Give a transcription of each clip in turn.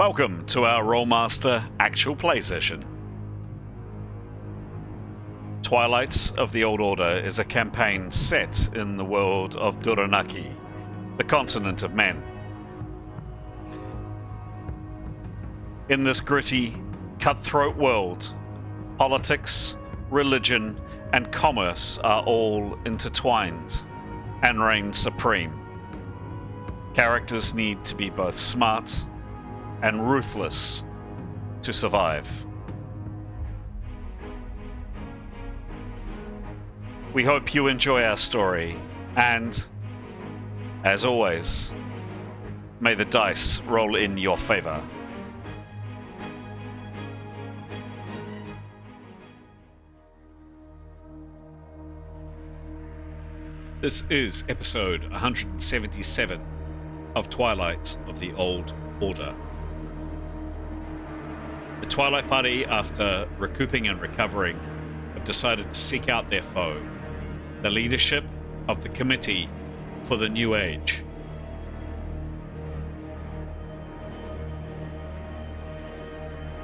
Welcome to our Rolemaster Actual play session. Twilight of the Old Order is a campaign set in the world of Duyranaki, the continent of men. In this gritty, cutthroat world, politics, religion, and commerce are all intertwined and reign supreme. Characters need to be both smart and ruthless to survive. We hope you enjoy our story, and, as always, may the dice roll in your favor. This is episode 177 of Twilight of the Old Order. The Twilight Party, after recouping and recovering, have decided to seek out their foe, the leadership of the Committee for the New Age.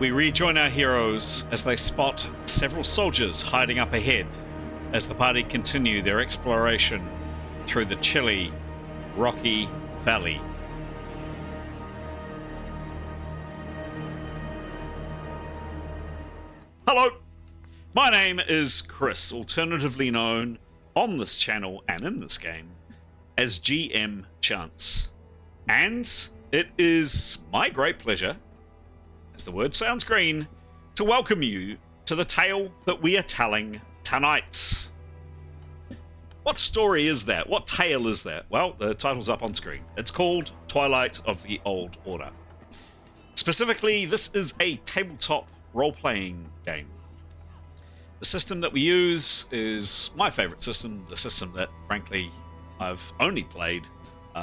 We rejoin our heroes as they spot several soldiers hiding up ahead as the party continue their exploration through the chilly, rocky valley. Hello, my name is Chris, alternatively known on this channel and in this game as GM Chance. And it is my great pleasure, as the word sounds green, to welcome you to the tale that we are telling tonight. What story is that? What tale is that? Well, the title's up on screen. It's called Twilight of the Old Order. Specifically, this is a tabletop role-playing game. The system that we use is my favorite system, the system that, frankly, I've only played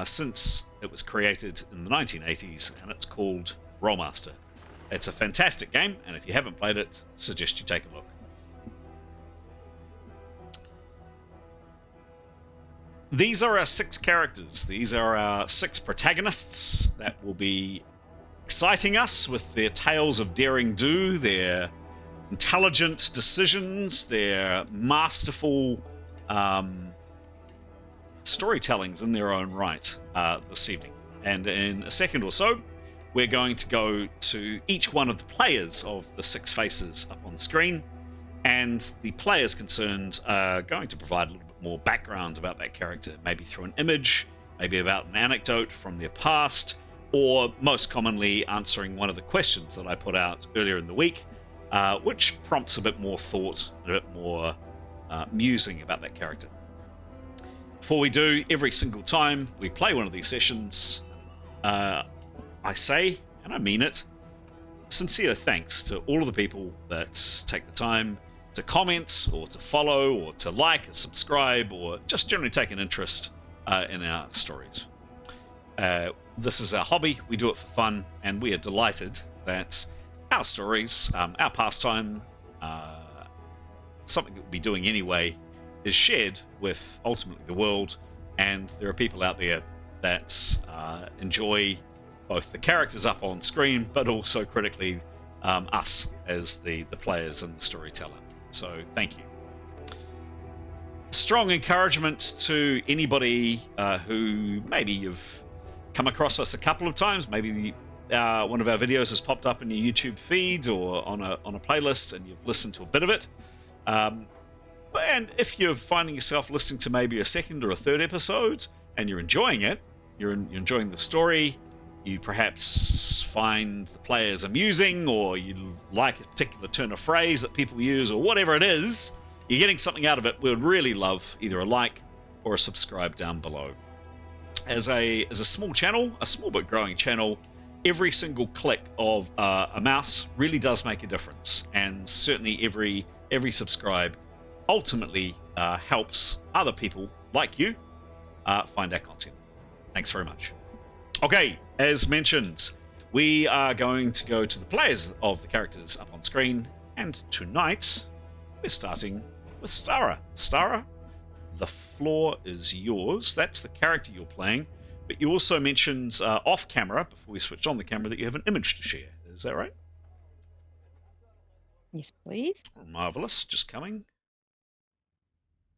since it was created in the 1980s, and it's called Rolemaster. It's a fantastic game, and if you haven't played it, I suggest you take a look. These are our 6 characters. These are our 6 protagonists that will be exciting us with their tales of daring do, their intelligent decisions, their masterful storytellings in their own right this evening. And in a second or so, we're going to go to each one of the players of the 6 faces up on screen, and the players concerned are going to provide a little bit more background about that character, maybe through an image, maybe about an anecdote from their past, or most commonly answering one of the questions that I put out earlier in the week, which prompts a bit more thought, a bit more musing about that character. Before we do, every single time we play one of these sessions, I say, and I mean it, sincere thanks to all of the people that take the time to comment, or to follow, or to like, or subscribe, or just generally take an interest in our stories. This is our hobby, we do it for fun, and we are delighted that our stories, our pastime, something that we'll be doing anyway, is shared with ultimately the world, and there are people out there that enjoy both the characters up on screen, but also critically us as the players and the storyteller. So thank you. Strong encouragement to anybody who maybe you've come across us a couple of times, maybe one of our videos has popped up in your YouTube feed or on a playlist and you've listened to a bit of it. And if you're finding yourself listening to maybe a second or a third episode and you're enjoying it, you're enjoying the story, you perhaps find the players amusing, or you like a particular turn of phrase that people use, or whatever it is, you're getting something out of it, we would really love either a like or a subscribe down below. As a small channel, a small but growing channel, every single click of a mouse really does make a difference, and certainly every subscribe ultimately helps other people like you find our content. Thanks very much. Okay, as mentioned, we are going to go to the players of the characters up on screen, and tonight we're starting with Stair. Stair, the floor is yours. That's the character you're playing. But you also mentioned off camera, before we switched on the camera, that you have an image to share. Is that right? Yes, please. Marvelous. Just coming.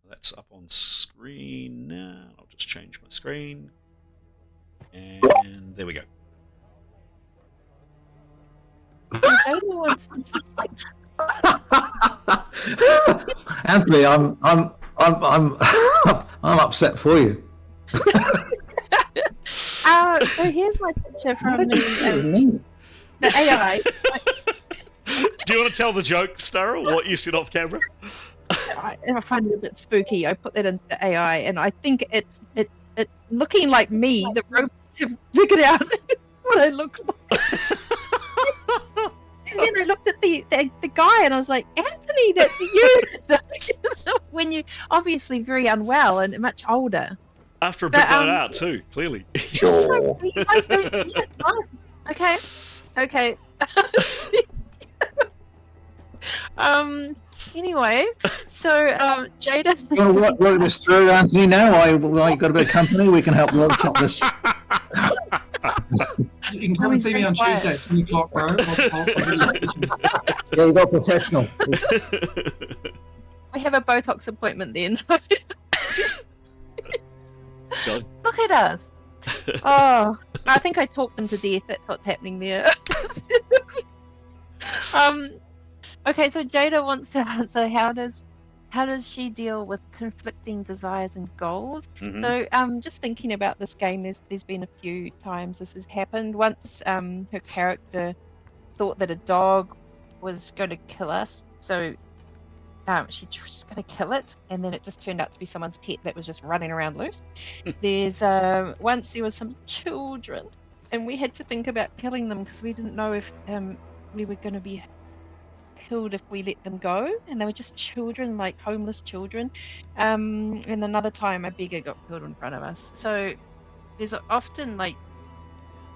That's up on screen now. I'll just change my screen. And there we go. Anthony, I'm I'm upset for you. So here's my picture from the AI. Do you want to tell the joke, Stair, what you said off camera? I find it a bit spooky. I put that into the AI, and I think it's looking like me. The robots have figured out what I look like. And then I looked at the guy, and I was like, Anthony, that's you. When you obviously very unwell and much older. After a big night out too, clearly. Sure. You guys don't see it, no. Okay. Anyway, so Jada. You want to work this through, Anthony? Now, while you've got a bit of company, we can help workshop this. You can come and see me on Tuesday at 10 o'clock, bro. Yeah, we got professional. We have a Botox appointment then. God. Look at us. Oh, I think I talked them to death. That's what's happening there. Okay, so Jada wants to answer how does she deal with conflicting desires and goals? Mm-hmm. So just thinking about this game, there's been a few times this has happened. Once her character thought that a dog was going to kill us, so she's just going to kill it, and then it just turned out to be someone's pet that was just running around loose. There's once there was some children, and we had to think about killing them because we didn't know if we were going to be killed if we let them go, and they were just children, like homeless children. And another time a beggar got killed in front of us. So there's often like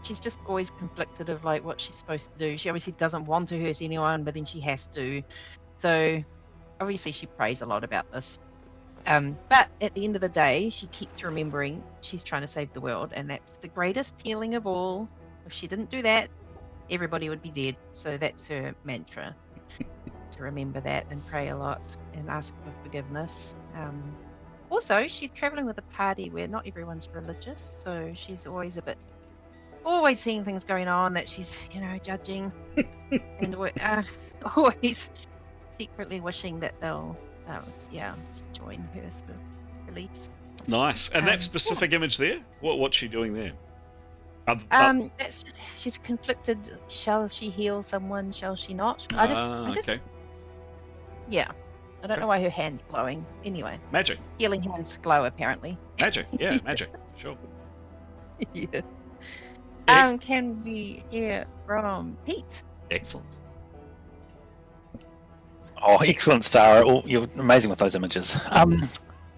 she's just always conflicted of like what she's supposed to do. She obviously doesn't want to hurt anyone, but then she has to. So obviously she prays a lot about this. But at the end of the day, she keeps remembering she's trying to save the world, and that's the greatest healing of all. If she didn't do that, everybody would be dead. So that's her mantra. To remember that and pray a lot and ask for forgiveness. Also, she's traveling with a party where not everyone's religious, so she's always seeing things going on that she's, judging, and always secretly wishing that they'll, join her sort of beliefs. Nice. And that specific image there, what's she doing there? That's just she's conflicted. Shall she heal someone? Shall she not? I just okay. Yeah, I don't know why her hand's glowing. Anyway, Magic. Healing hands glow apparently. Magic. Yeah, magic. Sure. Yeah. Yeah. Can we hear from Pete? Excellent. Oh, excellent, Stair. Oh, you're amazing with those images.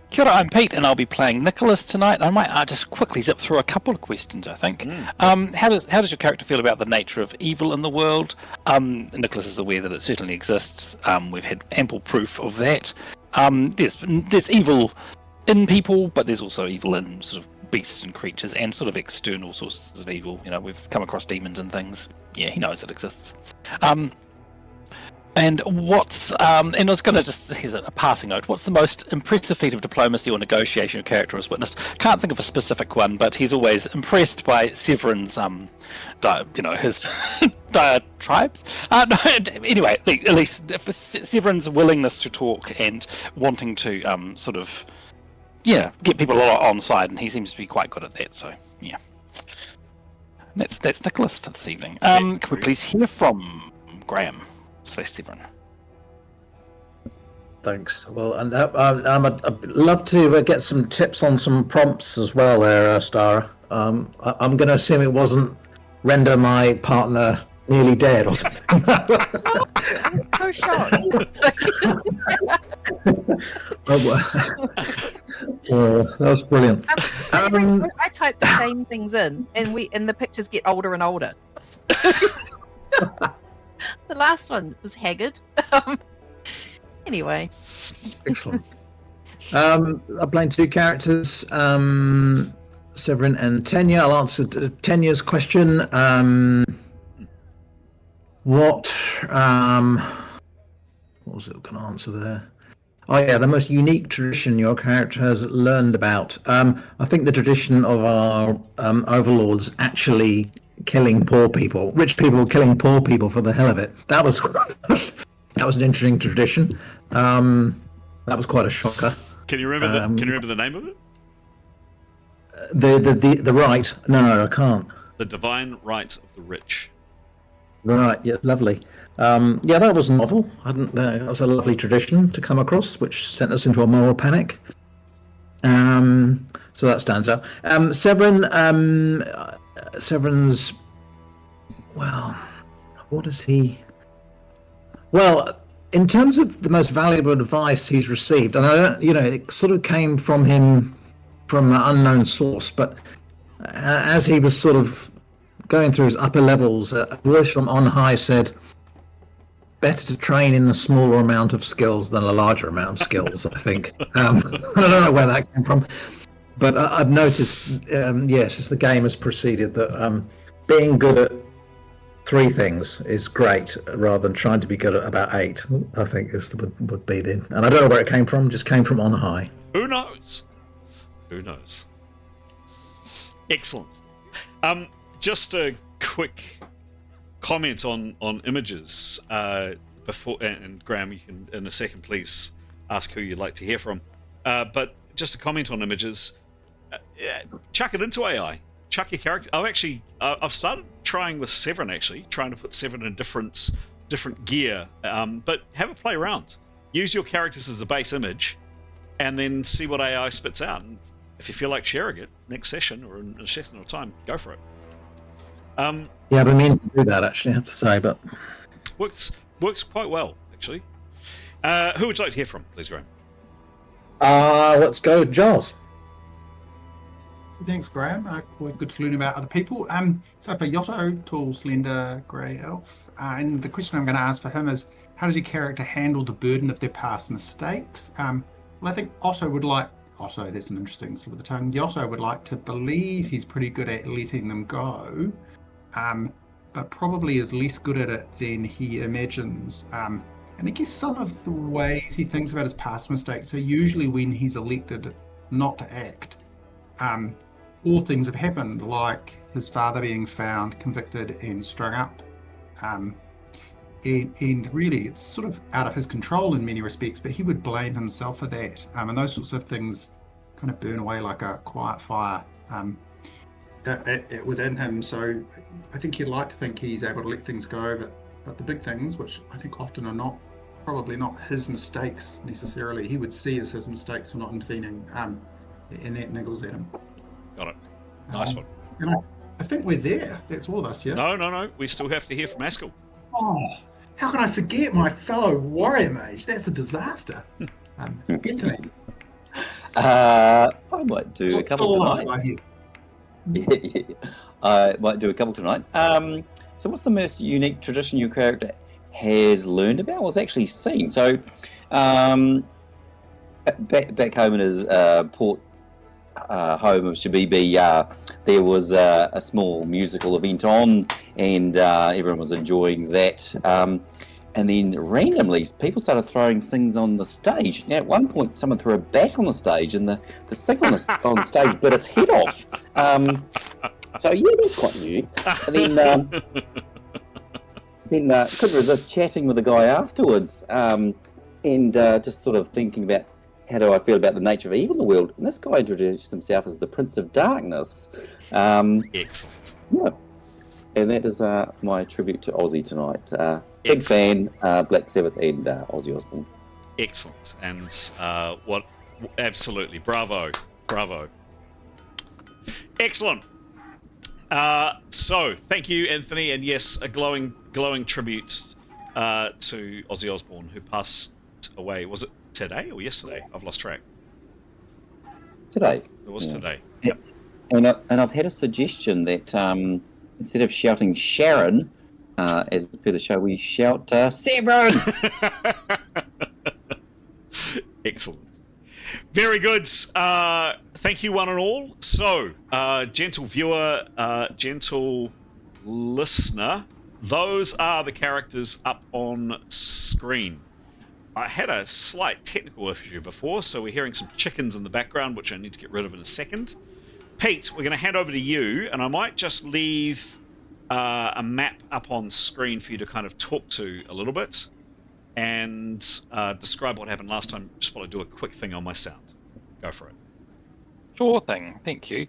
Kia ora, I'm Pete, and I'll be playing Nicholas tonight. I might just quickly zip through a couple of questions, I think. How does your character feel about the nature of evil in the world? Nicholas is aware that it certainly exists. We've had ample proof of that. There's evil in people, but there's also evil in sort of beasts and creatures, and sort of external sources of evil. We've come across demons and things. Yeah, he knows it exists. And what's and I was going to just, here's a passing note, what's the most impressive feat of diplomacy or negotiation your character has witnessed? Can't think of a specific one, but he's always impressed by Severin's his diatribes. Anyway, at least Severin's willingness to talk and wanting to get people on side, and he seems to be quite good at that. So yeah, that's Nicholas for this evening. Can we please hear from Graham / Severin? Thanks. Well, and I'd love to get some tips on some prompts as well there, Stair. I'm going to assume it wasn't render my partner nearly dead or something. I'm so shocked. That was brilliant. I typed the same things in, and the pictures get older and older. The last one was haggard. Anyway. Excellent. I'm playing two characters. Severin and Tenya. I'll answer Tenya's question. What was it going to answer there? Oh yeah, the most unique tradition your character has learned about. I think the tradition of our overlords actually killing poor people, rich people killing poor people for the hell of it. That was an interesting tradition. That was quite a shocker. Can you remember the name of it? The right? No, I can't. The Divine Right of the Rich. Right, yeah, lovely. Yeah, that was novel. That was a lovely tradition to come across, which sent us into a moral panic. So that stands out. Severin's, well, what is he? Well, in terms of the most valuable advice he's received, and I don't, it sort of came from him from an unknown source, but as he was sort of going through his upper levels, a voice from on high said, better to train in a smaller amount of skills than a larger amount of skills, I think. I don't know where that came from, but I've noticed, yes, as the game has proceeded, that being good at 3 things is great, rather than trying to be good at about 8, I think would be the... And I don't know where it came from, just came from on high. Who knows? Who knows? Excellent. Just a quick comment on images before, and Graham, you can in a second please ask who you'd like to hear from. But just a comment on images. Chuck it into AI. Chuck your character. I've started trying with Severin, actually, trying to put Severin in different gear. But have a play around. Use your characters as a base image, and then see what AI spits out. And if you feel like sharing it next session or in a session or time, go for it. Yeah, I've been meaning to do that, actually, I have to say, but works quite well, actually. Who would you like to hear from, please, Graham? Let's go with Giles. Thanks, Graham. Always good to learn about other people. So I play Yotto, tall, slender, grey elf. And the question I'm going to ask for him is, how does your character handle the burden of their past mistakes? Well, I think Otto, that's an interesting slip of the tongue. Yotto would like to believe he's pretty good at letting them go, but probably is less good at it than he imagines. And I guess some of the ways he thinks about his past mistakes are usually when he's elected not to act. All things have happened, like his father being found, convicted, and strung up. And really, it's sort of out of his control in many respects, but he would blame himself for that. And those sorts of things kind of burn away like a quiet fire within him. So I think he'd like to think he's able to let things go, but the big things, which I think often are probably not his mistakes necessarily, he would see as his mistakes for not intervening, and that niggles at him. Got it. Nice one. And I think we're there. That's all of us, yeah? No. We still have to hear from Askell. Oh, how can I forget my fellow warrior mage? That's a disaster. Anthony. I might do a couple tonight. I might do a couple tonight. So what's the most unique tradition your character has learned about? Well, it's actually seen. So back home in his port home of Shabibi, there was a small musical event on, and everyone was enjoying that. And then randomly, people started throwing things on the stage. Now, at one point, someone threw a bat on the stage, and the thing on the stage bit its head off. So yeah, that's quite new. And then couldn't resist chatting with the guy afterwards, and just sort of thinking about how do I feel about the nature of evil in the world. And this guy introduced himself as the Prince of Darkness. Excellent. Yeah. And that is my tribute to Ozzy tonight. Big fan, Black Sabbath and Ozzy Osbourne. Excellent. And absolutely, bravo. Excellent. So, thank you, Anthony, and yes, a glowing tribute to Ozzy Osbourne, who passed away. Was it today or yesterday? I've lost track. Today. It was today. Yep. And I've had a suggestion that instead of shouting Sharon, as per the show, we shout Severin. Excellent. Very good. Thank you, one and all. So, gentle viewer, gentle listener, those are the characters up on screen. I had a slight technical issue before, so we're hearing some chickens in the background, which I need to get rid of in a second. Pete, we're going to hand over to you, and I might just leave a map up on screen for you to kind of talk to a little bit and describe what happened last time, just while I do a quick thing on my sound. Go for it. Sure thing, thank you.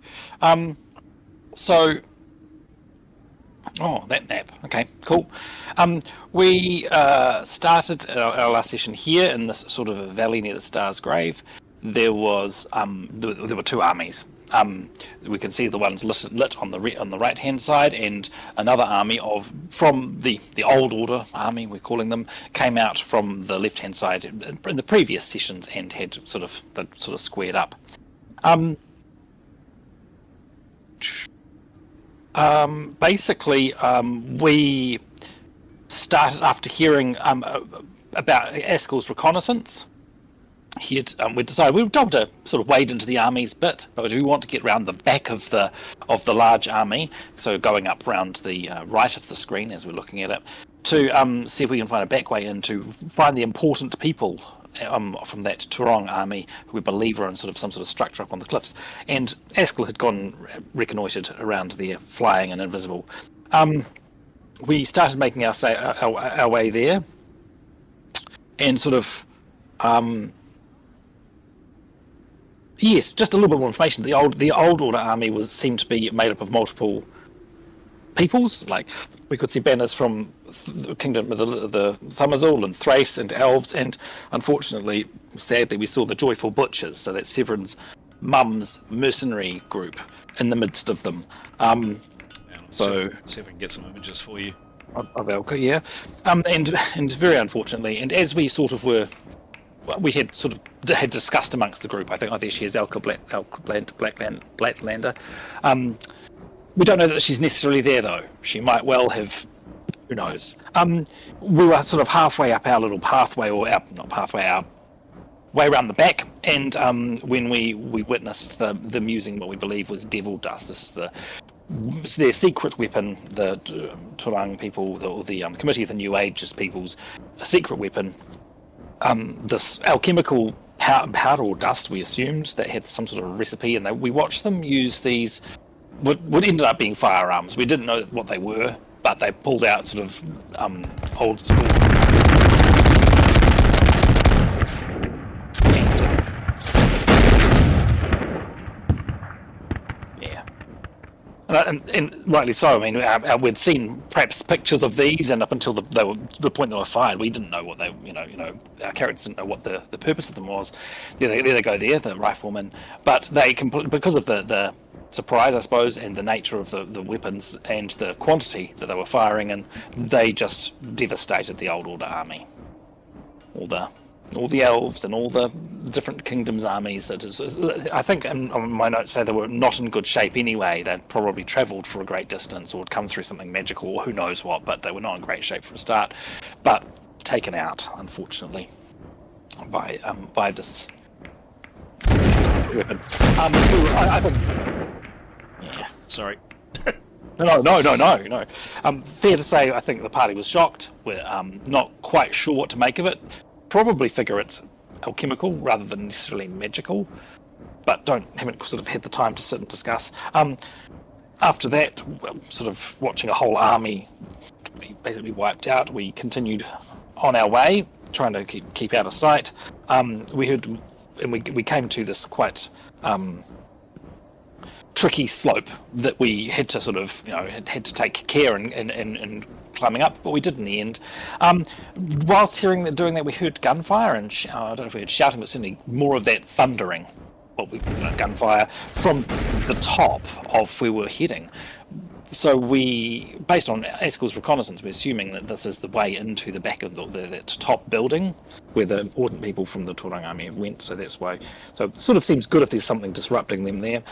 Oh, that map. Okay, cool. We started our last session here in this sort of a valley near the Star's Grave. There was there were two armies. We can see the ones lit on the right hand side, and another army from the Old Order army, we're calling them, came out from the left hand side in the previous sessions and had sort of squared up. Basically, we started after hearing about Askel's reconnaissance. We decided we would double to sort of wade into the armies bit, but we do want to get around the back of the large army, so going up round the right of the screen as we're looking at it, to see if we can find a back way in to find the important people from that Turong army who we believe are in some sort of structure up on the cliffs. And Askel had gone reconnoitred around there, flying and invisible. We started making our way there, and sort of yes, just a little bit more information. The old Order army seemed to be made up of multiple peoples. Like, we could see banners from the kingdom of the Thumazul and Thrace and Elves, and unfortunately, sadly, we saw the Joyful Butchers. So that's Severin's mum's mercenary group in the midst of them. So see if I can get some images for you of Elka, yeah, and very unfortunately, and as we sort of were. We had discussed amongst the group. I think she is Elka Blacklander. We don't know that she's necessarily there, though. She might well have. Who knows? We were sort of halfway up our little pathway, our way around the back, and when we witnessed them using what we believe was devil dust. This is their secret weapon. The Turang people, the Committee of the New Ages people's secret weapon. This alchemical powder or dust, we assumed, that had some sort of recipe, and we watched them use these, what ended up being firearms. We didn't know what they were, but they pulled out sort of old school. Yeah. And rightly so. I mean, we'd seen perhaps pictures of these, and up until the point they were fired, we didn't know what they, our characters didn't know what the purpose of them was. There they go, the riflemen. But they because of the surprise, I suppose, and the nature of the weapons and the quantity that they were firing, and they just devastated the Old Order army. All the elves and all the different kingdoms' armies. I think on my notes say they were not in good shape anyway. They'd probably travelled for a great distance or had come through something magical or who knows what, but they were not in great shape for a start. But taken out, unfortunately, by this weapon. I think. Yeah. Sorry. No. Fair to say, I think the party was shocked. We're not quite sure what to make of it. Probably figure it's alchemical rather than necessarily magical, but haven't sort of had the time to sit and discuss. After that, sort of watching a whole army be basically wiped out, we continued on our way, trying to keep out of sight. We heard, and we came to this quite tricky slope that we had to sort of, had to take care in climbing up, but we did in the end. Whilst doing that, we heard gunfire, and I don't know if we heard shouting, but certainly more of that thundering, gunfire from the top of where we were heading. So we, based on Askel's reconnaissance, we're assuming that this is the way into the back of the top building where the important people from the Turang army went. So that's why. So it sort of seems good if there's something disrupting them there.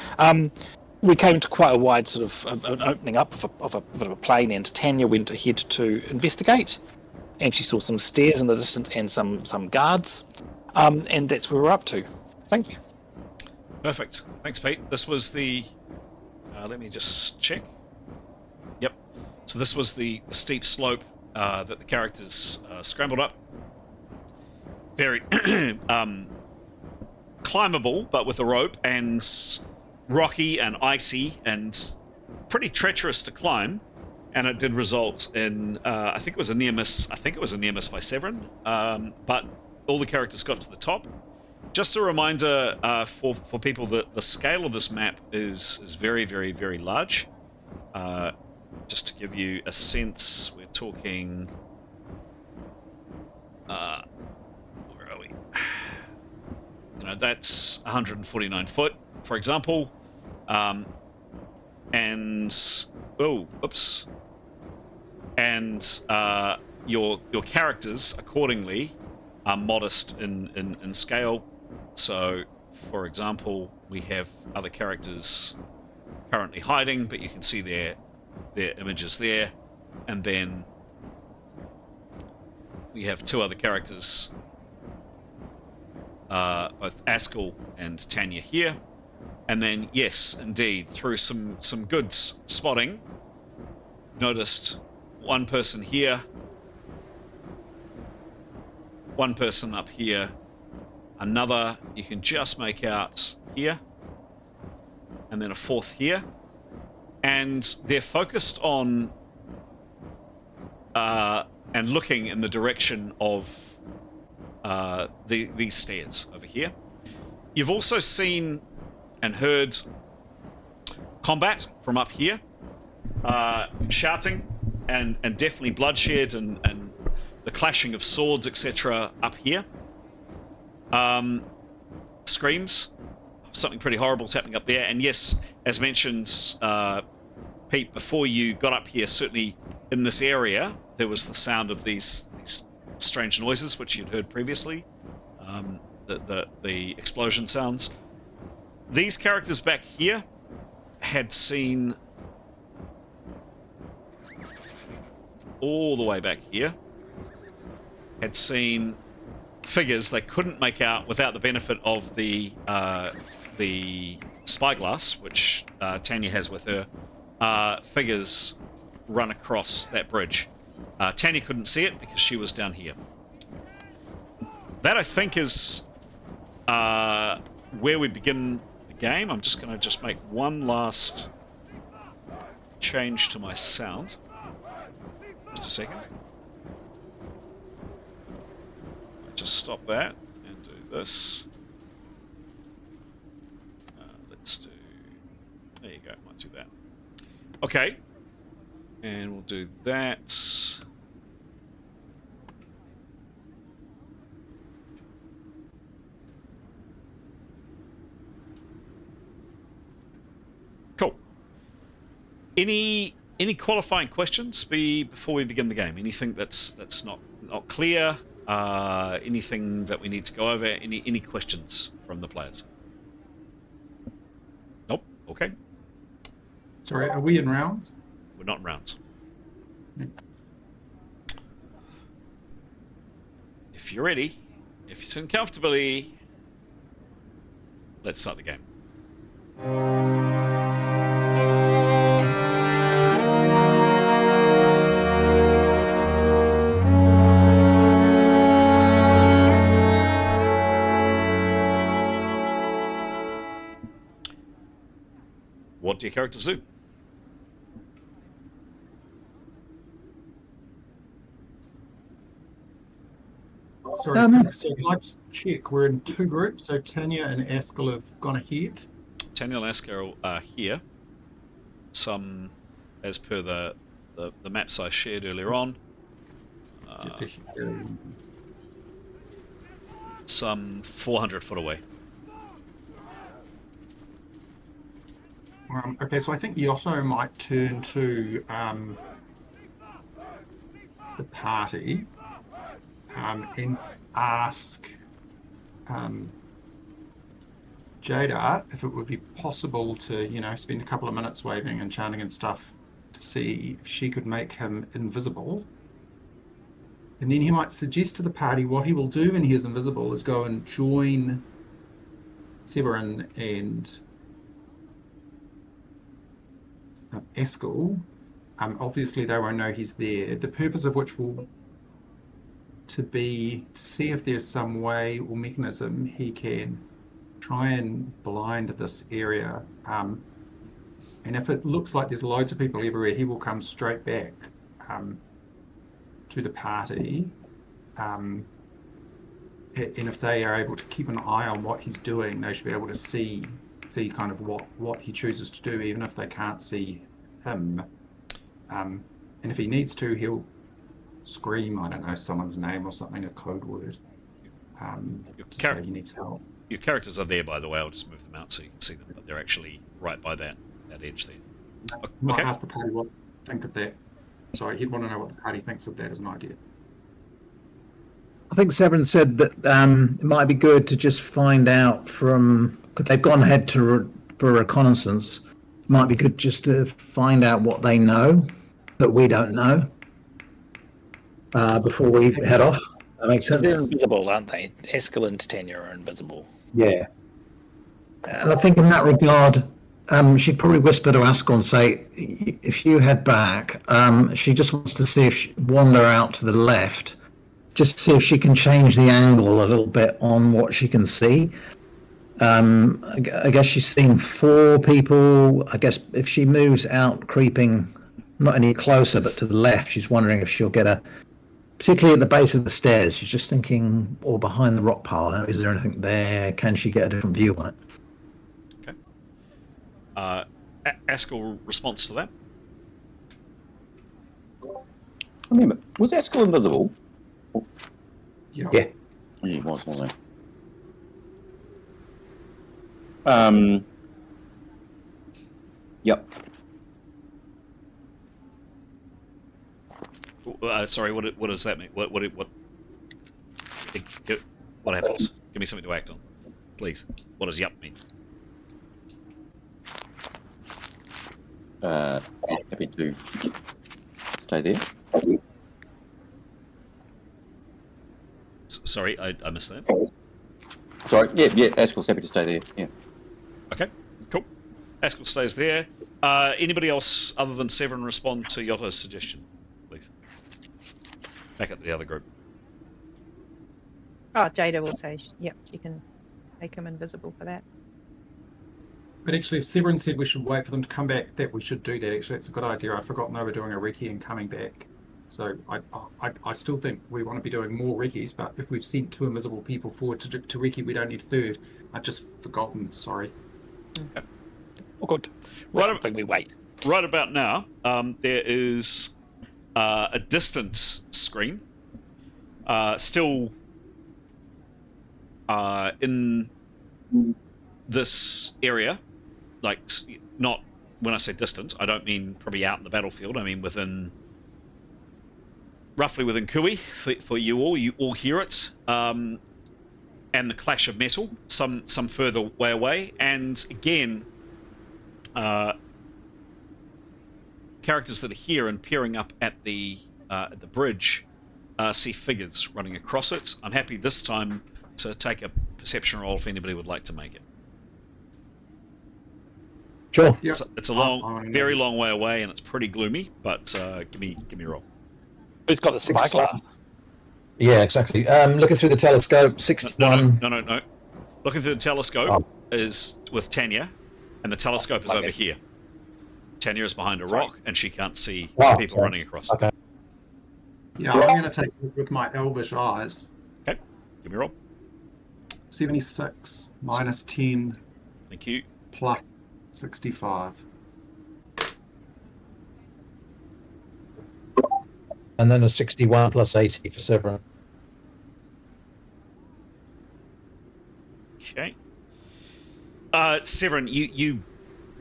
We came to quite a wide sort of an opening up of a bit of a plain, and Tanya went ahead to investigate, and she saw some stairs in the distance and some guards, and that's where we're up to. think. Perfect. Thanks, Pete. This was the... let me just check. Yep. So this was the steep slope that the characters scrambled up. Very climbable, but with a rope, and rocky and icy and pretty treacherous to climb. And it did result in, I think it was a near miss. I think it was a near miss by Severin. But all the characters got to the top. Just a reminder for people that the scale of this map is very, very, very large. Just to give you a sense, we're talking... where are we? You know, that's 149 foot, for example. And... Oh, oops. And your characters, accordingly, are modest in scale. So, for example, we have other characters currently hiding, but you can see their images there. And then we have two other characters, both Askell and Tanya here. And then, yes, indeed, through some good spotting, noticed one person here, one person up here, another you can just make out here, and then a fourth here. And they're focused on and looking in the direction of these stairs over here. You've also seen and heard combat from up here, shouting and definitely bloodshed and the clashing of swords, etc. up here. Screams, something pretty horrible is happening up there. And yes, as mentioned, Pete, before you got up here, certainly in this area, there was the sound of these strange noises, which you'd heard previously, the explosion sounds. These characters back here had seen all the way back here, had seen figures they couldn't make out without the benefit of the spyglass, which Tanya has with her. Figures run across that bridge. Tanya couldn't see it because she was down here. That, I think, is where we begin the game. I'm just going to make one last change to my sound. Just a second. Just stop that and do this. Let's do... There you go, might do that. Okay. And we'll do that. Cool. Any qualifying questions before we begin the game? Anything that's not clear? Anything that we need to go over? Any questions from the players? Nope. Okay. Sorry, are we in rounds? We're not in rounds. If you're ready, if you're sitting comfortably, let's start the game. What do your characters do? Sorry, so can I just check? We're in two groups, so Tanya and Askell have gone ahead. Tanya and Askell are here. Some, as per the maps I shared earlier on. Some 400 foot away. Okay, so I think Yotto might turn to the party and ask Jada if it would be possible to, spend a couple of minutes waving and chanting and stuff to see if she could make him invisible. And then he might suggest to the party what he will do when he is invisible is go and join Severin and Eskel, obviously they won't know he's there. The purpose of which will to see if there's some way or mechanism he can try and blind this area. And if it looks like there's loads of people everywhere, he will come straight back to the party. And if they are able to keep an eye on what he's doing, they should be able to see kind of what he chooses to do, even if they can't see him. And if he needs to, he'll scream, I don't know, someone's name or something, a code word, to say he needs help. Your characters are there, by the way. I'll just move them out so you can see them, but they're actually right by that edge there. Might ask the party what they think of that. Sorry, he'd want to know what the party thinks of that as an idea. I think Severin said that it might be good to just find out from, because they've gone ahead for reconnaissance, it might be good just to find out what they know that we don't know before we head off. That makes sense. They're invisible, aren't they? Eskel and Tanya are invisible. Yeah. And I think in that regard, she'd probably whisper to Askel and say, if you head back, she just wants to see if she wander out to the left, just to see if she can change the angle a little bit on what she can see. I guess she's seen 4 people. I guess if she moves out, creeping not any closer, but to the left, she's wondering if she'll get particularly at the base of the stairs, she's just thinking, or behind the rock pile, is there anything there? Can she get a different view on it? Okay. Askel response to that? Remember, was Askel invisible? Yeah. He was, wasn't he? Yep. Sorry, what does that mean? What happens? Give me something to act on, please. What does yup mean? Happy to stay there. Sorry, I missed that. Sorry, yeah, Askel's happy to stay there, yeah. Okay, cool. Askel stays there. Anybody else other than Severin respond to Yotto's suggestion, please? Back up to the other group. Oh, Jada will say, yep, she can make him invisible for that. But actually, if Severin said we should wait for them to come back, that we should do that. Actually, it's a good idea. I'd forgotten they were doing a recce and coming back. So I still think we want to be doing more recce's, but if we've sent 2 invisible people forward to recce, we don't need a third. I'd just forgotten, sorry. Okay. Oh, good. Right, I don't think we wait. Right about now, there is a distant screen, still in this area, like, not, when I say distant, I don't mean probably out in the battlefield, I mean roughly within Kui, for you all hear it, and the clash of metal, some further way away, and again, characters that are here and peering up at the bridge see figures running across it. I'm happy this time to take a perception roll if anybody would like to make it. Sure. Yep. It's a very long way away, and it's pretty gloomy. But give me a roll. Who's got the spyglass? Yeah, exactly. Looking through the telescope, 61. No. Looking through the telescope is with Tanya, and the telescope is over here. Tanya is behind a rock, and she can't see people running across. Okay. Yeah, I'm going to take it with my elvish eyes. Okay, give me a roll. 76 minus 10 Thank you. plus 65. And then a 61 plus 80 for Severin. Okay. Severin, you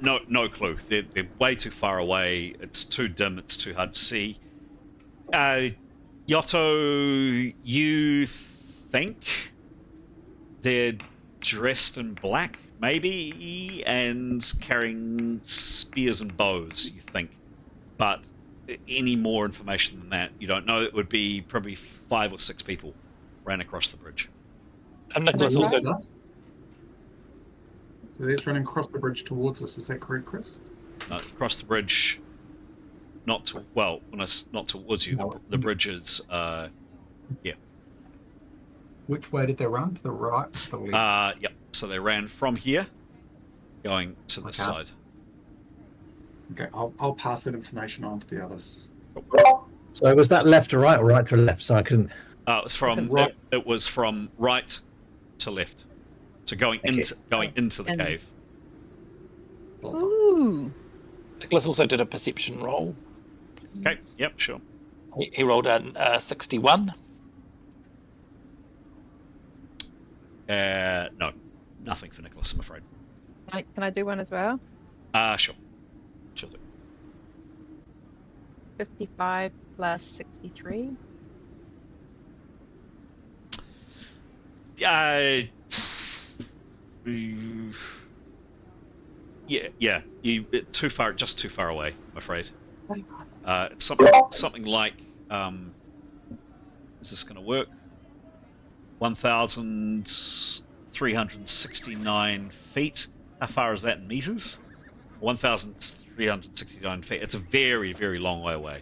no clue. They're way too far away. It's too dim. It's too hard to see. Yotto, you think they're dressed in black, maybe, and carrying spears and bows, you think. But any more information than that, you don't know. It would be probably 5 or 6 people ran across the bridge. And Nicholas also... So that's running across the bridge towards us. Is that correct, Chris? Across the bridge, not towards you. No. The bridge is, Which way did they run? To the right, to the left? Yep. So they ran from here, going to this Okay. side. Okay, I'll pass that information on to the others. So was that left to right or right to left? So I couldn't. It was from Right. it was from right to left. So going Okay. into the And- cave. Ooh. Nicholas also did a perception roll. Okay. Yep. Sure. He rolled a 61. No, nothing for Nicholas, I'm afraid. Can I do one as well? Sure. Sure thing. 55 plus 63. Yeah. Too far, just too far away, I'm afraid. It's something like, is this going to work? 1,369 feet. How far is that in meters? 1,369 feet. It's a very, very long way away.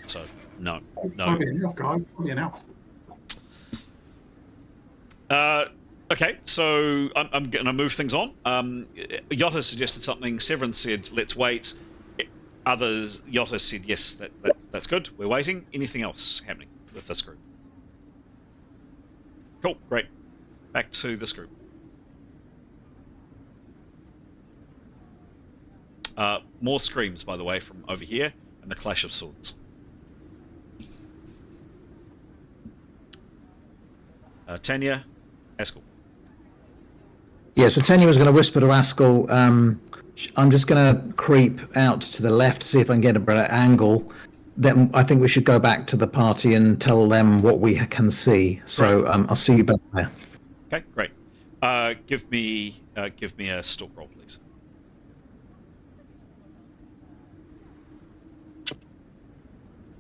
So, no. Probably enough, guys. Probably enough. Okay, so I'm going to move things on. Yotta suggested something. Severin said, let's wait. Others, Yotta said, yes, that's good. We're waiting. Anything else happening with this group? Cool, great. Back to this group. More screams, by the way, from over here, and the clash of swords. Tanya, Haskell. Yeah, so Tanya was going to whisper to Haskell, I'm just going to creep out to the left to see if I can get a better angle. Then I think we should go back to the party and tell them what we can see. So I'll see you back there. Okay, great. Give me a stalk roll, please.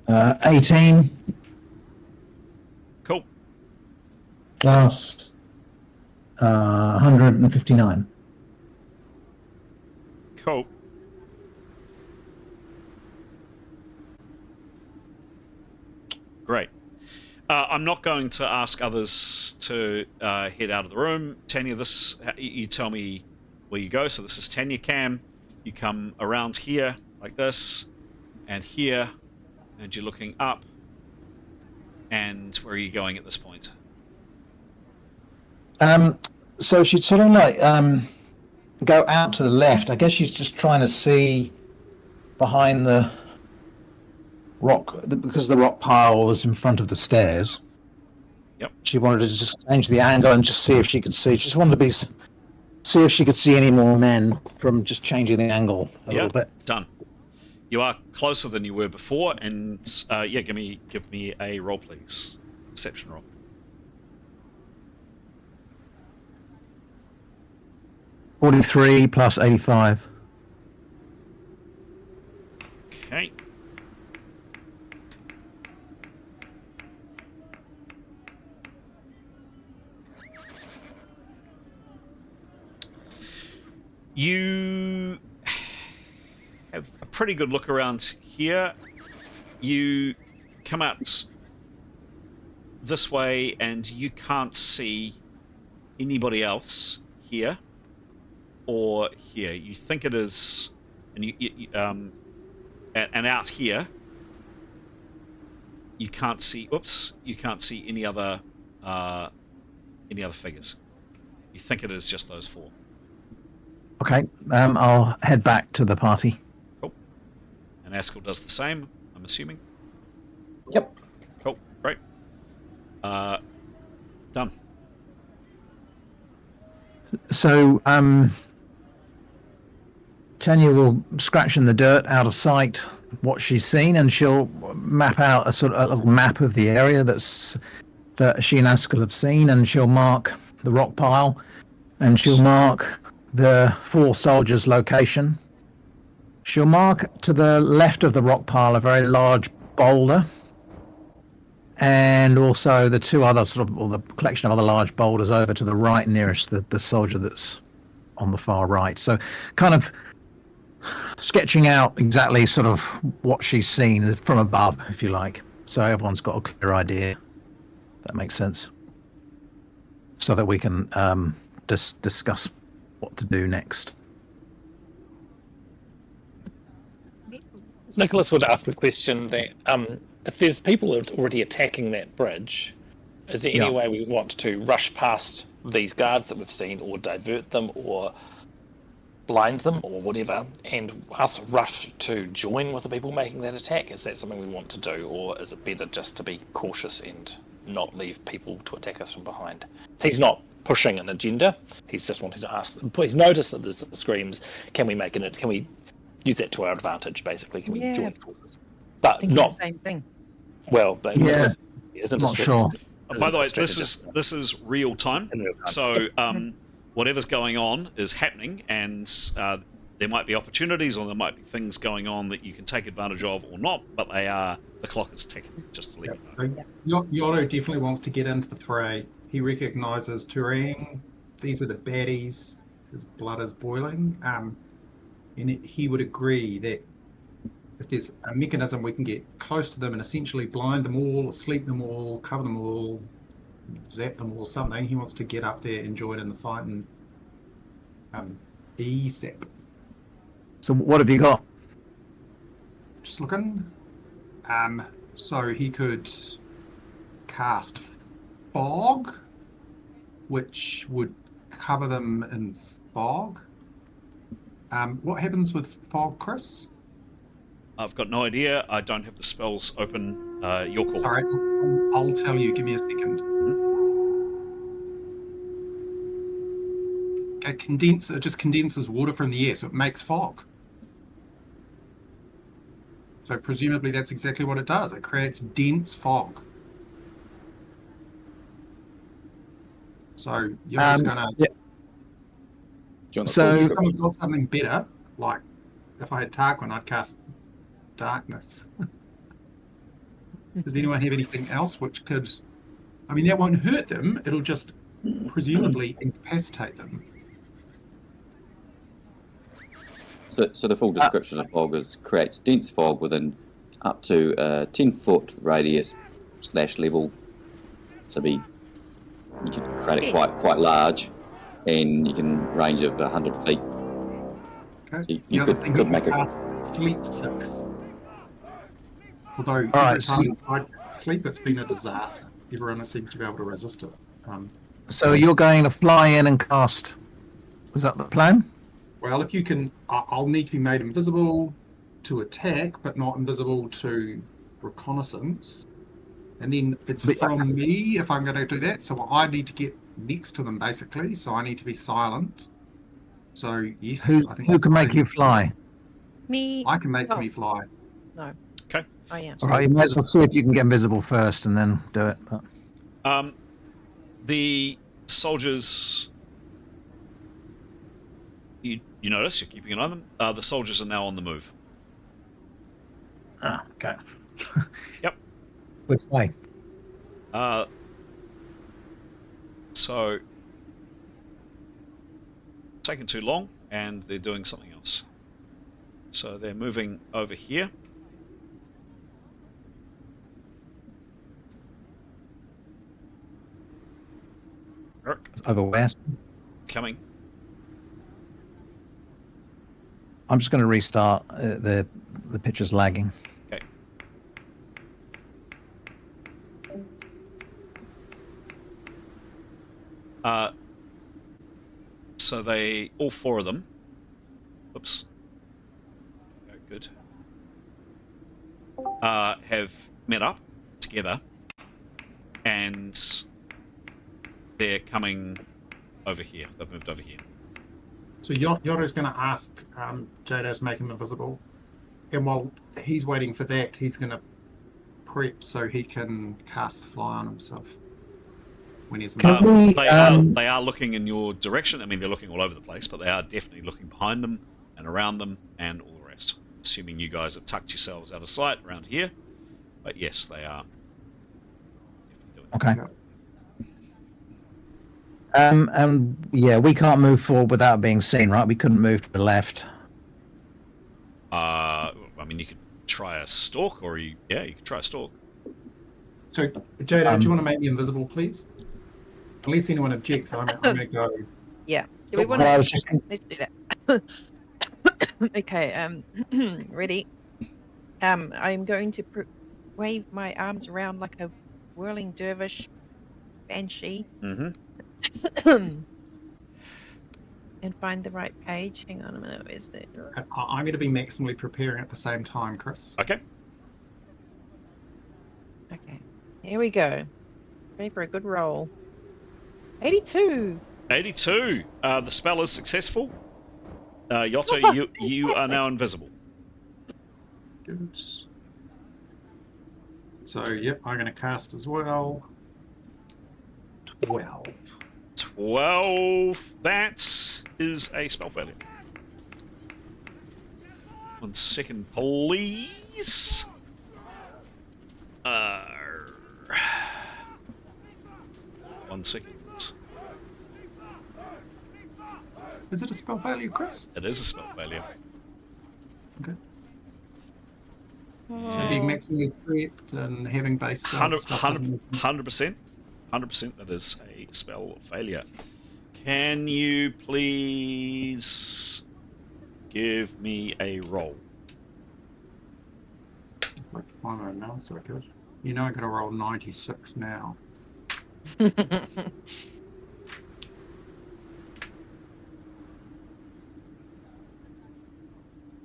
18 Cool. plus 159. Cool. Great. I'm not going to ask others to head out of the room. Tanya, you tell me where you go. So this is Tanya Cam. You come around here like this, and here, and you're looking up. And where are you going at this point? So she'd sort of like go out to the left. I guess she's just trying to see behind the rock, because the rock pile was in front of the stairs. Yep. She wanted to just change the angle and just see if she could see. She just wanted to see if she could see any more men from just changing the angle a little bit. Done. You are closer than you were before, and give me a roll, please. Perception roll. $43 plus 85. Okay. You have a pretty good look around here. You come out this way and you can't see anybody else here or here. You think it is, and and out here you can't see. Oops, you can't see any other figures. You think it is just those four. Okay, I'll head back to the party. Cool. And Haskell does the same, I'm assuming. Yep. Cool. Great. Done. So, Tanya will scratch in the dirt out of sight what she's seen, and she'll map out a little map of the area that she and Haskell have seen, and she'll mark the rock pile, and she'll mark the four soldiers' location. She'll mark to the left of the rock pile a very large boulder, and also the two other or the collection of other large boulders over to the right nearest the soldier that's on the far right. So kind of sketching out exactly sort of what she's seen from above, if you like. So everyone's got a clear idea. That makes sense. So that we can discuss what to do next. Nicholas would ask the question that if there's people already attacking that bridge, is there any way we want to rush past these guards that we've seen, or divert them, or blind them, or whatever, and us rush to join with the people making that attack? Is that something we want to do, or is it better just to be cautious and not leave people to attack us from behind? He's not pushing an agenda. He's just wanting to ask. He's noticed that there's screams. Can we make it? Can we use that to our advantage? Basically, can we join forces? But not the same thing. Well, but isn't not sure. By the way, this is real time. So whatever's going on is happening, and there might be opportunities or there might be things going on that you can take advantage of or not. But the clock is ticking. Just to let you know. Yotto definitely wants to get into the fray. He recognises Turing. These are the baddies. His blood is boiling. And he would agree that if there's a mechanism we can get close to them and essentially blind them all, sleep them all, cover them all, zap them all, something, he wants to get up there and join in the fight and E-sap. So what have you got? Just looking. So he could cast fog, which would cover them in fog. What happens with fog, Chris? I've got no idea. I don't have the spells open. Your call. Sorry, I'll tell you. Give me a second. Okay, it just condenses water from the air, so it makes fog. So presumably that's exactly what it does. It creates dense fog. So you're just gonna. Yeah. So if someone's got something better, like if I had Tarquin, I'd cast darkness. Does anyone have anything else which could? I mean, that won't hurt them. It'll just presumably incapacitate them. So the full description of fog is creates dense fog within up to a 10-foot radius / level. So you can create it quite large, and you can range of 100 feet. Okay. So you could make it. Sleep 6. Although every time you tried sleep, it's been a disaster. Everyone seems to be able to resist it. So you're going to fly in and cast. Was that the plan? Well, if you can, I'll need to be made invisible to attack, but not invisible to reconnaissance. And then it's from me if I'm going to do that. So I need to get next to them, basically. So I need to be silent. So, yes. I think who can make you fly? Me. I can make me fly. No. Okay. I am. All right, you might as well see if you can get invisible first and then do it. But... The soldiers... You notice, you're keeping an eye on them. The soldiers are now on the move. Okay. Yep. Which way? So, taking too long, and they're doing something else. So they're moving over here. Eric. Over west. Coming. I'm just going to restart. The picture's lagging. Okay. So all four of them. Oops. Okay, good. Have met up together, and they're coming over here. They've moved over here. So Yotto's going to ask Jado to make him invisible. And while he's waiting for that, he's going to prep so he can cast fly on himself when he's invisible. They are looking in your direction. I mean, they're looking all over the place, but they are definitely looking behind them and around them and all the rest. Assuming you guys have tucked yourselves out of sight around here. But yes, they are. Okay. Yeah. And yeah, we can't move forward without being seen, right? We couldn't move to the left. I mean, you could try a stalk, or you could try a stalk. So, Jada, do you want to make me invisible, please? Unless anyone objects, I'm going to go. Yeah. Do we Cool. want Well, I to? was just Let's do that. Okay. Ready. I'm going to wave my arms around like a whirling dervish banshee. Mm-hmm. And find the right page. Hang on a minute. Where's it? I'm going to be maximally preparing at the same time, Chris. Okay. Okay. Here we go. Ready for a good roll. 82. 82. The spell is successful. Yoto, you are now invisible. Good. So, yep, I'm going to cast as well. 12. 12. That is a spell failure. 1 second, please. 1 second. Is it a spell failure, Chris? It is a spell failure. Okay. So being maximally prepped and having base spells and stuff doesn't- 100%. 100% that is a spell failure. Can you please give me a roll? I don't know, so it goes. You know I gotta roll 96 now.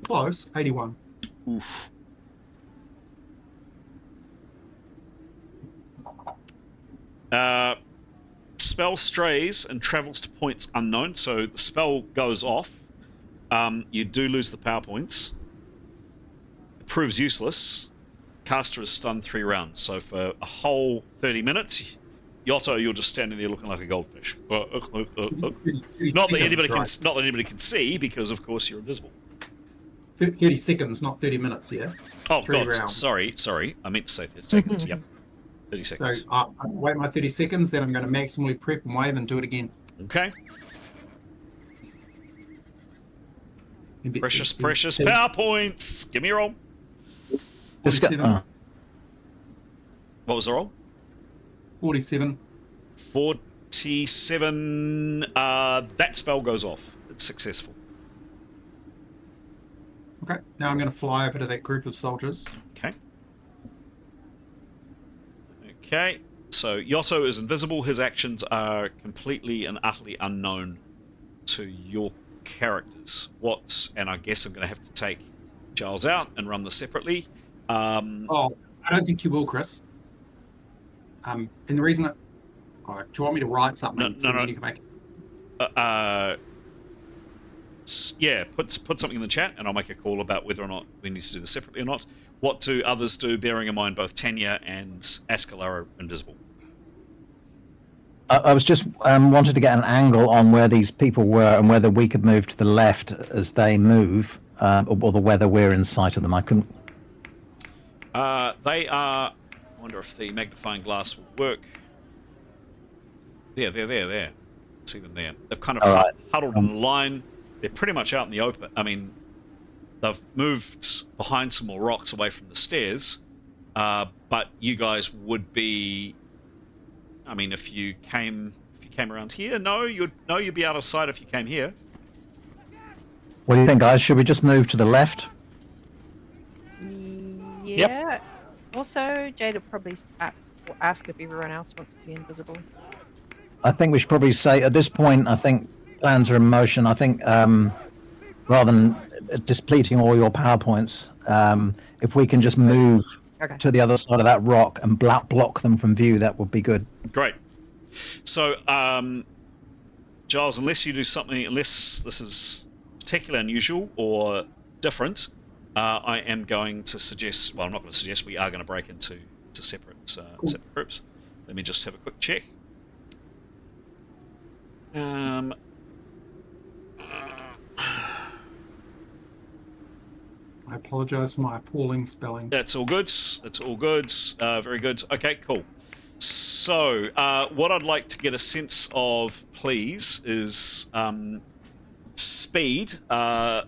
Close, 81. Oof. Spell strays and travels to points unknown, so the spell goes off. You do lose the power points. It proves useless. Caster is stunned 3 rounds, so for a whole 30 minutes, Yoto, you're just standing there looking like a goldfish. Not that anybody can see, because of course you're invisible. 30 seconds, not 30 minutes, yeah? Oh 3 god, rounds. sorry. I meant to say 30 seconds. Yep, 30 So seconds. I wait my 30 seconds, then I'm going to maximally prep and wave and do it again. Okay. Maybe- Precious maybe- power points. Give me a roll. just get, 47. What was the roll? 47. 47. That spell goes off. It's successful. Okay, now I'm going to fly over to that group of soldiers. Okay. Okay. So Yoto is invisible. His actions are completely and utterly unknown to your characters. And I guess I'm going to have to take Giles out and run this separately. Oh, I don't think you will, Chris. And the reason do you want me to write something? No. Then you can make it? Yeah, put something in the chat, and I'll make a call about whether or not we need to do this separately or not. What do others do, bearing in mind both Tanya and Askell are invisible? I was just wanted to get an angle on where these people were and whether we could move to the left as they move, or whether we're in sight of them. I couldn't. They are. I wonder if the magnifying glass will work. There. See them there. They've kind of huddled in a line. They're pretty much out in the open. I mean, they've moved behind some more rocks away from the stairs, but you guys would be. I mean, if you came around here, you'd be out of sight if you came here. What do you think, guys? Should we just move to the left? Yeah. Also, Jade will probably ask if everyone else wants to be invisible. I think we should probably say at this point, I think plans are in motion. I think rather than depleting all your power points, if we can just move to the other side of that rock and block them from view, that would be good. Great. So, Giles, unless this is particularly unusual or different, I am going to suggest. Well, I'm not going to suggest. We are going to break into separate separate groups. Let me just have a quick check. I apologize for my appalling spelling. That's all good. Very good. Okay, cool. So So, what I'd like to get a sense of, please, is speed. Let's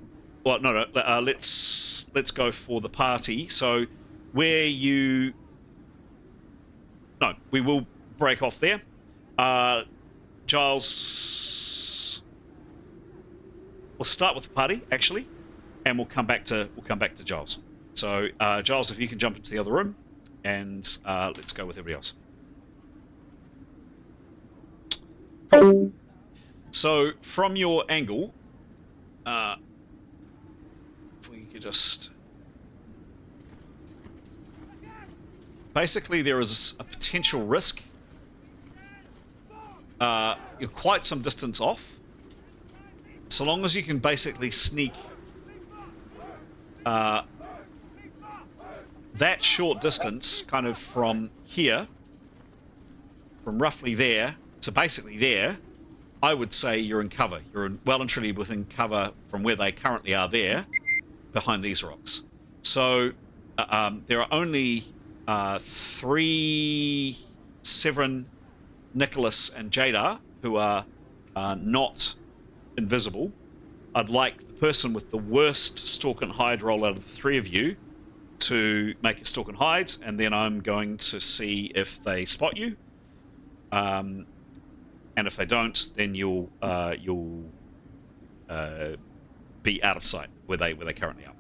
go for the party. So, where you... No, we will break off there. Giles... We'll start with the party, actually, and we'll come back to Giles. So, Giles, if you can jump into the other room, and let's go with everybody else. Cool. So, from your angle, if we could just... Basically, there is a potential risk. You're quite some distance off. So long as you can basically sneak that short distance, kind of from here, from roughly there to basically there, I would say you're in cover. You're well and truly within cover from where they currently are there, behind these rocks. So there are only 3 Severin, Nicholas, and Jadar who are not invisible. I'd like the person with the worst stalk and hide roll out of the 3 of you to make a stalk and hide, and then I'm going to see if they spot you. And if they don't, then you'll be out of sight where they currently are.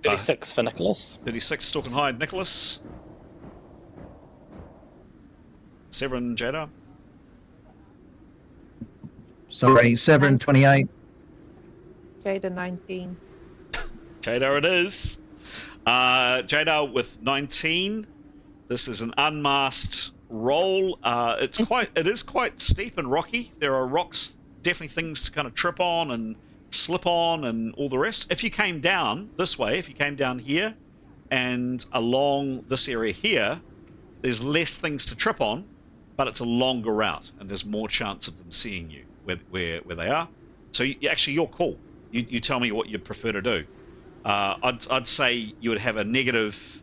36 for Nicholas. 36 stalk and hide, Nicholas. Severin, Jadar. Sorry, Severin 28. Jada 19. Jadar it is. Jadar with 19. This is an unmasked roll. It is quite steep and rocky. There are rocks, definitely things to kind of trip on and slip on and all the rest. If you came down this way, if you came down here and along this area here, there's less things to trip on, but it's a longer route and there's more chance of them seeing you where they are. So actually, your call. You tell me what you'd prefer to do. I'd say you would have a negative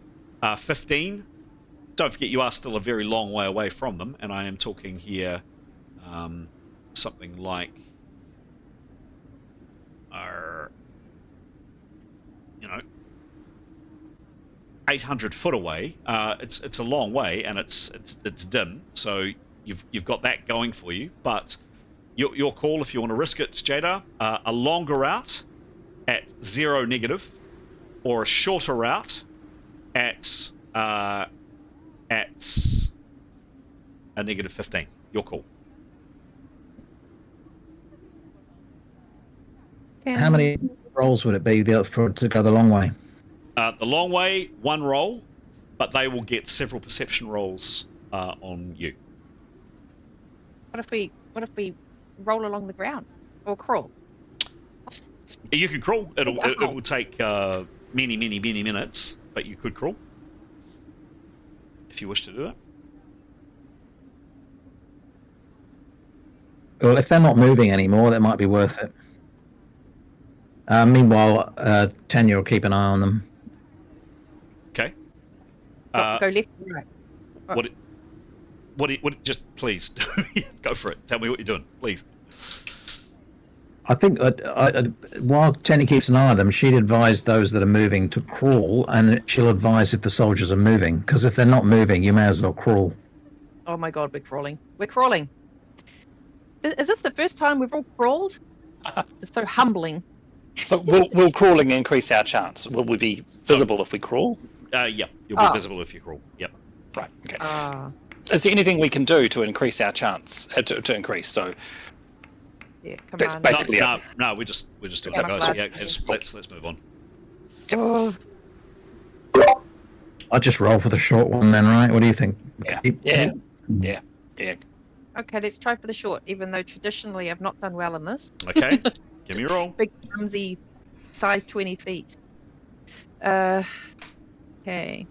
15. Don't forget, you are still a very long way away from them, and I am talking here something like 800 foot away. It's a long way, and it's dim, so you've got that going for you. But your call, if you want to risk it, Jadar, a longer route at 0 negative, or a shorter route at a negative 15. Your call. How many rolls would it be for it to go the long way? The long way, 1 roll, but they will get several perception rolls on you. What if we roll along the ground or crawl? You can crawl. It will take many minutes, but you could crawl if you wish to do it. Well, if they're not moving anymore, that might be worth it. Meanwhile, Tanya will keep an eye on them. Okay. Go left or right? What? Just please go for it. Tell me what you're doing, please. I think while Tanya keeps an eye on them, she'd advise those that are moving to crawl, and she'll advise if the soldiers are moving. Because if they're not moving, you may as well crawl. Oh my God, we're crawling. We're crawling. Is this the first time we've all crawled? It's so humbling. So will crawling increase our chance? Will we be visible if we crawl? Yep, you'll be visible if you crawl. Yep. Right. Okay. Is there anything we can do to increase our chance? To increase? So. Yeah, come That's on. basically No, we're just doing it, guys. Yeah, let's move on. Oh. I'll just roll for the short one then, right? What do you think? Yeah. Okay, let's try for the short, even though traditionally I've not done well in this. Okay, give me a roll. Big, clumsy, size 20 feet. Okay.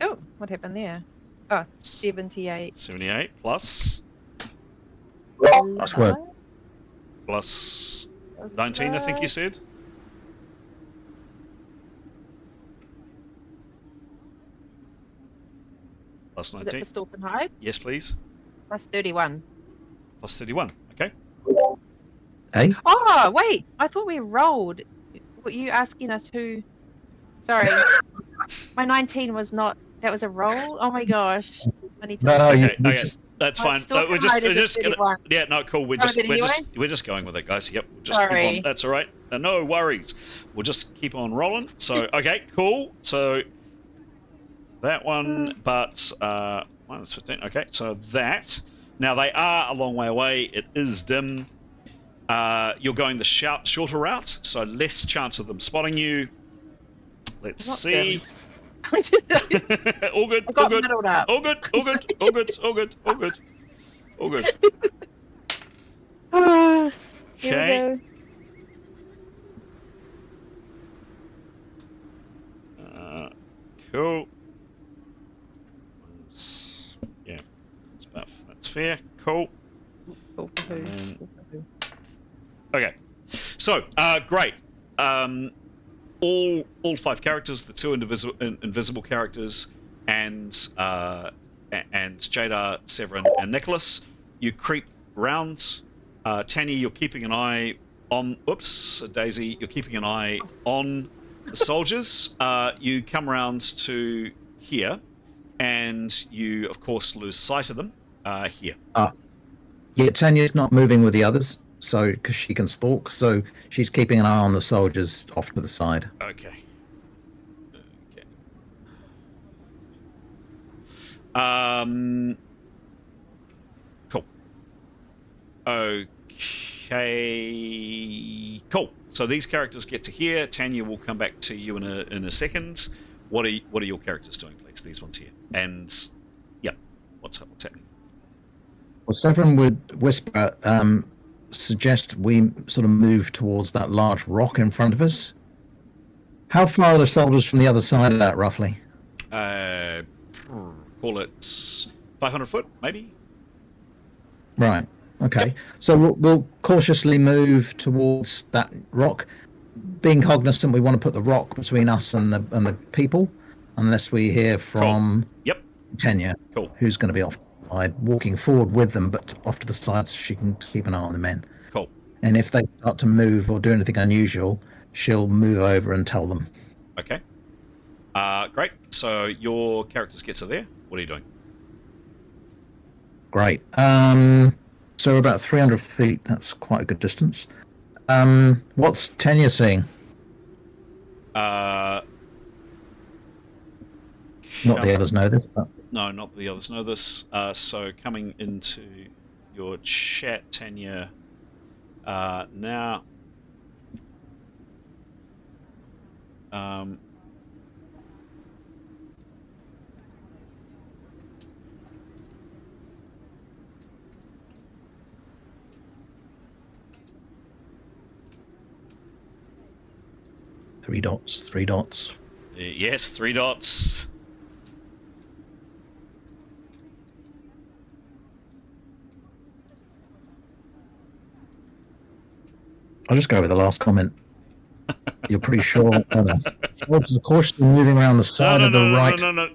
Oh, what happened there? Oh, 78. 78 plus That's what. plus 19, I think you said. Plus Is it 19. for stalk and hide? Yes, please. Plus 31. Plus 31. Okay. Hey, Oh, wait. I thought we rolled. Were you asking us who? Sorry. My 19 was not. That was a roll? Oh my gosh. I need to No, no, look you- at Okay. That's My fine. stalk We're and just, hide we're is a just gonna. 31. Yeah, no, cool. We're Go with just, it anyway? we're just going with it, guys. Yep. We'll just keep Sorry. on. That's all right. No worries. We'll just keep on rolling. So, okay, cool. So that one, but minus 15. Okay, so that. Now they are a long way away. It is dim. You're going the shorter route, so less chance of them spotting you. Let's Not see. I All good. All got good. muddled up. All good. All good. All good. All good. All good. All good. Here we Okay. go. Cool. Yeah, that's fair. Cool. Cool for who? And- Cool for who? Okay. So, great. All 5 characters, the 2 invisible characters, and Jadar, Severin, and Nicholas. You creep round. Tanya, you're keeping an eye on. Oops, Daisy, you're keeping an eye on the soldiers. You come around to here, and you, of course, lose sight of them here. yeah, Tanya's not moving with the others, so because she can stalk, so she's keeping an eye on the soldiers off to the side. Okay. Cool. Okay. Cool. So these characters get to here. Tanya will come back to you in a second. What are your characters doing, please? These ones here. And yeah, what's happening? Well, Severin would whisper, suggest we sort of move towards that large rock in front of us. How far are the soldiers from the other side of that, roughly? Call it 500 foot, maybe. Right. Okay. So we'll cautiously move towards that rock, being cognizant we want to put the rock between us and the people, unless we hear from Yep. Tanya, Cool. who's going to be off the side, walking forward with them, but off to the side so she can keep an eye on the men. Cool. And if they start to move or do anything unusual, she'll move over and tell them. Okay. Great. So your characters get to there. What are you doing? Great. So we're about 300 feet. That's quite a good distance. What's Tanya seeing? Not Not the others know this, but No, not the others know this. So coming into your chat, Tanya, now. three dots. Yes, 3 dots. I'll just go with the last comment. You're pretty sure. Soldiers are cautiously moving around the side of the right. No.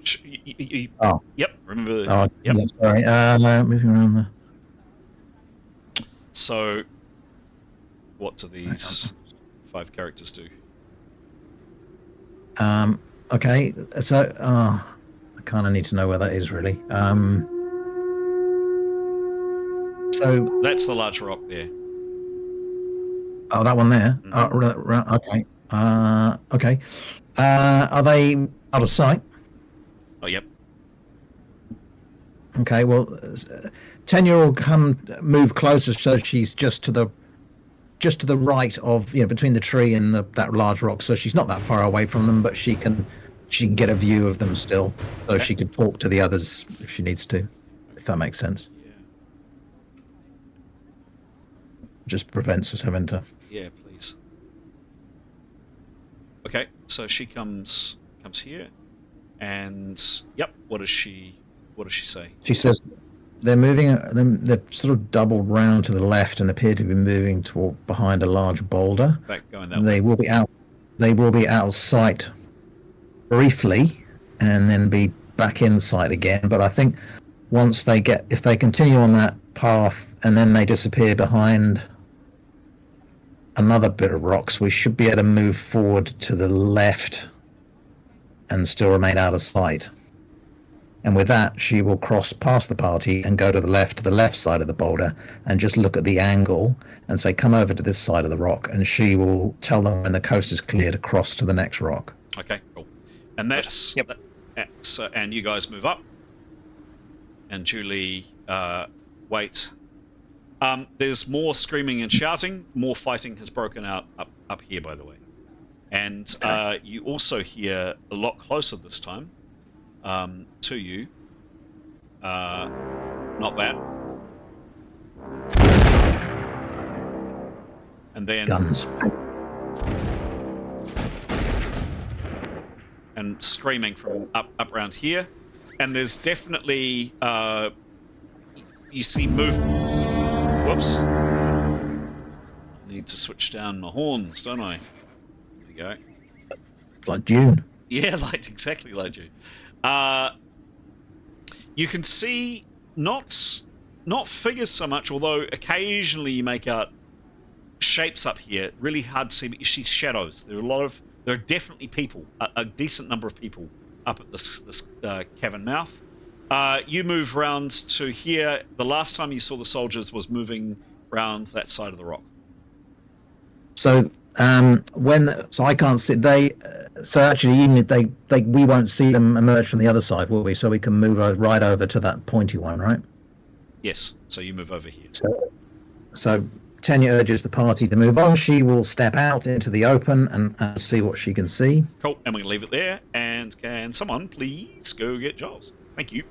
Oh. Yep. Remember. Oh, Yep. yeah, sorry. Moving around the. So, what do these 5 characters do? Okay. So, I kind of need to know where that is really. So. That's the large rock there. Oh, that one there. Mhm. Okay. Okay. Are they out of sight? Oh, yep. Okay. Well, Tanya will move closer, so she's just to the right of between the tree and that large rock. So she's not that far away from them, but she can get a view of them still, so Okay. she could talk to the others if she needs to, if that makes sense. Yeah. Just prevents us having to. Yeah, please. Okay, so she comes here, and yep. What does she say? She says they're moving. They're sort of doubled round to the left and appear to be moving toward behind a large boulder. Back going that way. They will be out. They will be out of sight briefly, and then be back inside again. But I think once if they continue on that path and then they disappear behind another bit of rocks, we should be able to move forward to the left and still remain out of sight. And with that, she will cross past the party and go to the left side of the boulder, and just look at the angle and say, come over to this side of the rock, and she will tell them when the coast is clear to cross to the next rock. Okay, cool. And that's... Yep. So, and you guys move up. And Julie, wait. There's more screaming and shouting. More fighting has broken out up here, by the way. And you also hear a lot closer this time. To you. Not that. And then... Guns. And screaming from up around here. And there's definitely... you see movement. Whoops. I need to switch down my horns, don't I? There we go. Like June. Yeah, exactly like June. You can see not figures so much, although occasionally you make out shapes up here. Really hard to see, but you see shadows. There are definitely people, a decent number of people up at this cavern mouth. You move round to here. The last time you saw the soldiers was moving round that side of the rock. So so I can't see so actually even if we won't see them emerge from the other side, will we? So we can move right over to that pointy one, right? Yes. So you move over here. So Tanya urges the party to move on. She will step out into the open and see what she can see. Cool. And we can leave it there. And can someone please go get Giles? Thank you.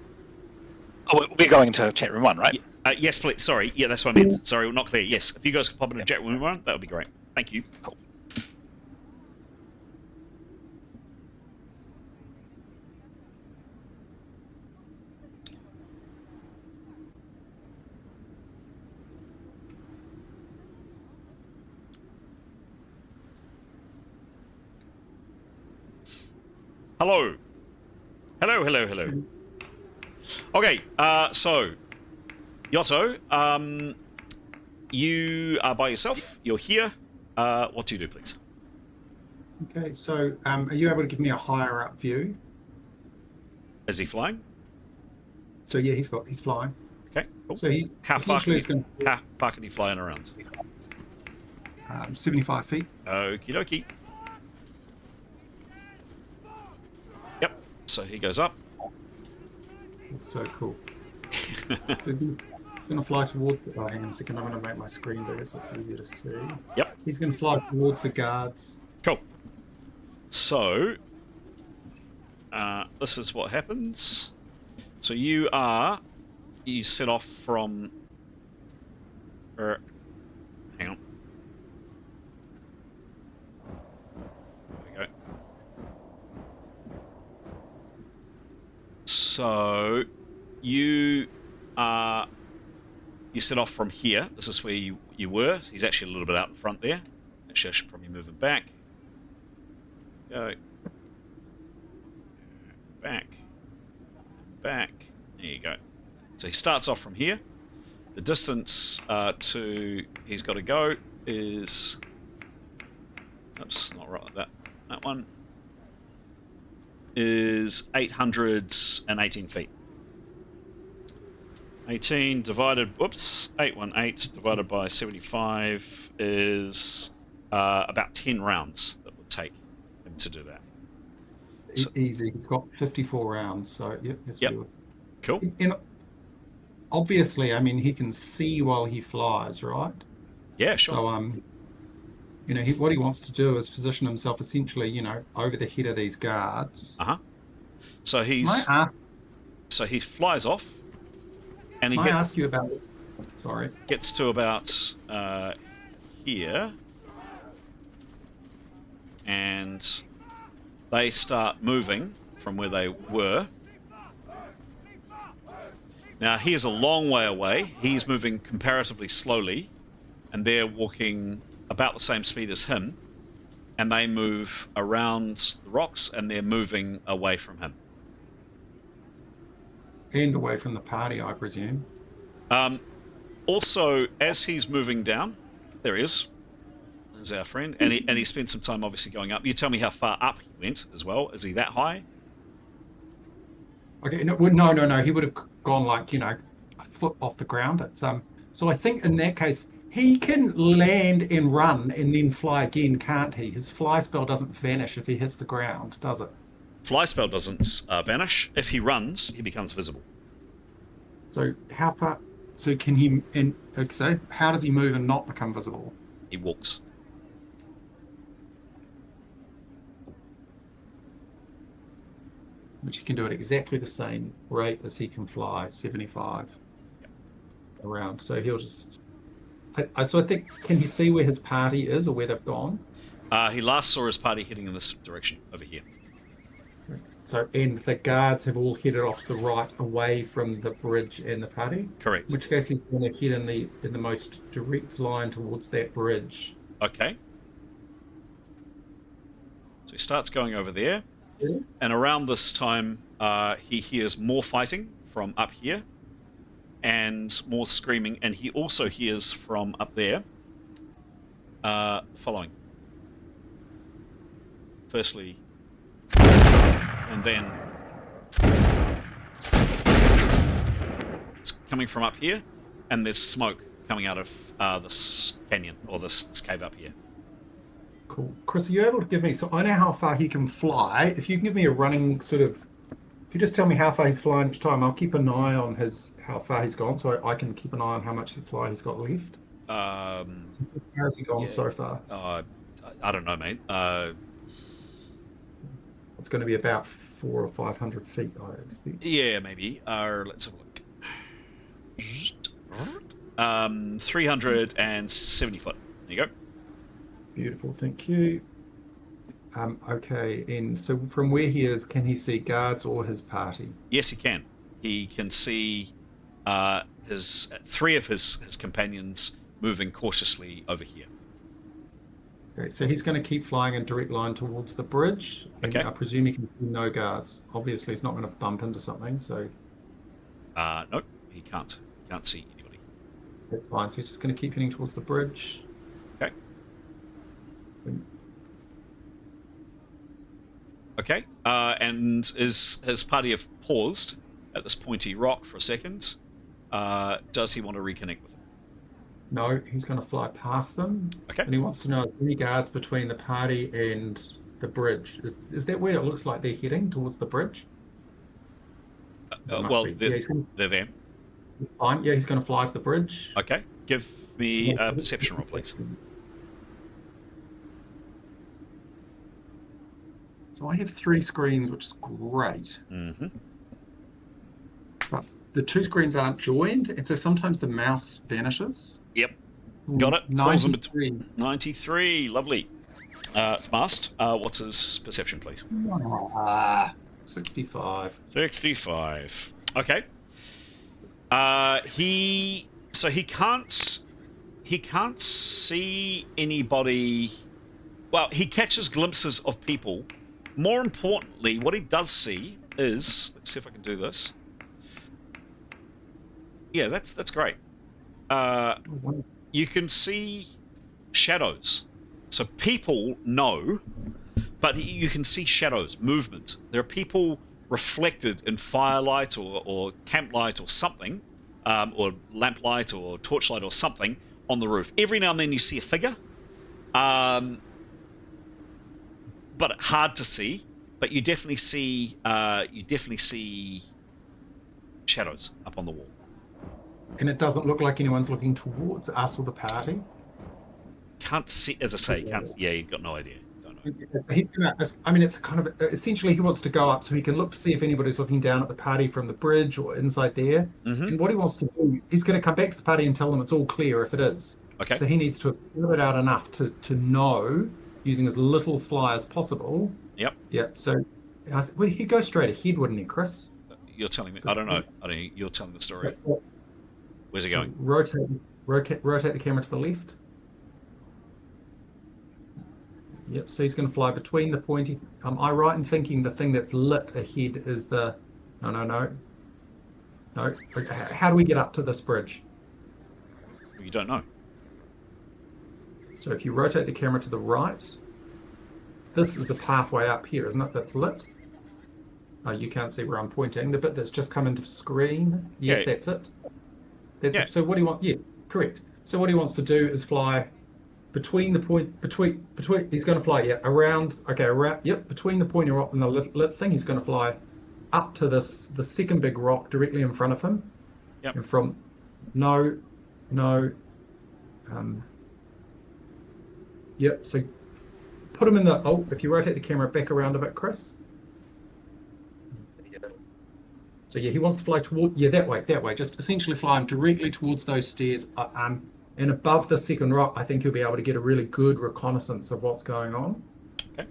Oh, we're going to chat room 1, right? Yes, please. Sorry. Yeah, that's what I meant. Sorry, not clear. Yes. If you guys could pop into chat room 1, that would be great. Thank you. Cool. Hello. Hello. Okay, so, Yotto, you are by yourself. You're here. What do you do, please? Okay, so are you able to give me a higher up view? Is he flying? So yeah, he's flying. Okay, cool. So How far can going he fly in around? 75 feet. Okie dokie. Yep, so he goes up. That's so cool. He's going to fly towards the... Oh, hang on a second. I'm going to make my screen bigger so it's easier to see. Yep. He's going to fly towards the guards. Cool. So, this is what happens. So you set off from... hang on. There we go. So, you set off from here. This is where you were. He's actually a little bit out in front there. Actually, I should probably move him back. Go. Back. There you go. So he starts off from here. The distance he's got to go is... Oops, not right like that. That one is 818 feet. 818 divided by 75 is about 10 rounds that would take him to do that. So, easy. He's got 54 rounds, so yep. Cool. And obviously, I mean, he can see while he flies, right? Yeah, sure. So what he wants to do is position himself essentially, over the head of these guards. So he flies off, and he ask you about this? Sorry. Gets to about here, and they start moving from where they were. Now he is a long way away. He's moving comparatively slowly, and they're walking about the same speed as him, and they move around the rocks, and they're moving away from him. And away from the party, I presume. Also, as he's moving down, there he is. There's our friend, and he spent some time obviously going up. You tell me how far up he went as well. Is he that high? Okay, no. He would have gone like, a foot off the ground. It's So I think in that case, he can land and run and then fly again, can't he? His fly spell doesn't vanish if he hits the ground, does it? Fly spell doesn't vanish. If he runs, he becomes visible. So how far? So can he? So how does he move and not become visible? He walks. Which he can do at exactly the same rate as he can fly, 75 around. So he'll just. So I think, can he see where his party is or where they've gone? He last saw his party heading in this direction over here. So, and the guards have all headed off to the right, away from the bridge and the party. Correct. In which case, he's going to head in the most direct line towards that bridge. Okay. So he starts going over there, Yeah. and around this time, he hears more fighting from up here, and more screaming, and he also hears from up there. Following. Firstly. And then it's coming from up here, and there's smoke coming out of this canyon, or this cave up here. Cool. Chris, are you able to give me, so I know how far he can fly. If you can give me a running sort of, if you just tell me how far he's flying each time, I'll keep an eye on how far he's gone, so I can keep an eye on how much fly he's got left. How's he gone so far? I don't know, mate. It's going to be about 400 or 500 feet, I expect. Yeah, maybe. Let's have a look. 370 foot. There you go. Beautiful, thank you. Okay, and so from where he is, can he see guards or his party? Yes, he can. He can see three of his companions moving cautiously over here. Okay, so he's going to keep flying in direct line towards the bridge. And Okay. I presume he can see no guards. Obviously, he's not going to bump into something, so No, he can't. He can't see anybody. that's fine. So he's just going to keep heading towards the bridge. Okay. Okay. And his party have paused at this pointy rock for a second. Does he want to reconnect with them? No, he's going to fly past them. Okay. And he wants to know if any guards between the party and the bridge. Is that where it looks like they're heading, towards the bridge? Well, be. Yeah, they're there. Fine. Yeah, he's going to fly to the bridge. Okay. Give me a perception roll, please. So I have 3 screens, which is great. Mm-hmm. But the 2 screens aren't joined, and so sometimes the mouse vanishes. Yep. Got it. Falls in between. 93. 93. Lovely. It's Mast. What's his perception, please? 65. 65. Okay. He can't see anybody. Well, he catches glimpses of people. More importantly, what he does see is, let's see if I can do this. Yeah, that's great. You can see shadows. So people know, but you can see shadows, movement. There are people reflected in firelight or camplight or something, or lamplight or torchlight or something on the roof. Every now and then you see a figure, but hard to see. But you definitely see shadows up on the wall. And it doesn't look like anyone's looking towards us or the party. Can't see, as I say, can't. Yeah, you've got no idea. Don't know. He's gonna, I mean, it's kind of essentially he wants to go up so he can look to see if anybody's looking down at the party from the bridge or inside there. Mm-hmm. And what he wants to do, he's going to come back to the party and tell them it's all clear if it is. Okay. So he needs to fill it out enough to know, using as little fly as possible. Yep. Yep. So he'd go straight ahead, wouldn't he, Chris? You're telling me. I don't know. You're telling the story. Where's he going? Rotate the camera to the left. Yep, so he's going to fly between the pointy. Am I right in thinking the thing that's lit ahead is the... No. No. Okay. How do we get up to this bridge? You don't know. So if you rotate the camera to the right, this is a pathway up here, isn't it? That's lit. Oh, you can't see where I'm pointing. The bit that's just come into screen. Yes, Yeah. that's it. That's Yeah. it. So what do you want? Yeah, correct. So what he wants to do is fly between the point, between, he's going to fly, around, between the pointy rock and the lit thing, he's going to fly up to the second big rock directly in front of him. Yep. And from, so put him in the, if you rotate the camera back around a bit, Chris. So he wants to fly toward, that way, just essentially fly him directly towards those stairs, and above the second rock. I think you'll be able to get a really good reconnaissance of what's going on. Okay.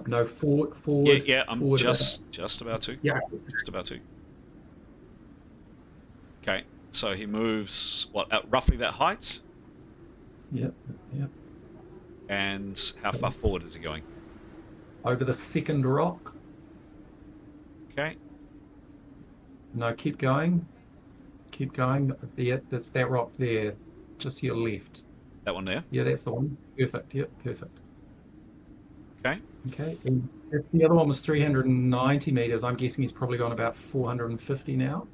No, forward. Yeah, I'm forward just about to. Yeah. Just about to. Okay, so he moves, at roughly that height? Yep. And how far forward is he going? Over the second rock. Okay. No, keep going. That's that rock there, just to your left. That one there? Yeah, that's the one. Perfect. Yep, perfect. Okay. And if the other one was 390 meters, I'm guessing he's probably gone about 450 now.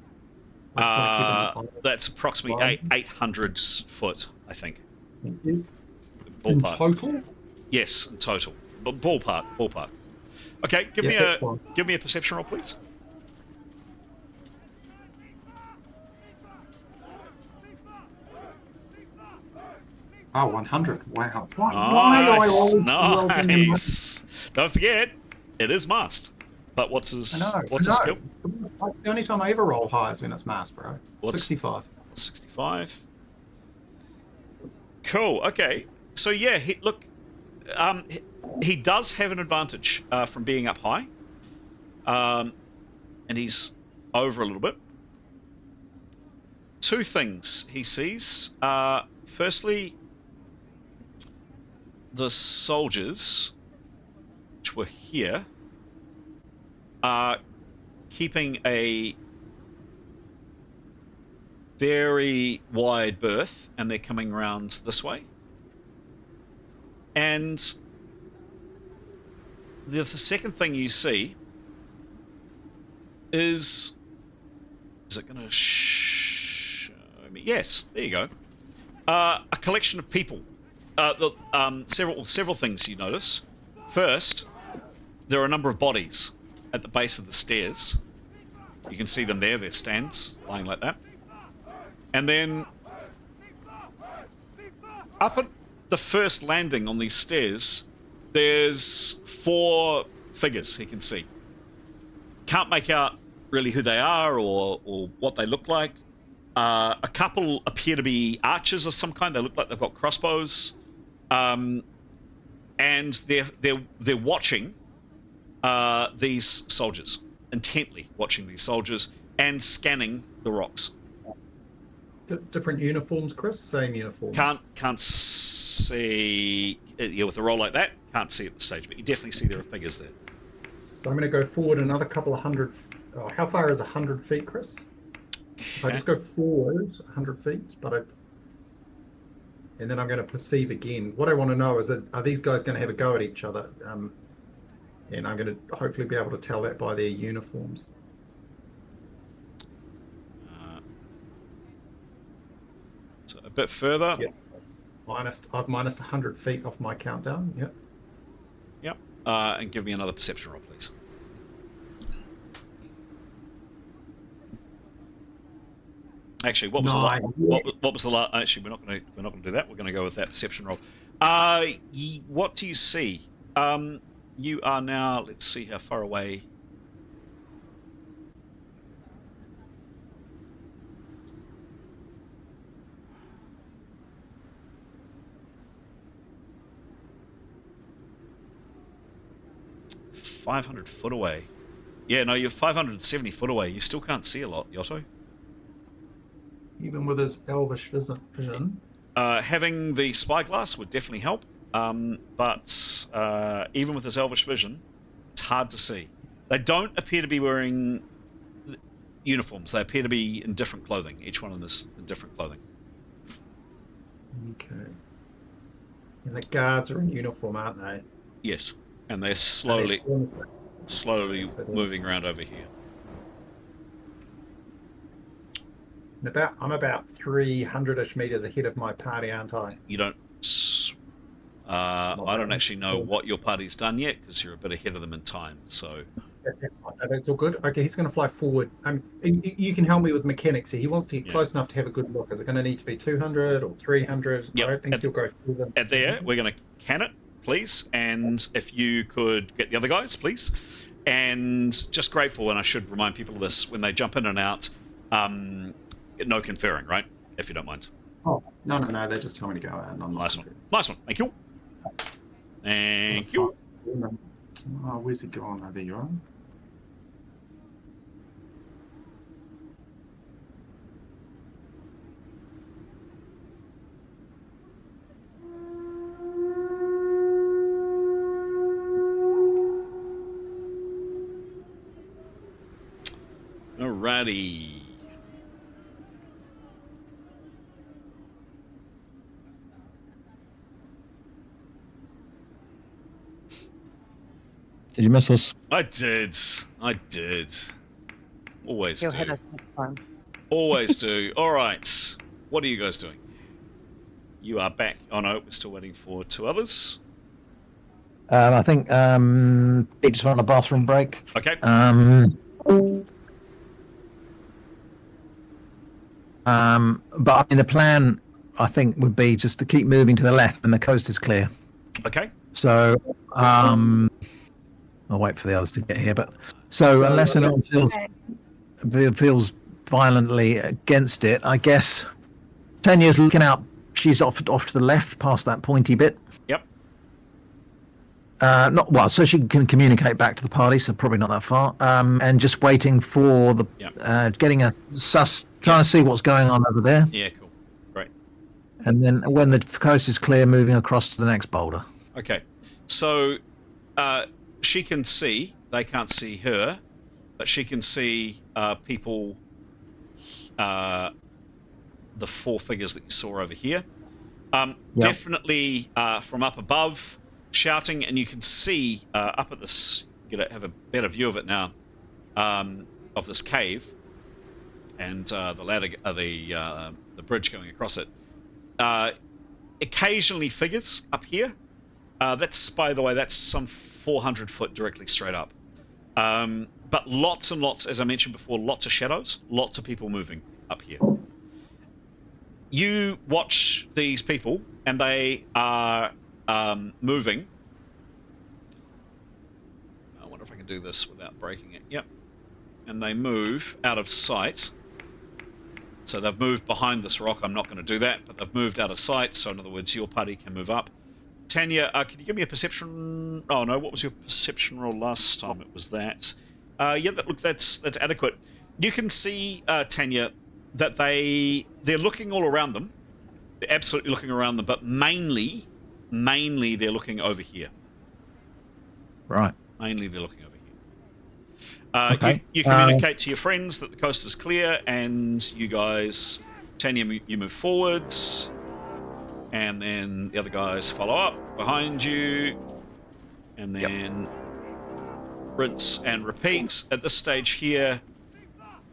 That's approximately 800 foot, I think. Thank you. Ballpark. In total? Yes, in total. But ballpark. Okay, give me a perception roll, please. Oh, 100. Wow. Why do I always Nice. Don't forget, it is masked. But what's his skill? The only time I ever roll high is when it's masked, bro. 65. 65. Cool. Okay. So yeah, he does have an advantage from being up high, and he's over a little bit. Two things he sees. Firstly, the soldiers, which were here, are keeping a very wide berth, and they're coming around this way. And the second thing you see is it going to show me? Yes, there you go. A collection of people. Several things you notice. First, there are a number of bodies at the base of the stairs. You can see them there. They're stands lying like that. And then up at the first landing on these stairs, there's 4 figures he can see. Can't make out really who they are or what they look like. A couple appear to be archers of some kind. They look like they've got crossbows, and they're watching these soldiers, intently watching these soldiers and scanning the rocks. Different uniforms, Chris? Same uniform. Can't see with a roll like that. Can't see at the stage, but you definitely see there are figures there. So I'm going to go forward another couple of hundred. Oh, how far is 100 feet, Chris? If I just go forward 100 feet, and then I'm going to perceive again. What I want to know is, are these guys going to have a go at each other? And I'm going to hopefully be able to tell that by their uniforms. So a bit further. Yep. I've minus 100 feet off my countdown. Yep. Yep. And give me another perception roll, please. Actually, what was the last? Actually, we're not going to do that. We're going to go with that perception roll. What do you see? You are now. Let's see how far away. $500 away. Yeah, no, you're 570 foot away. You still can't see a lot, Yotto. Even with his elvish vision. Having the spyglass would definitely help, but even with his elvish vision, it's hard to see. They don't appear to be wearing, uniforms. They appear to be in different clothing. Each one of them is in different clothing. Okay. And the guards are in uniform, aren't they? Yes, and they're And slowly So they're- moving around over here. I'm about 300-ish meters ahead of my party, aren't I? You don't. I don't actually know what your party's done yet because you're a bit ahead of them in time. So That's all good. Okay, he's going to fly forward. You can help me with mechanics here. He wants to get Yeah. close enough to have a good look. Is it going to need to be 200 or 300? Yep. I don't think he'll go further. at there, we're going to can it, please. And if you could get the other guys, please. And just grateful, and I should remind people of this when they jump in and out. No conferring, right? If you don't mind. Oh, no. They just tell me to go out. And I'm not Nice one. configuring. Nice one. Thank you. Thank you. Oh, where's it gone? Oh, there you are. Alrighty. Did you miss us? I did. Always He'll do. hit us next time. Always do. All right. What are you guys doing? You are back. Oh no, we're still waiting for two others. I think Pete just went on a bathroom break. Okay. But I mean, the plan, I think, would be just to keep moving to the left when the coast is clear. Okay. So, I'll wait for the others to get here. But so unless anyone feels violently against it, I guess Tanya's looking out. She's off to the left, past that pointy bit. Yep. Not well, so she can communicate back to the party. So probably not that far. And just waiting for the getting a trying to see what's going on over there. Yeah. Cool. Great. And then when the coast is clear, moving across to the next boulder. Okay. So she can see. They can't see her, but she can see people. The four figures that you saw over here. Definitely from up above, shouting, and you can see up at this. You have a better view of it now, of this cave, and the ladder, the bridge going across it. Occasionally figures up here. That's, by the way, that's some 400 foot directly straight up. But lots and lots, as I mentioned before, lots of shadows, lots of people moving up here. You watch these people, and they are moving. I wonder if I can do this without breaking it. Yep. And they move out of sight. So they've moved behind this rock. I'm not going to do that, but they've moved out of sight. So in other words, your party can move up. Tanya, can you give me a perception? Oh no, what was your perception roll last time? It was that. Yeah, that's adequate. You can see, Tanya, that they're looking all around them. They're absolutely looking around them, but mainly they're looking over here. Right. Mainly they're looking over here. Okay. You communicate to your friends that the coast is clear, and you guys, Tanya, you move forwards, and then the other guys follow up behind you, and then rinse and repeat. At this stage here,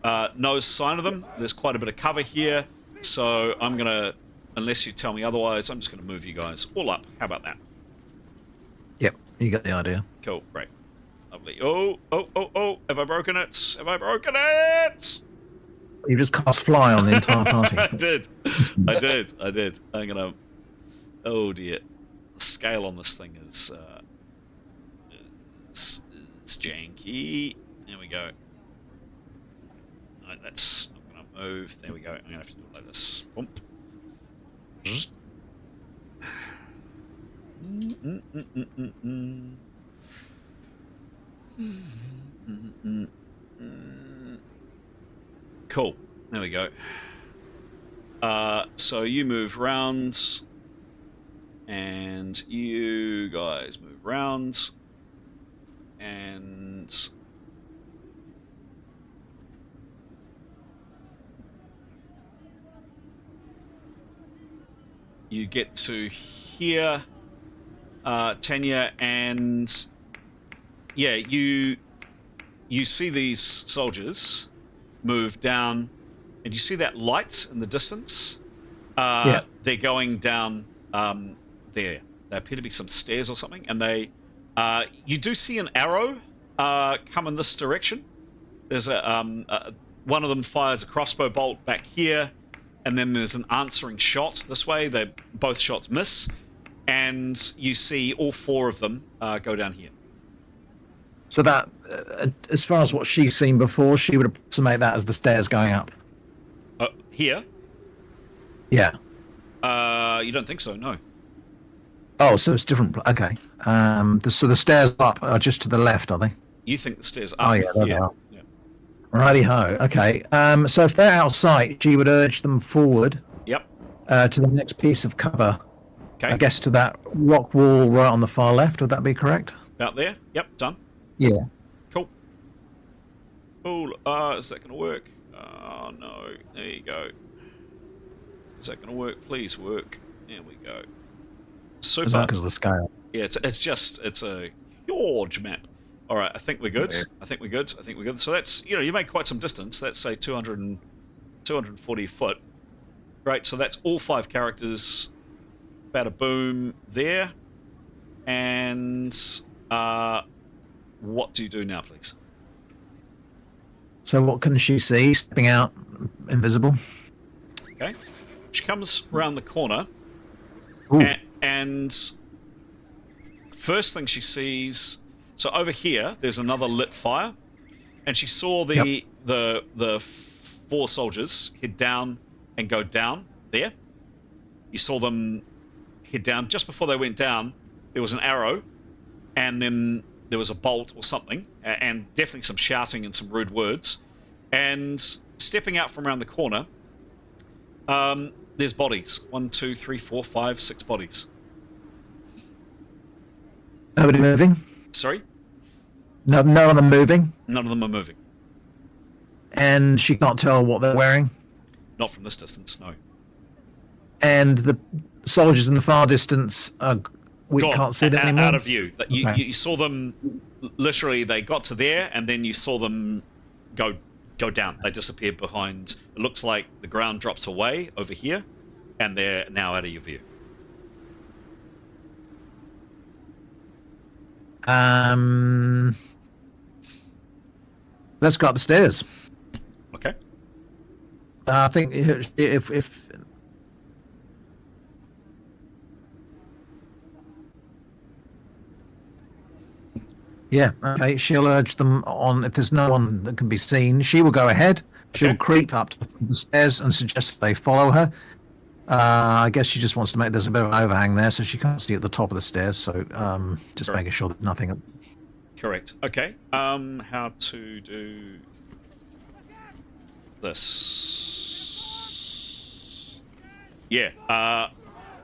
no sign of them. There's quite a bit of cover here, so I'm going to, unless you tell me otherwise, I'm just going to move you guys all up. How about that? Yep, you got the idea. Cool, great. Lovely. Oh, have I broken it? Have I broken it? You just cast fly on the entire party. I did. I'm going to... Oh dear. The scale on this thing is... it's janky. There we go. No, that's not going to move. There we go. I'm going to have to do it like this. Bump. Cool. There we go. So you move round, and you guys move round, and you get to here, Tanya, and yeah, you see these soldiers move down, and you see that light in the distance. They're going down there. There appear to be some stairs or something, and you do see an arrow come in this direction. There's one of them fires a crossbow bolt back here, and then there's an answering shot this way. Both shots miss, and you see all 4 of them go down here. So that, as far as what she's seen before, she would approximate that as the stairs going up. Here? Yeah. You don't think so? No. Oh, so it's different. Okay. So the stairs up are just to the left, are they? You think the stairs up? Oh yeah, there they are. Righty ho. Okay. So if they're outside, she would urge them forward. Yep. To the next piece of cover. Okay. I guess to that rock wall right on the far left. Would that be correct? About there? Yep. Done. Yeah. Cool. Cool. Is that going to work? Oh no. There you go. Is that going to work? Please work. There we go. Super. Is that because of the scale? Yeah, it's a huge map. All right, I think we're good. I think we're good. So that's, you make quite some distance. That's say 240 foot. Great. So that's all 5 characters. Bada boom there. And what do you do now, please? So what can she see? Stepping out, invisible. Okay. She comes around the corner, and first thing she sees. So over here, there's another lit fire, and she saw the 4 soldiers head down and go down there. You saw them head down. Just before they went down, there was an arrow, and then there was a bolt or something, and definitely some shouting and some rude words. And stepping out from around the corner, there's bodies. 1, 2, 3, 4, 5, 6 bodies. Nobody moving? Sorry? None of them moving? None of them are moving. And she can't tell what they're wearing? Not from this distance, no. And the soldiers in the far distance, we can't see them anymore? Out of view. You saw them, literally, they got to there, and then you saw them go down. They disappeared behind. It looks like the ground drops away over here, and they're now out of your view. Let's go up the stairs. Okay. I think if yeah, okay. She'll urge them on. If there's no one that can be seen, she will go ahead. She'll creep up to the stairs and suggest they follow her. I guess she just wants to make. There's a bit of an overhang there, so she can't see at the top of the stairs. So just making sure that nothing. Correct. Okay. How to do this? Yeah.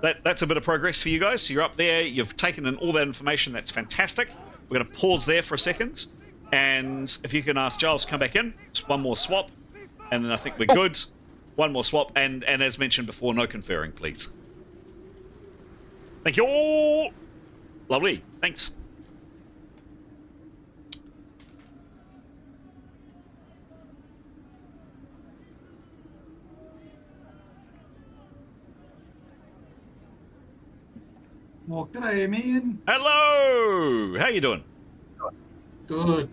That's a bit of progress for you guys. So you're up there. You've taken in all that information. That's fantastic. We're going to pause there for a second, and if you can ask Giles to come back in, just one more swap, and then I think we're good. One more swap, and as mentioned before, no conferring, please. Thank you all. Lovely. Thanks. Well, g'day, man. Hello. How you doing? Good.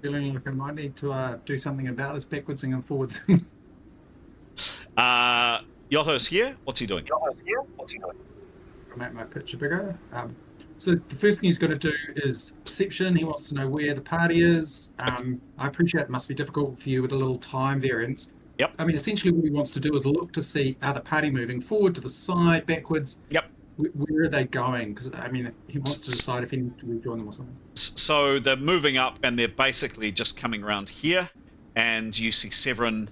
Feeling like I might need to do something about this backwards and forwards. Yotto's here. What's he doing? I'll make my picture bigger. So the first thing he's going to do is perception. He wants to know where the party is. I appreciate it must be difficult for you with a little time variance. Yep. I mean, essentially what he wants to do is look to see, are the party moving forward, to the side, backwards? Yep. Where are they going? Because, I mean, he wants to decide if he needs to rejoin them or something. So they're moving up, and they're basically just coming around here, and you see Severin,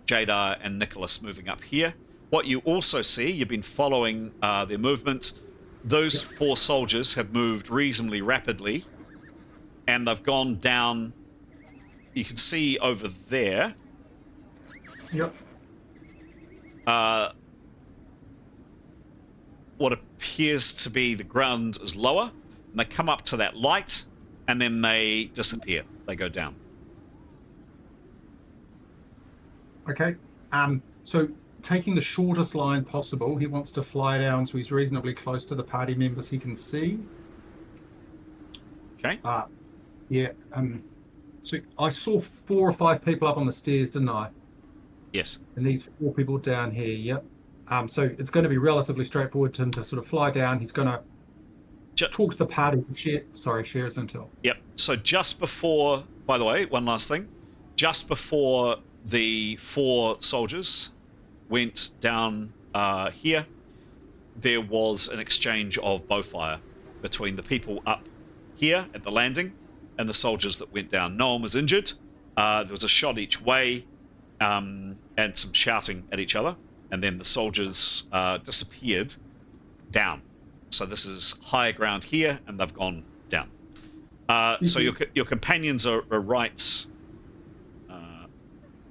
Jadar, and Nicholas moving up here. What you also see, you've been following their movement. Those 4 soldiers have moved reasonably rapidly, and they've gone down. You can see over there. Yep. what appears to be the ground is lower, and they come up to that light, and then they disappear. They go down. Okay. So taking the shortest line possible, he wants to fly down so he's reasonably close to the party members he can see. Okay. Yeah. So I saw 4 or 5 people up on the stairs, didn't I? Yes. And these 4 people down here. Yep. So it's going to be relatively straightforward to him to sort of fly down. He's going to talk to the party. Share his intel. Yep. So just before, by the way, one last thing. Just before the 4 soldiers went down here, there was an exchange of bow fire between the people up here at the landing and the soldiers that went down. No one was injured. There was a shot each way and some shouting at each other, and then the soldiers disappeared down. So this is higher ground here, and they've gone down. So your companions are right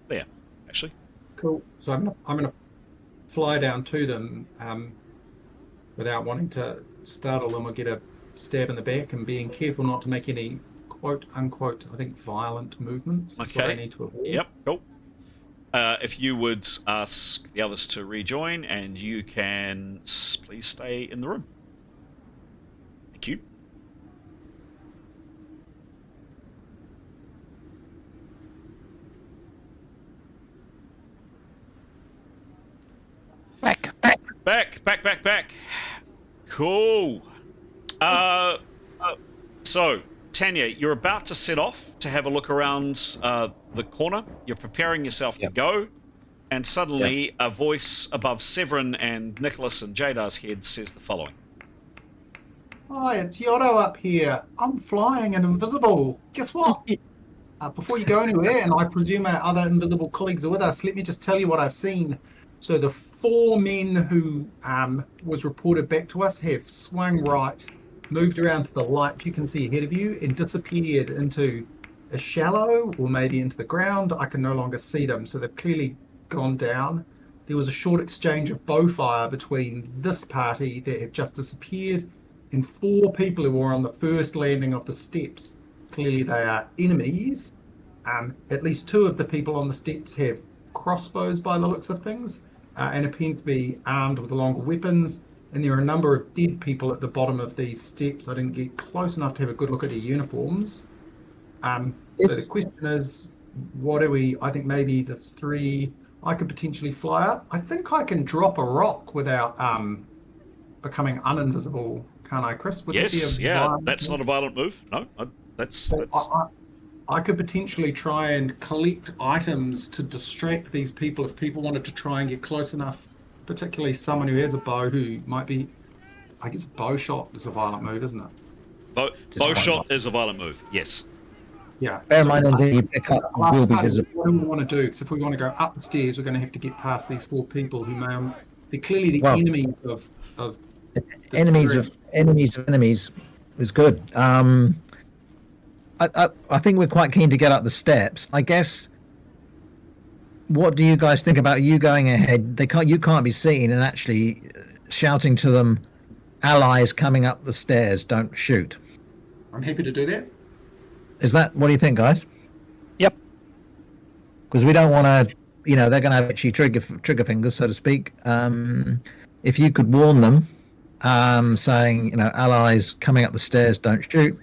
there, actually. Cool. So I'm gonna fly down to them without wanting to startle them or get a stab in the back, and being careful not to make any quote unquote, I think, violent movements. That's what I need to avoid. Yep. Cool. If you would ask the others to rejoin, and you can please stay in the room. Thank you. Back. Cool. So, Tanya, you're about to set off to have a look around the corner. You're preparing yourself to go, and suddenly a voice above Severin and Nicholas and Jadar's heads says the following. Hi, it's Yodo up here. I'm flying and invisible. Guess what? Before you go anywhere, and I presume our other invisible colleagues are with us, let me just tell you what I've seen. So the 4 men who was reported back to us have swung right, moved around to the light you can see ahead of you, and disappeared into a shallow or maybe into the ground. I can no longer see them, so they've clearly gone down. There was a short exchange of bow fire between this party that have just disappeared and 4 people who were on the first landing of the steps. Clearly they are enemies. At least 2 of the people on the steps have crossbows by the looks of things, and appear to be armed with longer weapons. And there are a number of dead people at the bottom of these steps. I didn't get close enough to have a good look at their uniforms. So the question is, what are we? I think maybe the 3 I could potentially fly up. I think I can drop a rock without becoming uninvisible, can't I, Chris? Would Yes, that's not a violent move. No, that's... I could potentially try and collect items to distract these people if people wanted to try and get close enough, particularly someone who has a bow who might be... I guess bow shot is a violent move, isn't it? Bow shot is a violent move, yes. Yeah. Bear in mind that you pick up will be visible. What do we want to do? Because if we want to go up the stairs, we're going to have to get past these 4 people who may... They're clearly the enemies of enemies of enemies is good. I think we're quite keen to get up the steps. I guess. What do you guys think about you going ahead? You can't be seen, and actually shouting to them, "Allies coming up the stairs! Don't shoot." I'm happy to do that. What do you think, guys? Yep. Because we don't want to. They're going to have itchy trigger fingers, so to speak. If you could warn them, saying, "Allies coming up the stairs! Don't shoot."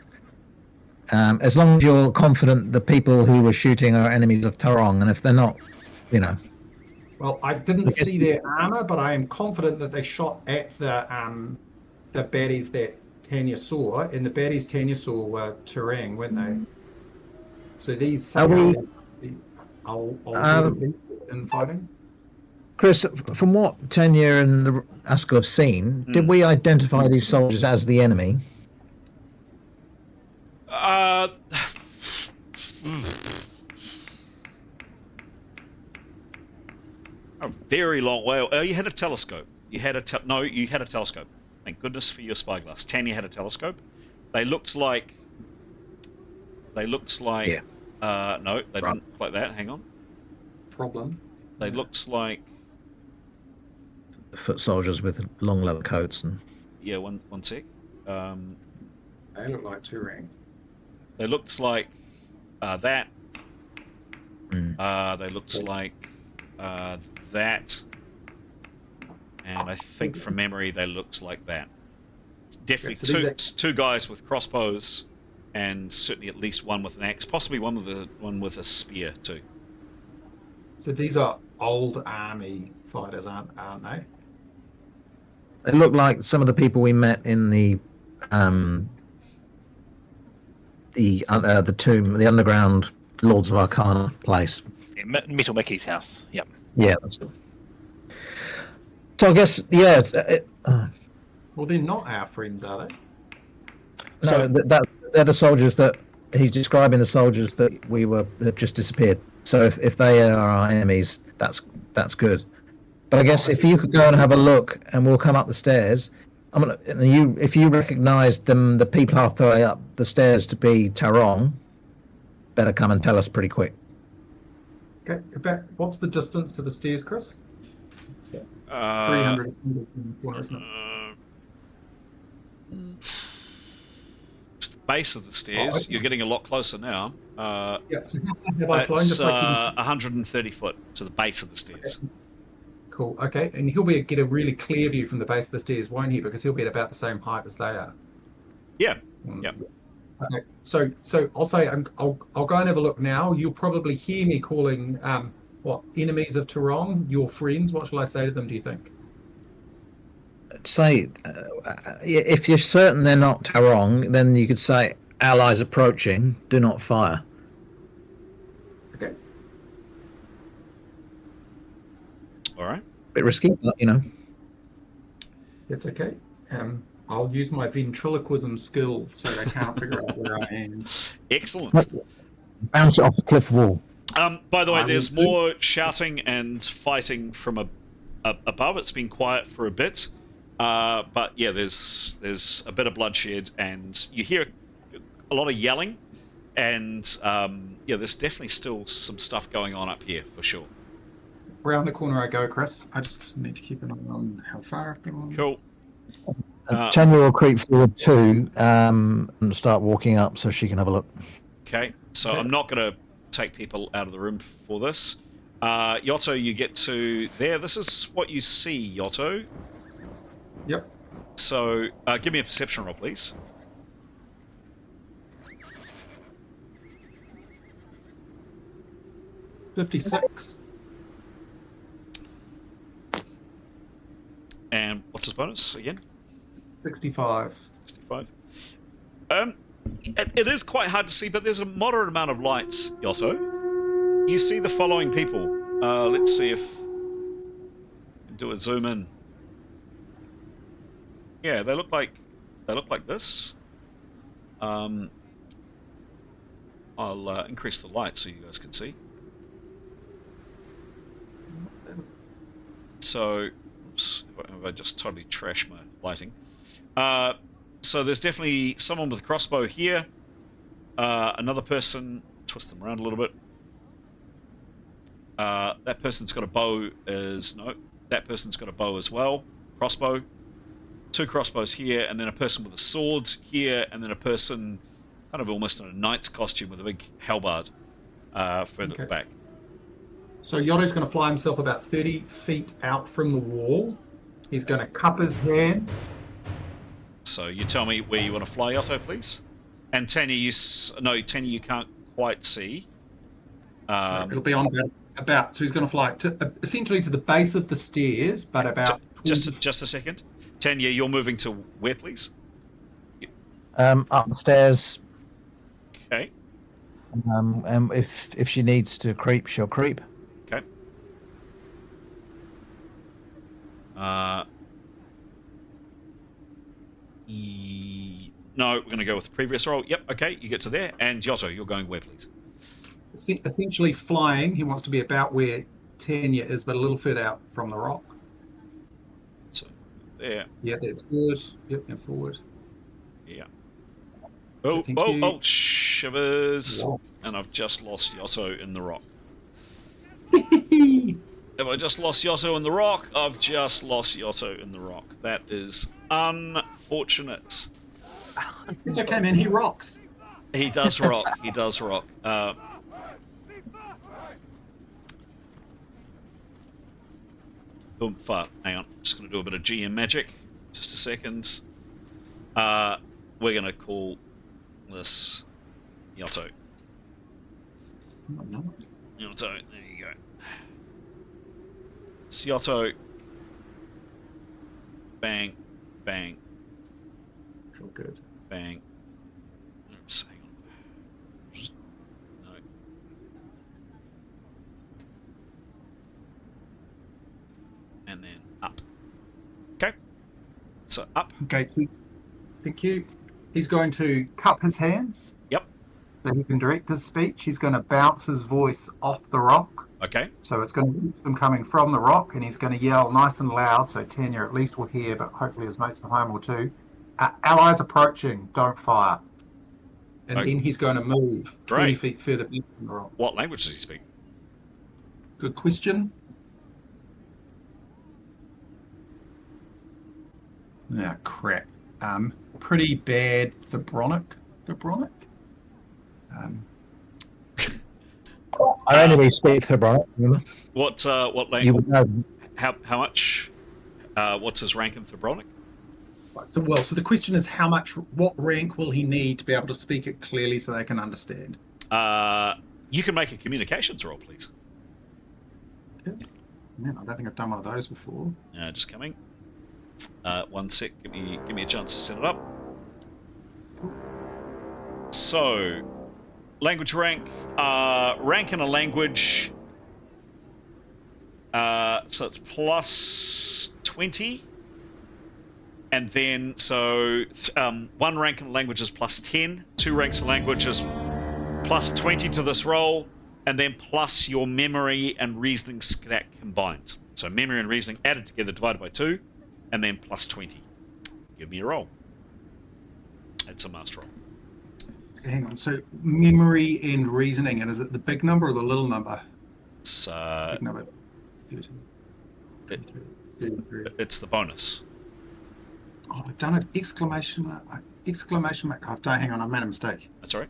As long as you're confident the people who were shooting are enemies of Tarong, and if they're not, Well, I didn't see their armor, but I am confident that they shot at the baddies that Tanya saw, and the baddies Tanya saw were Tarang, weren't they? So these I'll in fighting. Chris, from what Tanya and the Askell have seen, did we identify these soldiers as the enemy? A very long way. Oh, you had a telescope. You had a telescope. Thank goodness for your spyglass. Tanya had a telescope. They looked like. Yeah. No, they didn't look like that. Hang on. Problem. They looked like. foot soldiers with long leather coats and. Yeah, one sec. They look like Turing. They looked like that. Mm. They looked like that. And I think from memory they looked like that. It's definitely two guys with crossbows, and certainly at least one with an axe, possibly one with a spear too. So these are old army fighters, aren't they? They look like some of the people we met in the tomb, the underground Lords of Arcana place. Yeah, Metal Mickey's house. Yep. Yeah, that's it. So I guess, yeah. Well, they're not our friends, are they? So they're the soldiers that he's describing. The soldiers that have just disappeared. So if they are our enemies, that's good. But I guess if you could go and have a look, and we'll come up the stairs. If you recognise them, the people halfway up the stairs to be Tarong, better come and tell us pretty quick. Okay. What's the distance to the stairs, Chris? 300. 300, isn't it? Base of the stairs. You're getting a lot closer now. Yeah. So have I flown? It's 130 foot to the base of the stairs. Okay. Cool. Okay, and he'll get a really clear view from the base of the stairs, won't he? Because he'll be at about the same height as they are. Yeah. Mm. Yeah. Okay. So I'll say I'll go and have a look now. You'll probably hear me calling enemies of Tarong, your friends. What shall I say to them? Do you think? Say, if you're certain they're not Tarong, then you could say allies approaching. Do not fire. Okay. All right. Bit risky, but you know. That's okay. I'll use my ventriloquism skill so they can't figure out where I am. Excellent. Bounce it off the cliff wall. By the way, there's more shouting and fighting from above. It's been quiet for a bit, but yeah, there's a bit of bloodshed, and you hear a lot of yelling, and yeah, there's definitely still some stuff going on up here for sure. Around the corner I go, Chris. I just need to keep an eye on how far I've gone. Cool. Tanya will creep forward too and start walking up so she can have a look. Okay, so I'm not going to take people out of the room for this. Yotto, you get to there. This is what you see, Yotto. Yep. So give me a perception roll, please. $56. And what's his bonus again? 65. 65. It is quite hard to see, but there's a moderate amount of lights, Yotto. You see the following people. Let's see if I can do a zoom in. Yeah, they look like this. I'll increase the light so you guys can see. So, oops, if I just totally trash my lighting. So there's definitely someone with a crossbow here. Another person, twist them around a little bit. That person's got a bow that person's got a bow as well. Crossbow. 2 crossbows here, and then a person with a sword here, and then a person kind of almost in a knight's costume with a big halberd further back. So Yotto's going to fly himself about 30 feet out from the wall. He's going to cup his hand. So you tell me where you want to fly, Yotto, please. And Tanya, you can't quite see. It'll be on about. So he's going to fly essentially to the base of the stairs, but about. Just a second. Tanya, you're moving to where, please? Up the stairs. Okay. And if she needs to creep, she'll creep. Okay. No, we're going to go with the previous roll. Yep, okay, you get to there. And Giotto, you're going where, please? Essentially flying, he wants to be about where Tanya is, but a little further out from the rock. So, there. Yeah, that's good. Yep, and forward. Yeah. Oh, shivers. Whoa. And I've just lost Giotto in the rock. Have I just lost Yotto in the rock? I've just lost Yotto in the rock. That is unfortunate. It's okay, man. He rocks. He does rock. He does rock. Boom, fuck. Hang on. Just going to do a bit of GM magic. Just a second. We're going to call this Yotto. Oh, nice. Yotto, there you go. It's Yotto. Bang, bang, Feel good. bang. Oops, hang on. Just, no. And then up. Okay. So up. Okay, thank you. He's going to cup his hands. Yep. So he can direct his speech. He's going to bounce his voice off the rock. Okay. So it's going to be him coming from the rock, and he's going to yell nice and loud, so Tanya at least will hear, but hopefully his mates at home will too. Allies approaching, don't fire. And Okay. then he's going to move 20 Great. feet further back from the rock. What language does he speak? Good question. Ah, crap. Pretty bad Thebronic. I only speak Thebronic. What You language? would know. How much? What's his rank in Thebronic? So the question is what rank will he need to be able to speak it clearly so they can understand? You can make a communications roll, please. Okay. Man, I don't think I've done one of those before. Just coming. 1 sec. Give me a chance to set it up. So, language rank. Rank in a language. So it's plus 20. And then, one rank in a language is plus 10. 2 ranks in language is plus 20 to this roll. And then plus your memory and reasoning stack combined. So memory and reasoning added together divided by 2. And then plus 20. Give me a roll. It's a master roll. Hang on. So memory and reasoning, and is it the big number or the little number? It's, Big number. 30, 33. it's the bonus. Oh, I've done it. Exclamation mark. Hang on. I've made a mistake. That's all right.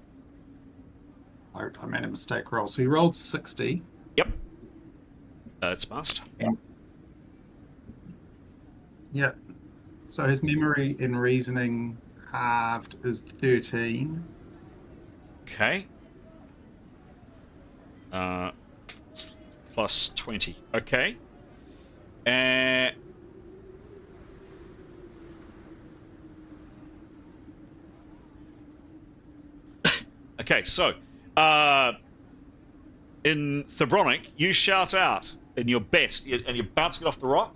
I made a mistake roll. So he rolled 60. Yep. It's master. Yeah. So his memory and reasoning halved is 13. Okay. Plus 20. Okay. Okay, so in Thebronic, you shout out in your best, and you're bouncing off the rock.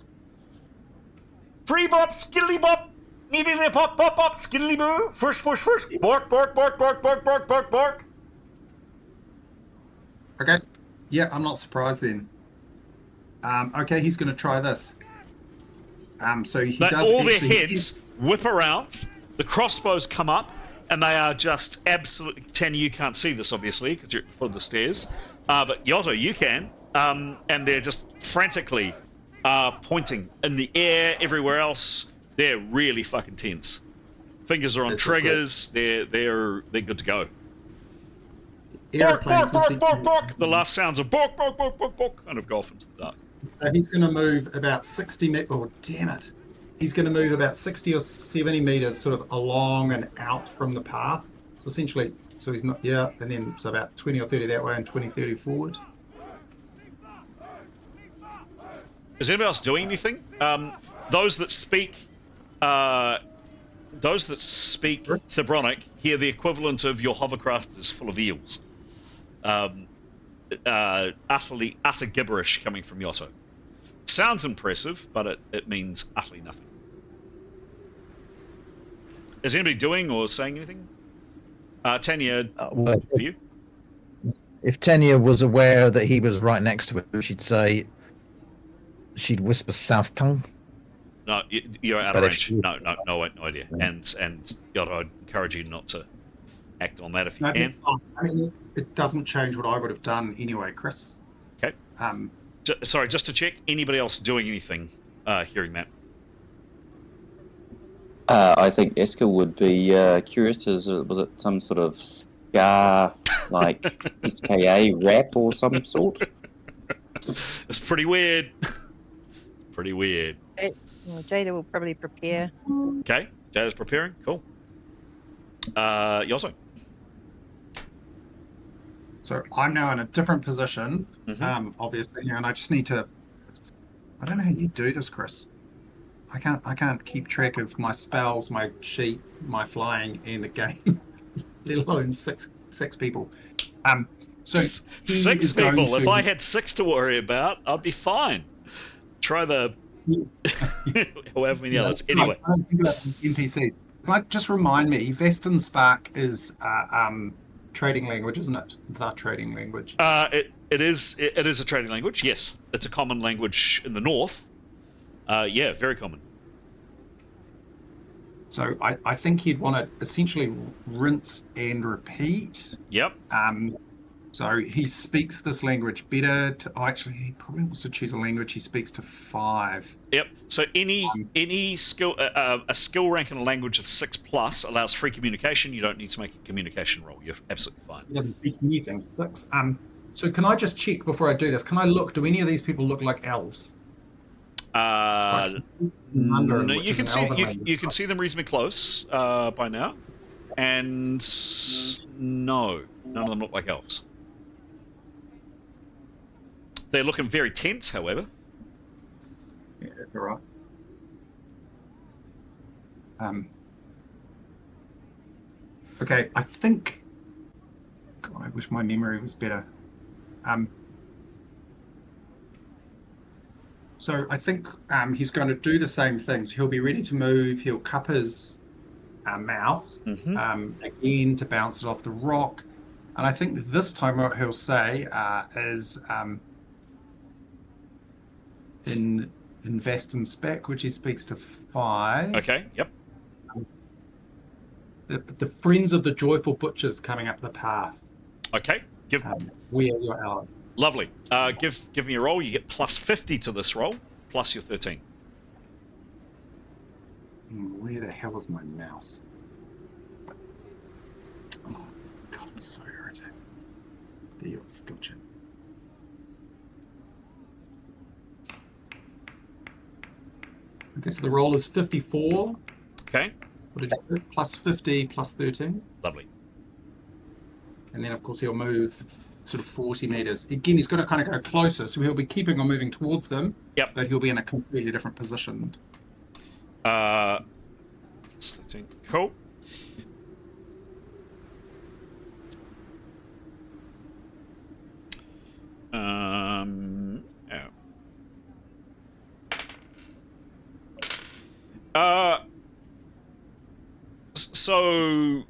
Free bop, skiddly bop, needing a pop, pop, pop, skiddly boo, fush, fush, fush, bark, bark, bark, bark, bark, bark, bark, bark. Okay. Yeah, I'm not surprised then. Okay, he's going to try this. So he does All their actually- heads whip around, the crossbows come up, and they are just absolutely... Tanya, you can't see this, obviously, because you're at the foot of the stairs. But Yotto, you can. And they're just frantically pointing in the air, everywhere else. They're really fucking tense. Fingers are on triggers. They're good to go. Bark, bark, bark, bark, bark. The last sounds of bark, bark, bark, bark, bark kind of go off into the dark. So he's going to move about 60 meters. Oh, damn it. He's going to move about 60 or 70 meters sort of along and out from the path. So essentially, so he's not, yeah, and then so about 20 or 30 that way and 20, 30 forward. Is anybody else doing anything? Those that speak Thebronic hear the equivalent of your hovercraft is full of eels. Utter gibberish coming from Yotto. Sounds impressive, but it means utterly nothing. Is anybody doing or saying anything? Tanya, Well, for you? if Tanya was aware that he was right next to her, she'd whisper South Tongue. No, you're out of But if range. she- No idea. Yeah. And Yotto, I'd encourage you not to act on that if you No, can. I mean, it doesn't change what I would have done anyway, Chris. Okay. Sorry, just to check. Anybody else doing anything? Hearing that. I think Esker would be curious. Was it some sort of ska, like SKA rap or some sort? It's pretty weird. Pretty weird. Well, Jada will probably prepare. Okay, Jada's preparing. Cool. Yozo. So I'm now in a different position, Mhm. obviously, and I just need to. I don't know how you do this, Chris. I can't keep track of my spells, my sheet, my flying, and the game, let alone six people. So he Six is going people. If to- I had 6 to worry about, I'd be fine. Try the however many others. Anyway, I don't think about NPCs. Can I just remind me, Veston Spark is trading language, isn't it? The trading language. it is a trading language. Yes, it's a common language in the north. Yeah, very common. So I think he'd want to essentially rinse and repeat. Yep. So he speaks this language better. Actually, he probably wants to choose a language he speaks to 5. Yep. So any skill, a skill rank in a language of 6+ allows free communication. You don't need to make a communication roll. You're absolutely fine. He doesn't speak anything. 6. So can I just check before I do this? Can I look? Do any of these people look like elves? No, you can see them reasonably close by now, and no, none of them look like elves. They're looking very tense, however. Yeah, you're right. Okay, I think. God, I wish my memory was better. So I think he's going to do the same things. He'll be ready to move. He'll cup his mouth again to bounce it off the rock. And I think this time what he'll say is in invest in spec, which he speaks to 5. Okay. Yep. The friends of the joyful butchers coming up the path. Okay. We are your allies. Lovely. Give me a roll. You get plus 50 to this roll, plus your 13. Where the hell is my mouse? Oh, God, it's so irritating. There you are. Gotcha. Okay, so the roll is 54. Okay. What did you do? Plus 50, plus 13. Lovely. And then, of course, he'll move sort of 40 meters. Again, he's going to kind of go closer, so he'll be keeping on moving towards them. Yep. But he'll be in a completely different position. Plus 13. Cool. So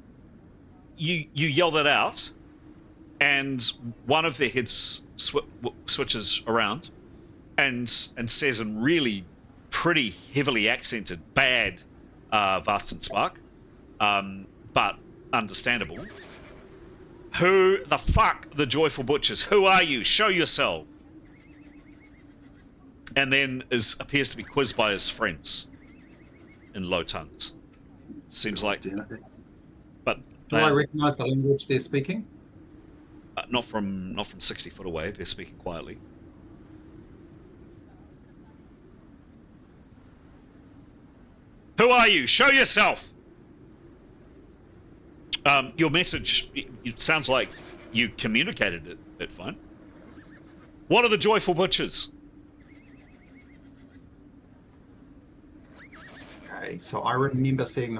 you yell that out, and one of their heads switches around, and says in really pretty heavily accented, bad Vastin Spark, but understandable. Who the fuck, the joyful butchers? Who are you? Show yourself. And then appears to be quizzed by his friends in low tongues. Seems like, but do I recognise the language they're speaking? Not from 60 foot away. They're speaking quietly. Who are you? Show yourself. Your message. It sounds like you communicated it fine. What are the joyful butchers? Okay, so I remember seeing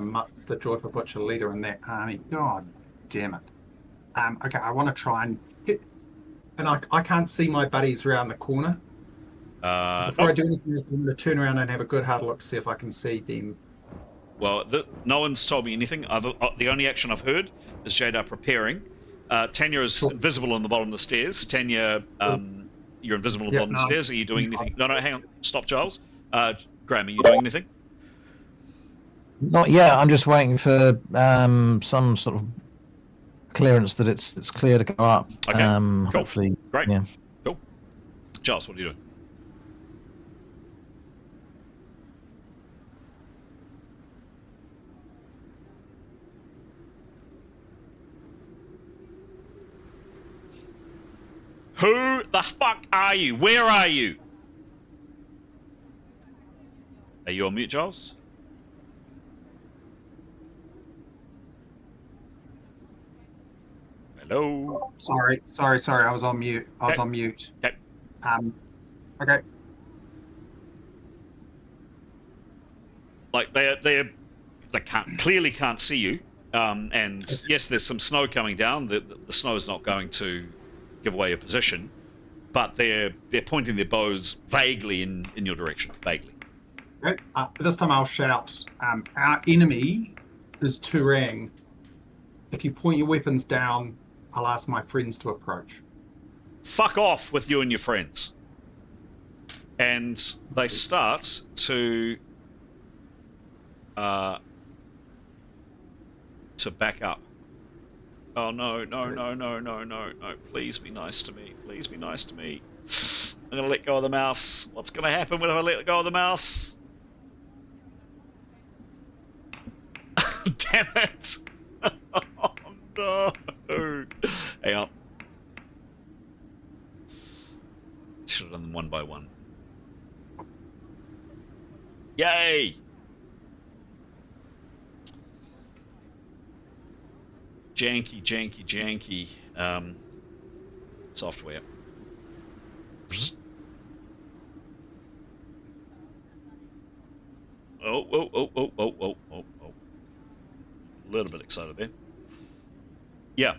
the joyful butcher leader in that army. God damn it. Okay, I want to try and hit, and I can't see my buddies around the corner. Before I do anything else, I'm going to turn around and have a good hard look to see if I can see them. Well, no one's told me anything. The only action I've heard is Jada preparing. Tanya is invisible on the bottom of the stairs. Tanya, you're invisible on the bottom of the stairs. Are you doing anything? No, hang on. Stop, Giles. Graham, are you doing anything? Not yet. I'm just waiting for some sort of clearance that it's clear to go up. Okay, cool. Hopefully, Great. Yeah. Cool. Giles, what are you doing? Who the fuck are you? Where are you? Are you on mute, Giles? Hello? Sorry. I was on mute. Okay. Okay. Like they clearly can't see you. And yes, there's some snow coming down. The snow is not going to give away your position, but they're pointing their bows vaguely in your direction. Vaguely. Okay. This time I'll shout, our enemy is Turang. If you point your weapons down, I'll ask my friends to approach. Fuck off with you and your friends. And they start to back up. Oh no. Please be nice to me. Please be nice to me. I'm gonna let go of the mouse. What's gonna happen when I let go of the mouse? Damn it! Oh no! Hang on. Should have done them one by one. Yay! Janky software. Oh. A little bit excited there. Yeah.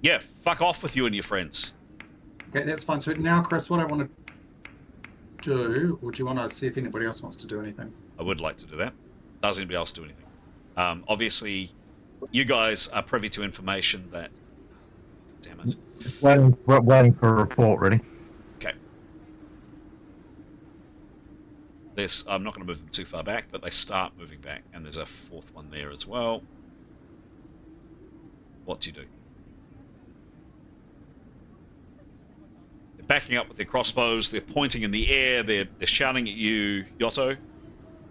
Yeah, fuck off with you and your friends. Okay, that's fine. So now, Chris, what I want to do, or do you want to see if anybody else wants to do anything? I would like to do that. Does anybody else do anything? Obviously, you guys are privy to information that... Damn it. Waiting for a report, really. Okay. I'm not going to move them too far back, but they start moving back, and there's a fourth one there as well. What do you do? They're backing up with their crossbows, they're pointing in the air, they're shouting at you. Yotto,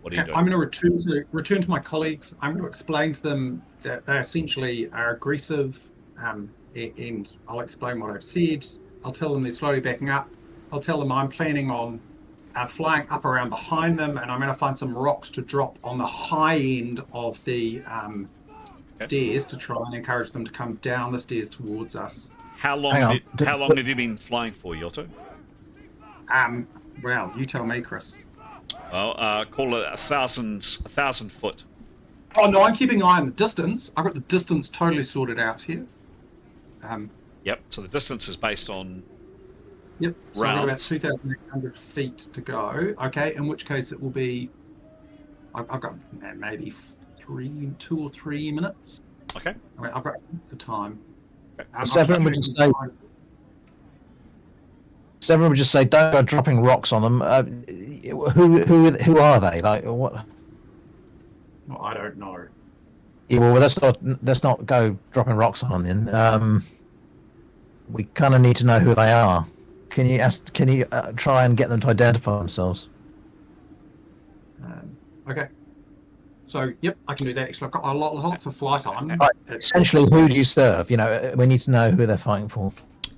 what do you do? I'm going to return to my colleagues. I'm going to explain to them that they essentially are aggressive, and I'll explain what I've said. I'll tell them they're slowly backing up. I'll tell them I'm planning on flying up around behind them, and I'm going to find some rocks to drop on the high end of the stairs to try and encourage them to come down the stairs towards us. How long have you been flying for, Yotto? Well, you tell me, Chris. Well, call it 1,000 foot. Oh no, I'm keeping an eye on the distance. I've got the distance totally sorted out here. Yep. So the distance is based on. Yep. So I've got about rounds. 2,800 feet to go. Okay, in which case it will be. I've got maybe 2 or 3 minutes. Okay. I mean, I've got lots of time. Okay. Severin would just say, "Don't go dropping rocks on them." Who are they? Like what? Well, I don't know. Yeah, well, let's not go dropping rocks on them then. We kind of need to know who they are. Can you try and get them to identify themselves? Okay. So, yep, I can do that. Actually, I've got lots of flight on. Right. Essentially, who do you serve? You know, we need to know who they're fighting for.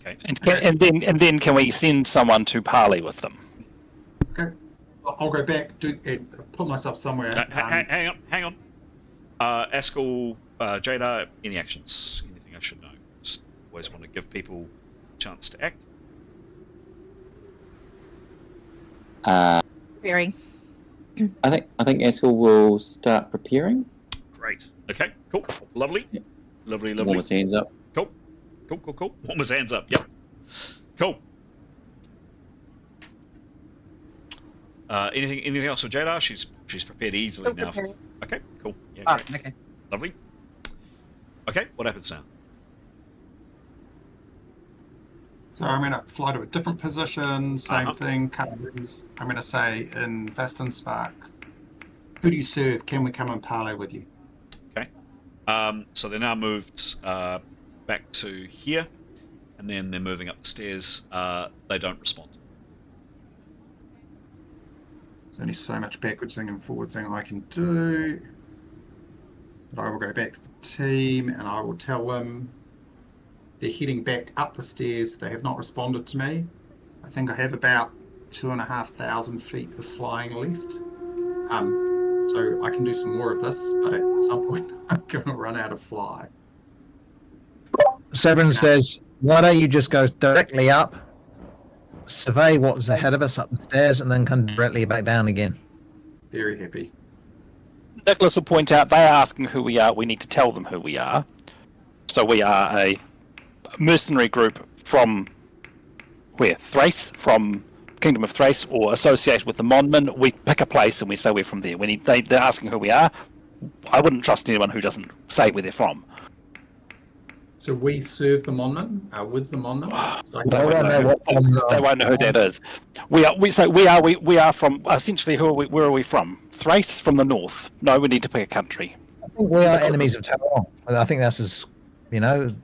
Okay. And then can we send someone to parley with them? Okay. I'll go back, put myself somewhere. Hang on. Askell, Jada, any actions? Anything I should know? Just always want to give people a chance to act. Preparing. I think Askell will start preparing. Great. Okay. Cool. Lovely. Yep. Lovely. Warm his hands up. Cool. Warm his hands up. Yep. Cool. Anything else for Jada? She's prepared easily now. Prepared. Okay. Cool. Yeah. Oh, Great. okay. Lovely. Okay. What happens now? So I'm going to fly to a different position, same thing, colors. I'm going to say in Vaston Spark, who do you serve? Can we come and parley with you? Okay. So they're now moved back to here, and then they're moving up the stairs. They don't respond. There's only so much backwardsing and forwardsing I can do. But I will go back to the team and I will tell them They're heading back up the stairs. They have not responded to me. I think I have about 2,500 feet of flying left. So I can do some more of this, but at some point I'm going to run out of fly. Severin says, why don't you just go directly up, survey what's ahead of us up the stairs, and then come directly back down again? Very happy. Nicholas will point out they are asking who we are. We need to tell them who we are. So we are a mercenary group from where? Thrace? From Kingdom of Thrace, or associated with the Monmen. We pick a place and we say we're from there. They're asking who we are. I wouldn't trust anyone who doesn't say where they're from. So we serve the Monmen, with the Monmen. They won't know who that is. We are from, essentially, where are we from? Thrace, from the north. No, we need to pick a country. I think we are enemies of Taiwan. I think that's as, is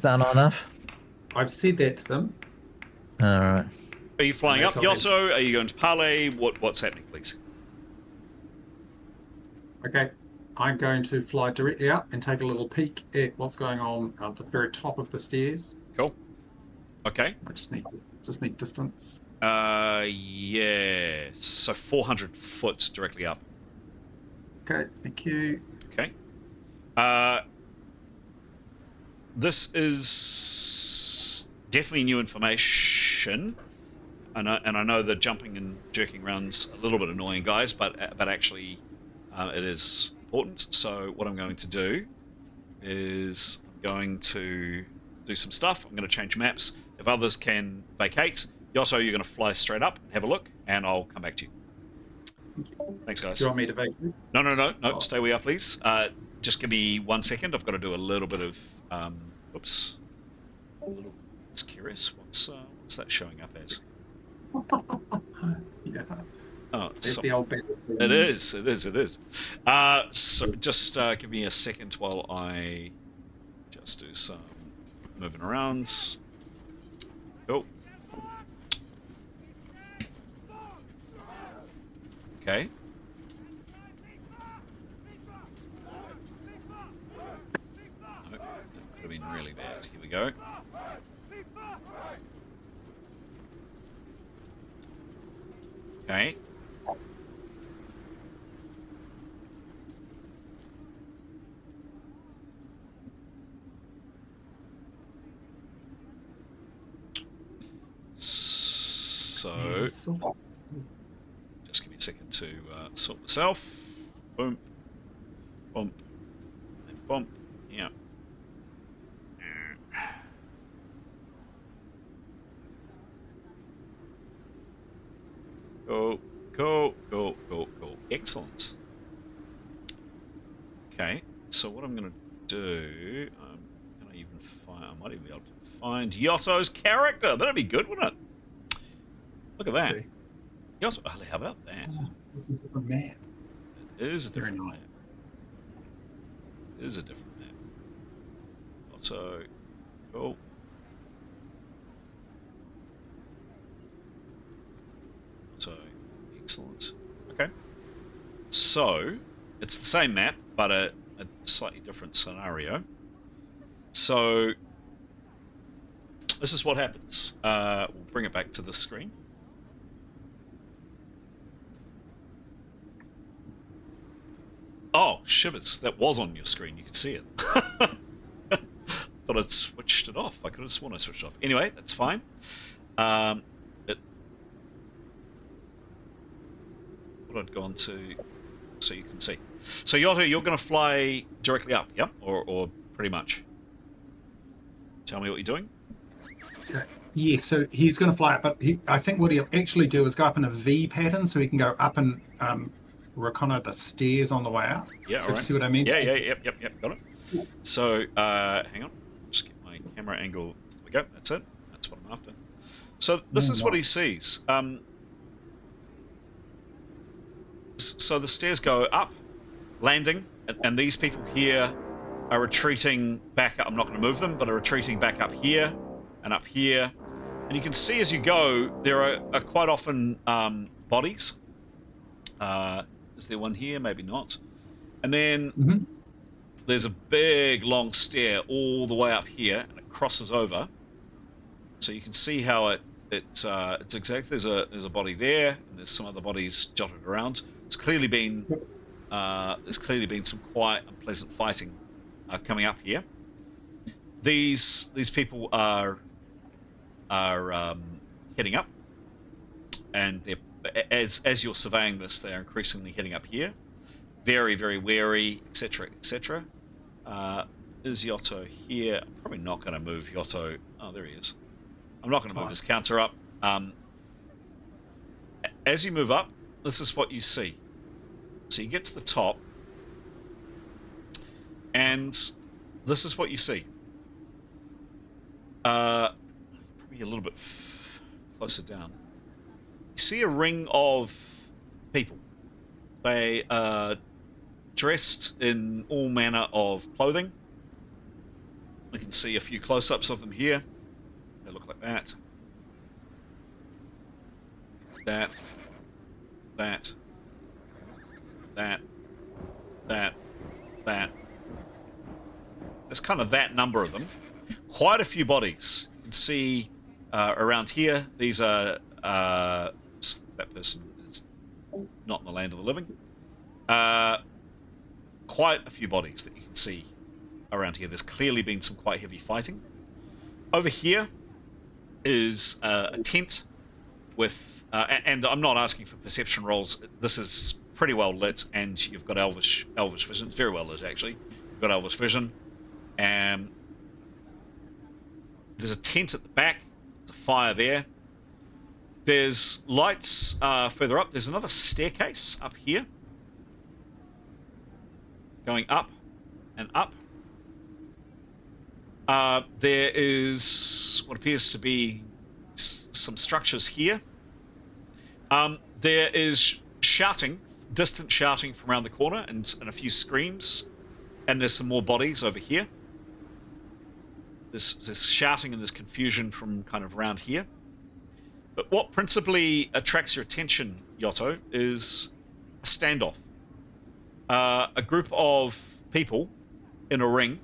that not enough? I've said that to them. All right. Are you flying up, Yotto? Are you going to parley? What's happening, please? Okay, I'm going to fly directly up and take a little peek at what's going on at the very top of the stairs. Cool. Okay. I just need distance. Yeah. So 400 foot directly up. Okay, thank you. Okay. This is definitely new information, and I know that jumping and jerking around's a little bit annoying, guys, but actually it is important. So what I'm going to do is I'm going to do some stuff. I'm going to change maps. If others can vacate, Yotto, you're going to fly straight up and have a look, and I'll come back to you. Thanks, guys. Do you want me to vacate? No. Oh. Stay where you are, please. Just give me 1 second. I've got to do a little bit of... oops. It's curious. What's that showing up as? Yeah. Oh, it's the old battle. It is. So just give me a second while I just do some moving around. Cool. Okay. That could have been really bad. Here we go. Okay. So, just give me a second to sort myself. Boom, bump, and bump. Yeah. Go. Excellent. Okay, so what I'm going to do, can I even find, I might even be able to find Yotto's character. That'd be good, wouldn't it? Look at that. Okay. Yotto, how about that? It's a different map. It is a Very different nice. map. It is a different map. Yotto, cool. So, excellent. Okay. So, it's the same map, but a slightly different scenario. So, this is what happens. We'll bring it back to the screen. Oh, shivers. That was on your screen. You could see it. Thought I'd switched it off. I could have sworn I switched it off. Anyway, that's fine. What I'd gone to, so you can see. So Yotto, you're going to fly directly up, yeah? Or pretty much? Tell me what you're doing. Yeah, so he's going to fly up, but I think what he'll actually do is go up in a V pattern, so he can go up and reconnoiter the stairs on the way out. Yeah, so all right. You see what I mean? Yep, got it. So, hang on, just get my camera angle. There we go, that's it. That's what I'm after. So this is what he sees. So the stairs go up, landing, and these people here are retreating back up. I'm not going to move them, but are retreating back up here and up here. And you can see as you go, there are quite often bodies. Is there one here? Maybe not. And then there's a big long stair all the way up here, and it crosses over. So you can see how it's exactly there's a body there, and there's some other bodies jotted around. It's clearly been some quite unpleasant fighting coming up here. These people are heading up, and as you're surveying this, they're increasingly heading up here. Very, very wary, etc., etc. Is Yotto here? I'm probably not going to move Yotto. Oh, there he is. I'm not going to move his counter up. As you move up, this is what you see. So you get to the top, and this is what you see. Probably a little bit closer down. You see a ring of people. They are dressed in all manner of clothing. We can see a few close-ups of them here. They look like that. That. There's kind of that number of them. Quite a few bodies. You can see around here, these are... that person is not in the land of the living. Quite a few bodies that you can see around here. There's clearly been some quite heavy fighting. Over here is a tent with... and I'm not asking for perception rolls. This is pretty well lit, and you've got elvish vision. It's very well lit, actually. You've got elvish vision. And there's a tent at the back. There's a fire there. There's lights further up. There's another staircase up here. Going up and up. There is what appears to be some structures here. There is shouting, distant shouting from around the corner, and a few screams. And there's some more bodies over here. There's shouting and there's confusion from kind of around here. But what principally attracts your attention, Yotto, is a standoff. A group of people in a ring.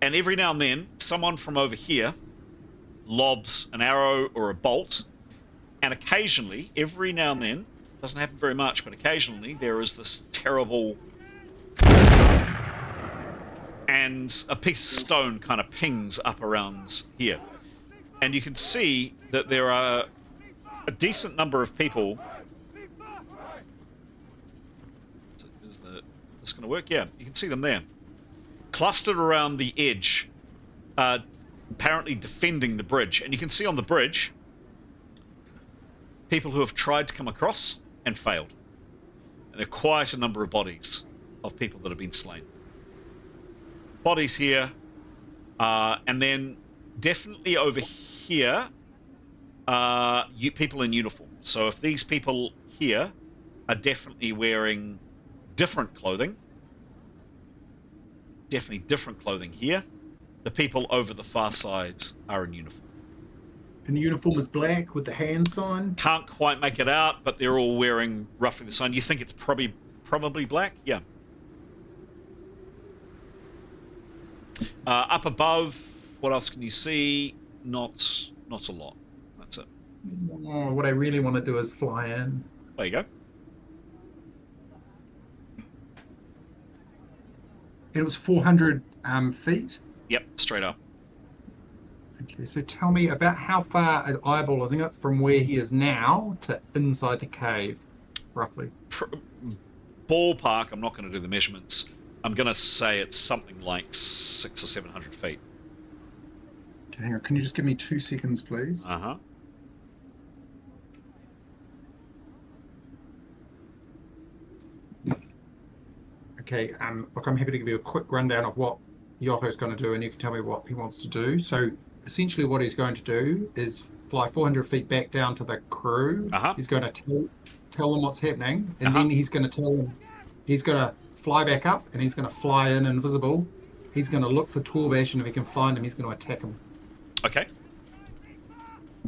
And every now and then, someone from over here lobs an arrow or a bolt. And occasionally, every now and then, doesn't happen very much, but occasionally there is this terrible... and a piece of stone kind of pings up around here. And you can see that there are a decent number of people... Is this going to work? Yeah, you can see them there. Clustered around the edge, apparently defending the bridge. And you can see on the bridge, people who have tried to come across and failed. And there are quite a number of bodies of people that have been slain. Bodies here, and then definitely over here, people in uniform. So if these people here are definitely wearing different clothing, definitely different clothing here, the people over the far side are in uniform. And the uniform is black with the hand sign? Can't quite make it out, but they're all wearing roughly the sign. You think it's probably black? Yeah. Up above, what else can you see? Not a lot. That's it. Oh, what I really want to do is fly in. There you go. It was 400 feet? Yep, straight up. Okay, so tell me about how far is eyeballing it from where he is now to inside the cave, roughly? Ballpark, I'm not going to do the measurements. I'm going to say it's something like 600 or 700 feet. Okay, hang on. Can you just give me 2 seconds, please? Uh-huh. Okay, look, I'm happy to give you a quick rundown of what Yotto's going to do, and you can tell me what he wants to do. So, essentially what he's going to do is fly 400 feet back down to the crew. Uh-huh. He's going to tell them what's happening, and then he's going to tell them, he's going to fly back up, and he's going to fly in invisible. He's going to look for Torvash, and if he can find him, he's going to attack him. Okay.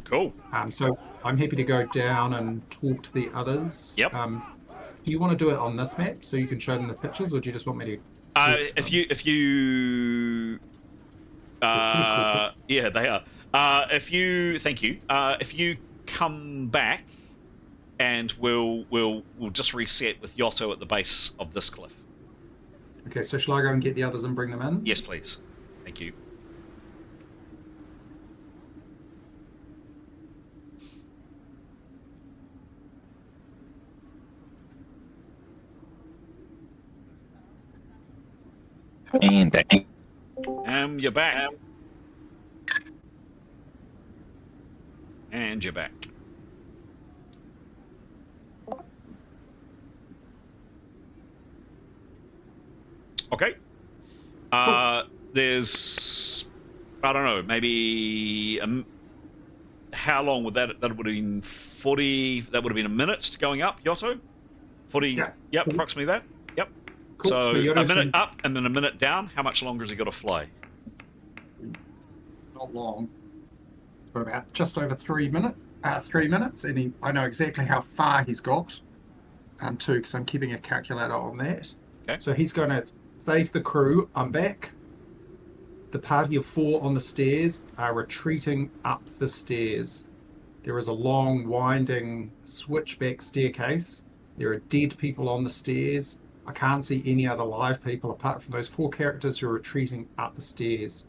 Cool. So I'm happy to go down and talk to the others. Yep. Do you want to do it on this map so you can show them the pictures, or do you just want me to If you yeah, they are. Thank you. If you come back, and we'll just reset with Yotto at the base of this cliff. Okay, so shall I go and get the others and bring them in? Yes, please. Thank you. And back. You're back. And you're back. Okay. There's, I don't know, maybe how long would that would have been 40? That would have been a minute going up, Yotto. 40. Yeah. Yep, approximately that. Yep. Cool. So But a Yotto's minute been- up and then a minute down. How much longer has he got to fly? Not long. For about just over 3 minutes. 3 minutes, and I know exactly how far he's got. Too, because I'm keeping a calculator on that. Okay. So he's going to save the crew. I'm back. The party of 4 on the stairs are retreating up the stairs. There is a long, winding switchback staircase. There are dead people on the stairs. I can't see any other live people apart from those 4 characters who are retreating up the stairs.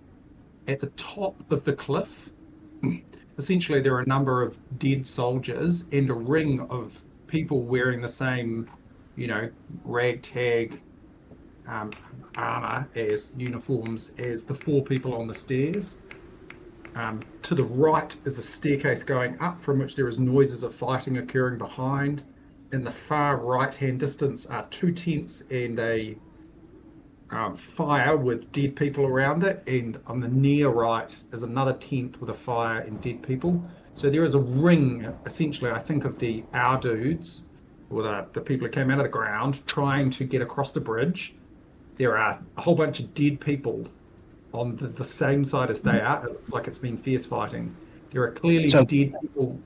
At the top of the cliff, essentially there are a number of dead soldiers and a ring of people wearing the same, ragtag armor as uniforms as the 4 people on the stairs. To the right is a staircase going up from which there is noises of fighting occurring behind. In the far right-hand distance are 2 tents and a fire with dead people around it, and on the near right is another tent with a fire and dead people. So there is a ring, essentially, I think, of our dudes, or the people who came out of the ground, trying to get across the bridge. There are a whole bunch of dead people on the same side as they are. It looks like it's been fierce fighting. There are clearly dead people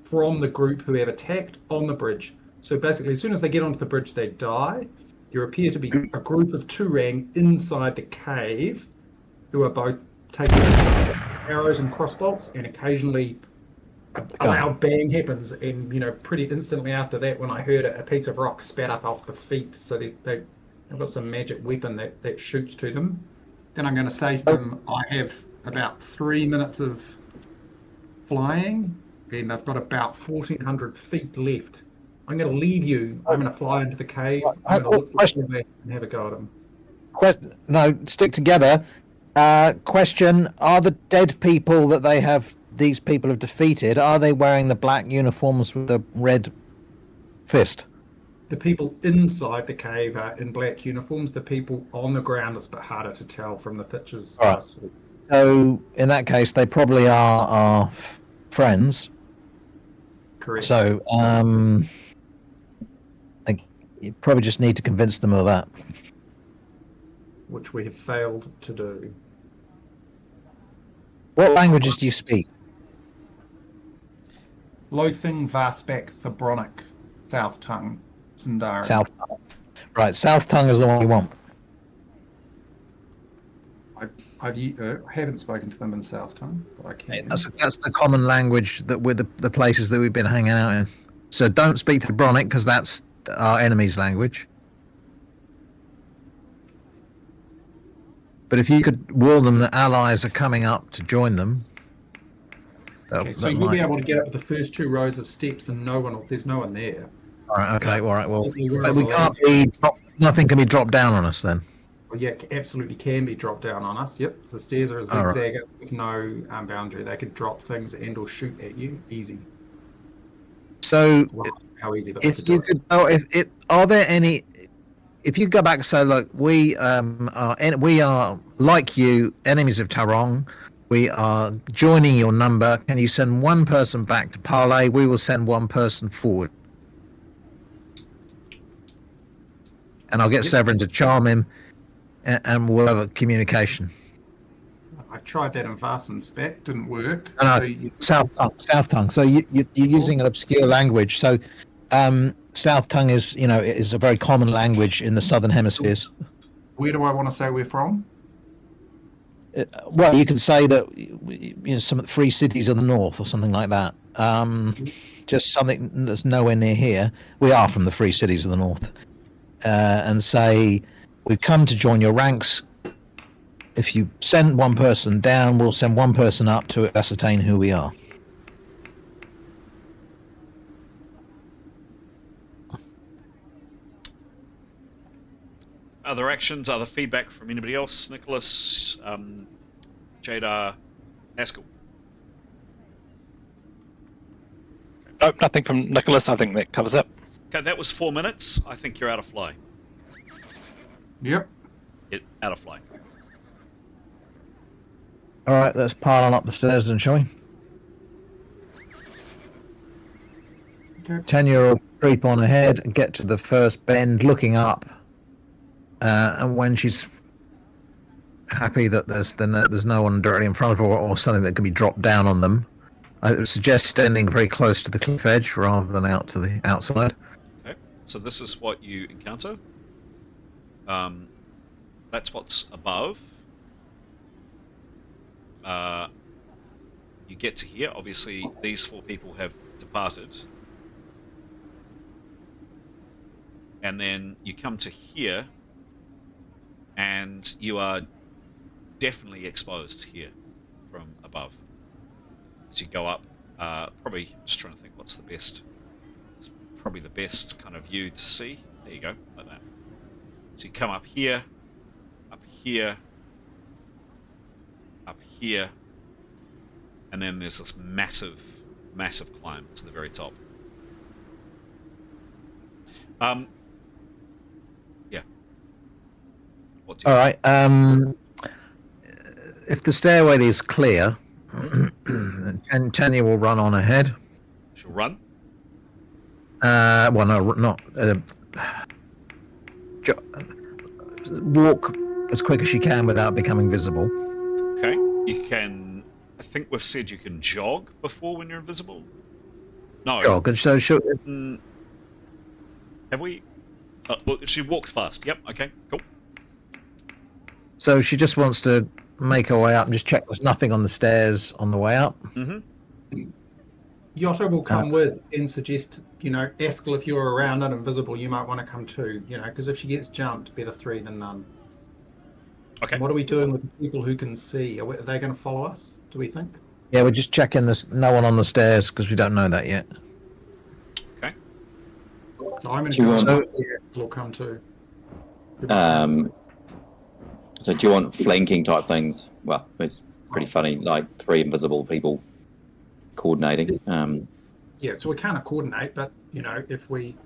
from the group who have attacked on the bridge. So basically, as soon as they get onto the bridge, they die. There appear to be a group of Turang inside the cave who are both taking arrows and crossbolts, and occasionally a loud bang happens, and pretty instantly after that, when I heard it, a piece of rock spat up off the feet. So they've got some magic weapon that shoots to them. Then I'm going to say to them, I have about 3 minutes of flying, and I've got about 1,400 feet left. I'm going to leave you. I'm going to fly into the cave. I'm going to look for them and have a go at them. No, stick together. Question: are the dead people that these people have defeated, are they wearing the black uniforms with the red fist? The people inside the cave are in black uniforms. The people on the ground is a bit harder to tell from the pictures. All right. So in that case, they probably are our friends. Correct. So you probably just need to convince them of that. Which we have failed to do. What languages do you speak? Lothing, Varspak, Thebronic, South Tongue, Sindari. South Tongue. Right, South Tongue is the one we want. I haven't spoken to them in South Tongue, but I can. That's the common language that with the places that we've been hanging out in. So don't speak Thebronic because that's our enemy's language. But if you could warn them that allies are coming up to join them. Okay, so you'll be able to get up to the first 2 rows of steps, and there's no one there. All right. Okay. All right. Well, we can't be. Nothing can be dropped down on us then. Well, yeah, absolutely can be dropped down on us. Yep, the stairs are a zigzag with no boundary. They could drop things and/or shoot at you. Easy. So, how easy? But if you could, are there any? If you go back and say, look, we are like you, enemies of Tarong. We are joining your number. Can you send one person back to parley? We will send one person forward, and I'll get Severin to charm him. And we'll have a communication. I tried that in Varson Spec, didn't work. South Tongue. So you're using an obscure language. So South Tongue is a very common language in the southern hemispheres. Where do I want to say we're from? Well, you can say that some 3 cities of the north or something like that. Just something that's nowhere near here. We are from the 3 cities of the north, and say we've come to join your ranks. If you send one person down, we'll send one person up to ascertain who we are. Other actions, other feedback from anybody else? Nicholas, Jada, Haskell. Nope, nothing from Nicholas. I think that covers it. Okay, that was 4 minutes. I think you're out of fly. Yep. Out of fly. All right, let's pile on up the stairs then, shall we? Okay. Tanya will creep on ahead and get to the first bend, looking up. And when she's happy that there's no one directly in front of her or something that can be dropped down on them, I would suggest standing very close to the cliff edge rather than out to the outside. Okay, so this is what you encounter. That's what's above. You get to here. Obviously, these 4 people have departed. And then you come to here, and you are definitely exposed here from above. So you go up, probably, just trying to think what's the best. It's probably the best kind of view to see. There you go, like that. So you come up here, up here, up here, and then there's this massive, massive climb to the very top. Yeah. What do you All right. If the stairway is clear, Tanya will run on ahead. She'll run. Well, no, not. Walk as quick as she can without becoming visible. Okay. You can. I think we've said you can jog before when you're invisible. No. Jog, and so she'll. Have we? Well, she walked fast. Yep. Okay. Cool. So she just wants to make her way up and just check there's nothing on the stairs on the way up. Mm-hmm. Yosha will come with and suggest, Haskell, if you're around and invisible, you might want to come too, because if she gets jumped, better 3 than none. Okay. And what are we doing with the people who can see? Are they going to follow us, do we think? Yeah, we're just checking there's no one on the stairs because we don't know that yet. Okay. So I'm going to go. Haskell will come too. So do you want flanking type things? Well, it's pretty funny, like 3 invisible people coordinating. Yeah, so we can't coordinate, but if we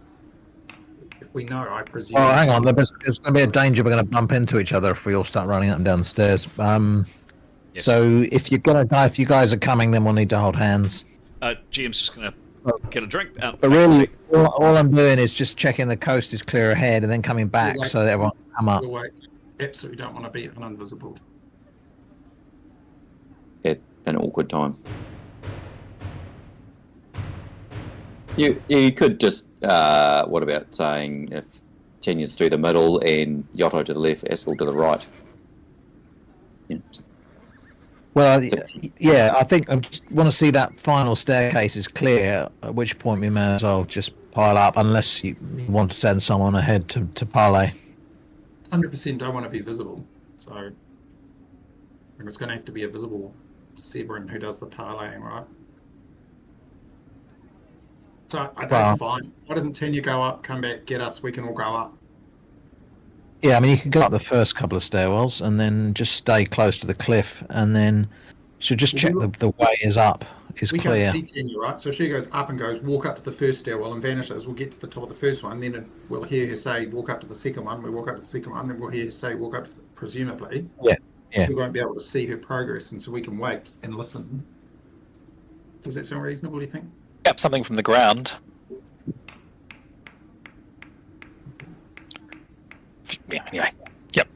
know, I presume. Oh, hang on. There's going to be a danger we're going to bump into each other if we all start running up and down the stairs. Yes. So if you guys are coming, then we'll need to hold hands. GM's just going to get a drink. But really, all I'm doing is just checking the coast is clear ahead and then coming back so that everyone can come up. Absolutely don't want to be invisible. At an awkward time. You could just, what about saying if Tanya's through the middle and Yotto to the left, Haskell to the right? Yeah. Well, yeah, I think I just want to see that final staircase is clear, at which point we may as well just pile up, unless you want to send someone ahead to parlay. 100% don't want to be visible, so I think it's going to have to be a visible Severin who does the parlaying, right? So I think it's fine. Why doesn't Tanya go up, come back, get us? We can all go up. Yeah, I mean, you can go up the first couple of stairwells and then just stay close to the cliff, and then she'll just check the way is up, is clear. We can see Tanya, right? So if she goes up and walk up to the first stairwell and vanishes, we'll get to the top of the first one, then we'll hear her say, walk up to the second one. We walk up to the second one, then we'll hear her say, walk up to presumably. Yeah. We won't be able to see her progress, and so we can wait and listen. Does that sound reasonable, do you think? Yep, something from the ground. Yeah, anyway. Yep.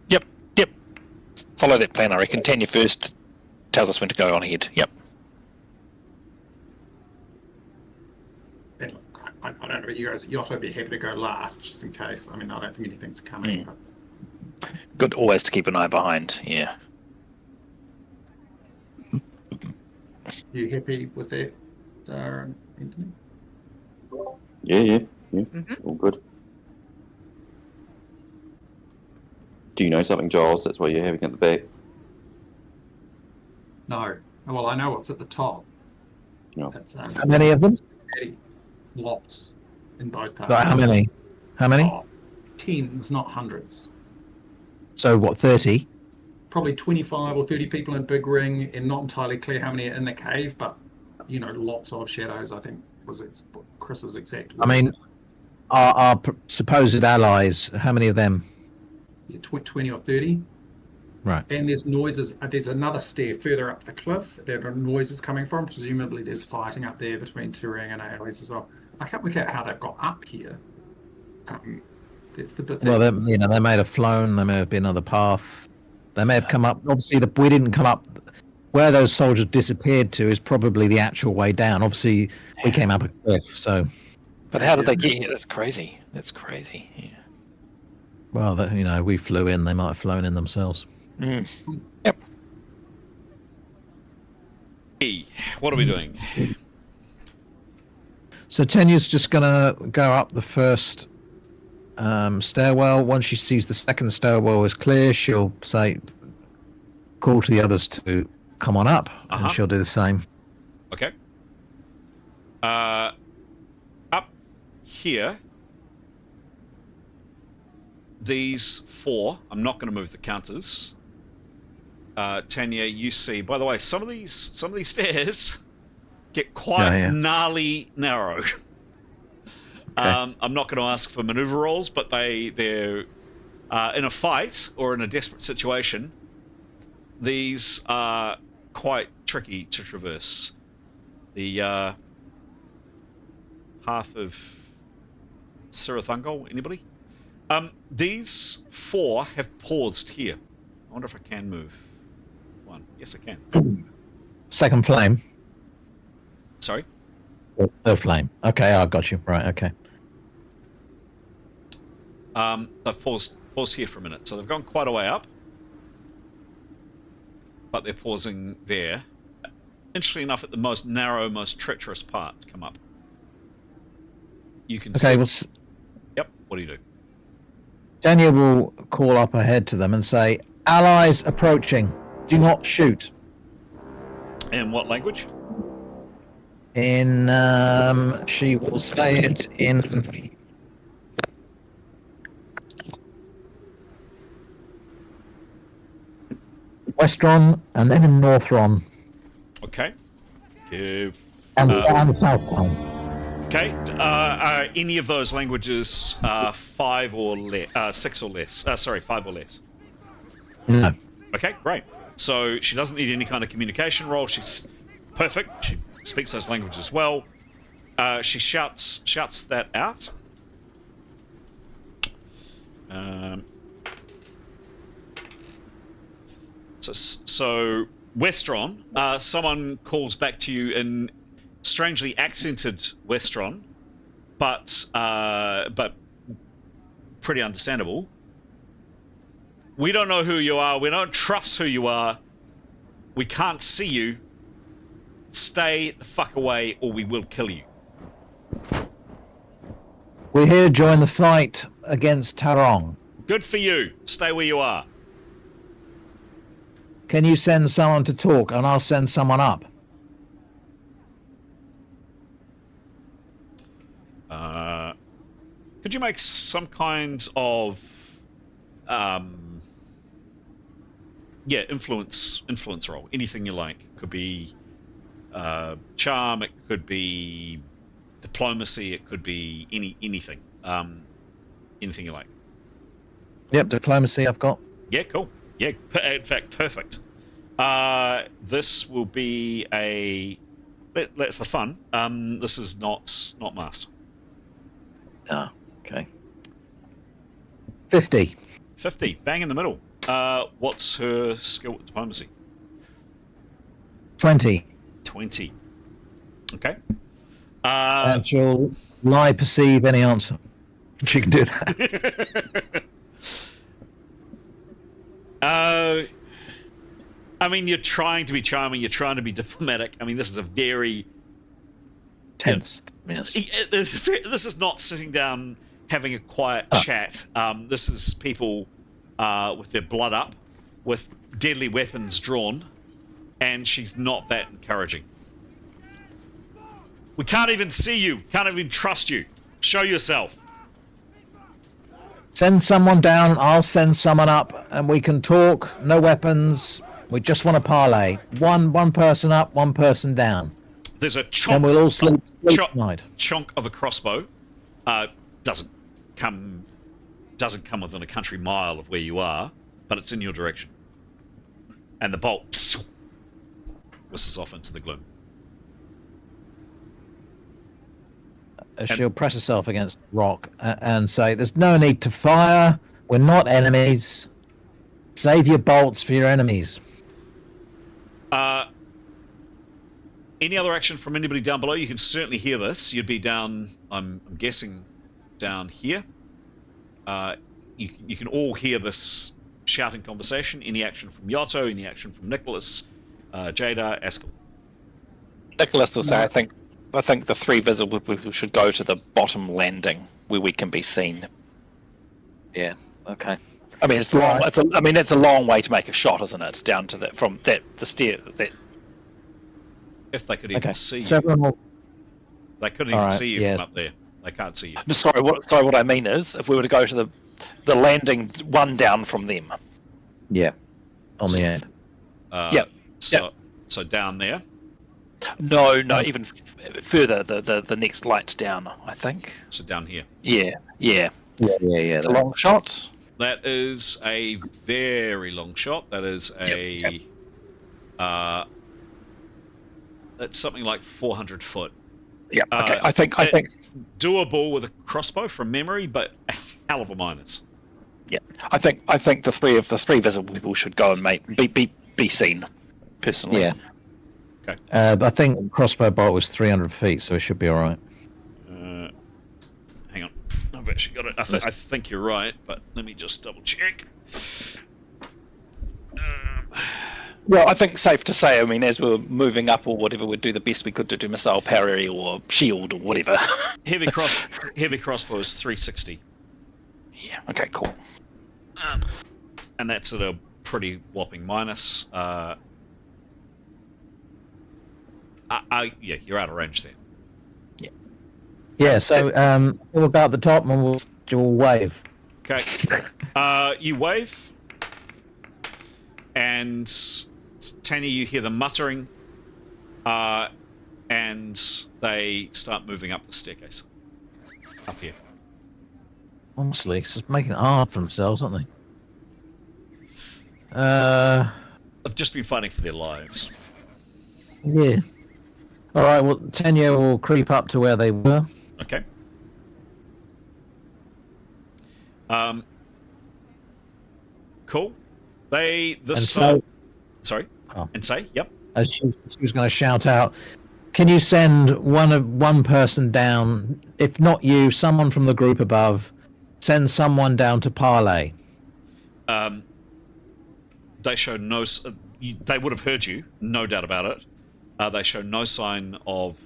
Follow that plan, I reckon. Tanya first tells us when to go on ahead. Yep. And look, I don't know about you guys. Yotto would be happy to go last, just in case. I mean, I don't think anything's coming. But... Good always to keep an eye behind. Yeah. You happy with that, Sarah and Anthony? Yeah. Mhm. All good. Do you know something, Giles? That's why you're having at the back. No. Well, I know what's at the top. No. That's How many of them? lots in both parts. Like, how many? How many? Oh, tens, not hundreds. So what? 30? Probably 25 or 30 people in a big ring, and not entirely clear how many are in the cave, but lots of shadows. I think was Chris's exact words. I mean, our supposed allies. How many of them? Yeah, 20 or 30. Right. And there's noises. There's another stair further up the cliff. There are noises coming from. Presumably, there's fighting up there between Turang and allies as well. I can't work out how they've got up here. That's the bit. Well, they may have flown. There may have been another path. They may have come up. Obviously, we didn't come up. Where those soldiers disappeared to is probably the actual way down. Obviously, we came up a cliff. So. But how did they get here? That's crazy. Yeah. Well, we flew in. They might have flown in themselves. Yep. Hey, what are we doing? So Tenya's just gonna go up the first stairwell. Once she sees the second stairwell is clear, she'll call to the others to come on up, and she'll do the same. Okay. Up here, these 4. I'm not going to move the counters. Tanya, you see. By the way, some of these stairs get quite gnarly narrow. Okay. I'm not going to ask for maneuver rolls, but they're in a fight or in a desperate situation. These are quite tricky to traverse. The path of Sirathungal, anybody? These 4 have paused here. I wonder if I can move one. Yes, I can. Second flame. Sorry? Third flame. Okay, I got you. Right, okay. They've paused here for a minute. So they've gone quite a way up. But they're pausing there. Interestingly enough, at the most narrow, most treacherous part to come up. You can see... Yep, what do you do? Daniel will call up ahead to them and say, "Allies approaching. Do not shoot." In what language? In, she will say it in... Westron, and then in Northron. Okay. And Southron. Okay. Any of those languages 5 or less? 6 or less? 5 or less. No. Okay, great. So she doesn't need any kind of communication role. She's perfect. She speaks those languages well. She shouts that out. So Westron, someone calls back to you in strangely accented Westron, but pretty understandable. We don't know who you are. We don't trust who you are. We can't see you. Stay the fuck away, or we will kill you. We're here to join the fight against Tarong. Good for you. Stay where you are. Can you send someone to talk, and I'll send someone up? Could you make some kind of influence roll? Anything you like. Could be charm. It could be diplomacy. It could be anything. Anything you like. Yep, diplomacy I've got. Yeah, cool. Yeah, in fact, perfect. This will be a for fun. This is not master. Ah, okay. 50. 50, bang in the middle. What's her skill with diplomacy? 20. 20. Okay. And she'll lie, perceive any answer. She can do that. I mean, you're trying to be charming. You're trying to be diplomatic. I mean, this is a very Tense. Yes. This is not sitting down having a quiet chat. This is people with their blood up, with deadly weapons drawn, and she's not that encouraging. We can't even see you. Can't even trust you. Show yourself. Send someone down. I'll send someone up, and we can talk. No weapons. We just want to parley. One person up, one person down. There's a chunk. And we'll all sleep tonight. Chunk of a crossbow. Doesn't come within a country mile of where you are, but it's in your direction. And the bolt whistles off into the gloom. She'll press herself against the rock and say, "There's no need to fire. We're not enemies. Save your bolts for your enemies." Any other action from anybody down below? You can certainly hear this. You'd be down, I'm guessing, down here. You can all hear this shouting conversation. Any action from Yotto? Any action from Nicholas, Jada, Askell? Nicholas will say, I think the three visible people should go to the bottom landing where we can be seen. Yeah. Okay. I mean, it's long. It's a long way to make a shot, isn't it? Down to the stair. If they could even see you. Several. They couldn't even see you from up there. They can't see you. Sorry, what I mean is, if we were to go to the landing one down from them. Yeah. On the end. So down there. No, even further. The next light down, I think. So down here. Yeah. It's a long shot. That is a very long shot. That is that's something like 400 foot. Yeah. Okay. I think doable with a crossbow from memory, but a hell of a minus. Yeah. I think the three visible people should go and be seen. Personally. Yeah. Okay. I think crossbow bolt was 300 feet, so it should be all right. Hang on. I've actually got it. I think you're right, but let me just double check. Well, I think safe to say, I mean, as we're moving up or whatever, we'd do the best we could to do missile parry or shield or whatever. Heavy crossbow is 360. Yeah, okay, cool. And that's at a pretty whopping minus. Yeah, you're out of range there. Yeah, so we'll go up the top and we'll wave. Okay. You wave, and Tanya, you hear them muttering, and they start moving up the staircase. Up here. Honestly, it's just making it hard for themselves, aren't they? They've just been fighting for their lives. Yeah. All right, well, Tanya will creep up to where they were. Okay. Cool. Sorry. Oh. And say, yep. As she was going to shout out, can you send one person down? If not you, someone from the group above. Send someone down to parley. They show no. They would have heard you, no doubt about it. They show no sign of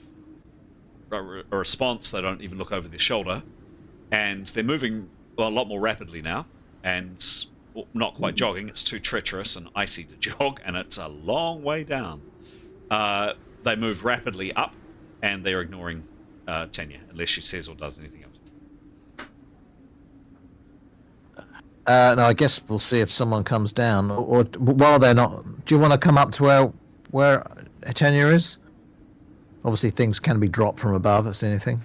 a response. They don't even look over their shoulder, and they're moving a lot more rapidly now, and not quite jogging. It's too treacherous and icy to jog, and it's a long way down. They move rapidly up, and they're ignoring Tanya, unless she says or does anything else. No, I guess we'll see if someone comes down, or while they're not. Do you want to come up to where Tanya is? Obviously, things can be dropped from above. That's anything.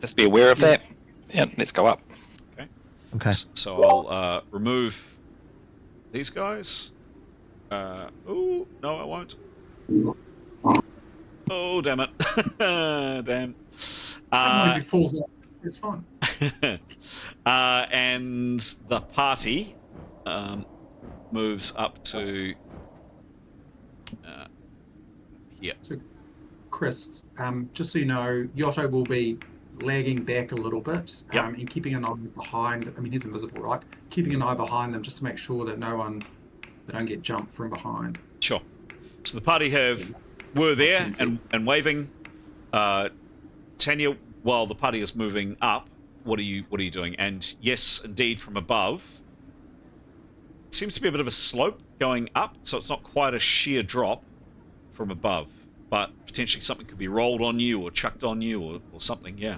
Just be aware of that. Yeah, let's go up. Okay. So I'll remove these guys. Oh no, I won't. Oh damn it! Damn. If he falls off, it's fine. And the party moves up to here. So, Chris, just so you know, Yotto will be lagging back a little bit, Yep. and keeping an eye behind. I mean, he's invisible, right? Keeping an eye behind them just to make sure that they don't get jumped from behind. Sure. So the party were there and waving. Tanya, while the party is moving up, what are you doing? And yes, indeed, from above, it seems to be a bit of a slope going up, so it's not quite a sheer drop from above, but potentially something could be rolled on you or chucked on you or something. Yeah.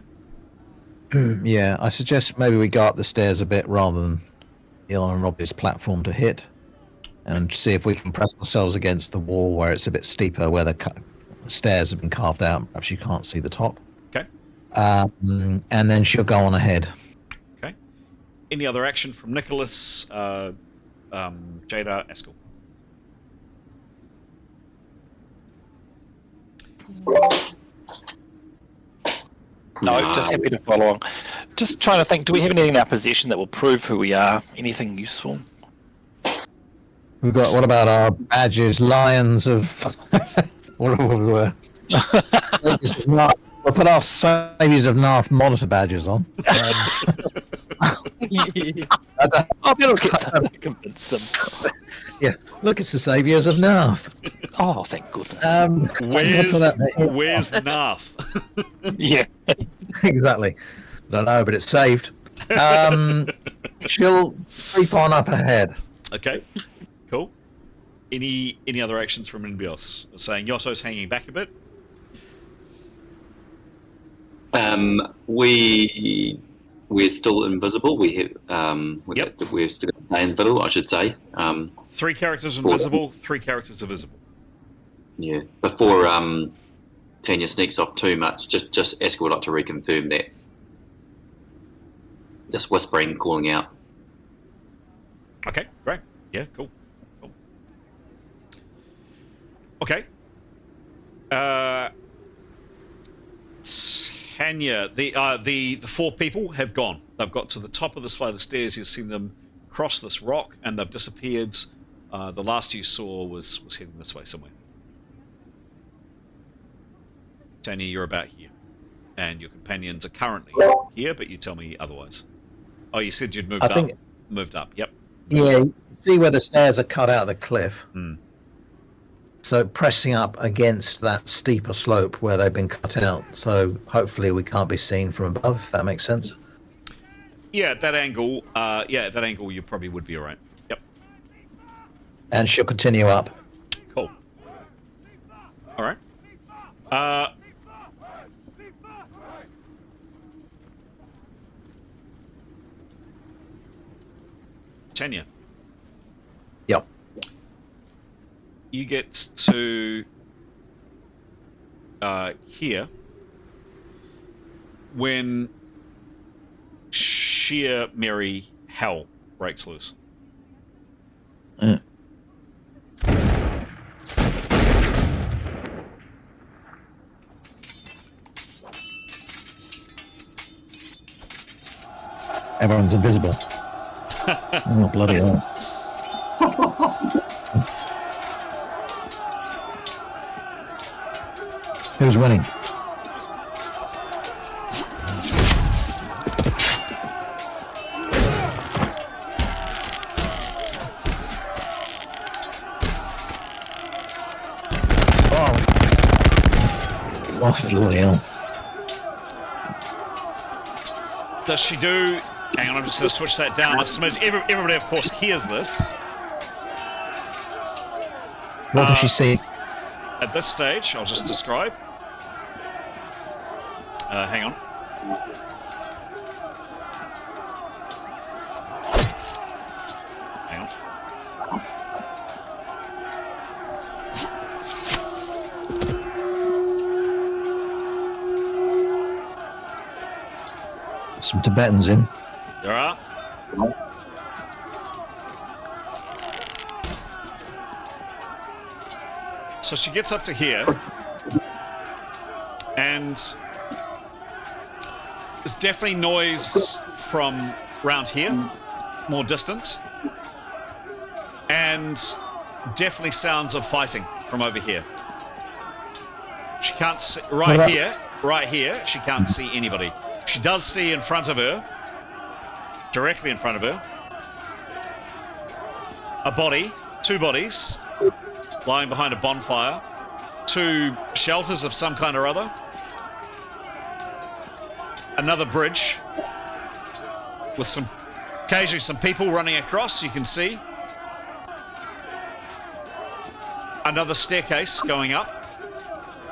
Yeah, I suggest maybe we go up the stairs a bit rather than on and Robbie's platform to hit, and see if we can press ourselves against the wall where it's a bit steeper, where the stairs have been carved out. Perhaps you can't see the top. Okay. And then she'll go on ahead. Okay. Any other action from Nicholas, Jada, Eskel? No, just happy to follow on. Just trying to think, do we have anything in our possession that will prove who we are? Anything useful? What about our badges? Lions of... whatever we were. We'll put our Saviors of Narth monitor badges on. I'll be able to convince them. Yeah, look, it's the Saviors of Narth. Oh, thank goodness. Where's Narth? Yeah. Exactly. Don't know, but it's saved. She'll creep on up ahead. Okay, cool. Any other actions from anybody else? Saying Yosso's hanging back a bit. We're still invisible. We're still going to stay invisible, I should say. 3 characters invisible, 3 characters are visible. Yeah. Before Tanya sneaks off too much, just Eskel would like to reconfirm that. Just whispering, calling out. Okay, great. Yeah, cool. Okay. Tanya, the 4 people have gone. They've got to the top of this flight of stairs. You've seen them cross this rock, and they've disappeared. The last you saw was heading this way somewhere. Tanya, you're about here, and your companions are currently here, but you tell me otherwise. Oh, you said you'd moved up. Yep. Yeah, you see where the stairs are cut out of the cliff. Mm. So pressing up against that steeper slope where they've been cut out. So hopefully we can't be seen from above, if that makes sense. Yeah, at that angle, you probably would be all right. Yep. And she'll continue up. Cool. All right. Tanya. Yep. You get to here when sheer merry hell breaks loose. Everyone's invisible. Oh, bloody hell. Who's winning? Oh, bloody hell. Does she do... Hang on, I'm just going to switch that down a smidge. Everybody, of course, hears this. What does she see? At this stage, I'll just describe. Hang on. Hang on. Some Tibetans in. There are. So she gets up to here, and there's definitely noise from round here, more distant, and definitely sounds of fighting from over here. She can't see, right here, she can't see anybody. She does see in front of her, directly in front of her, a body, 2 bodies, lying behind a bonfire, 2 shelters of some kind or other, another bridge with occasionally some people running across, you can see. Another staircase going up.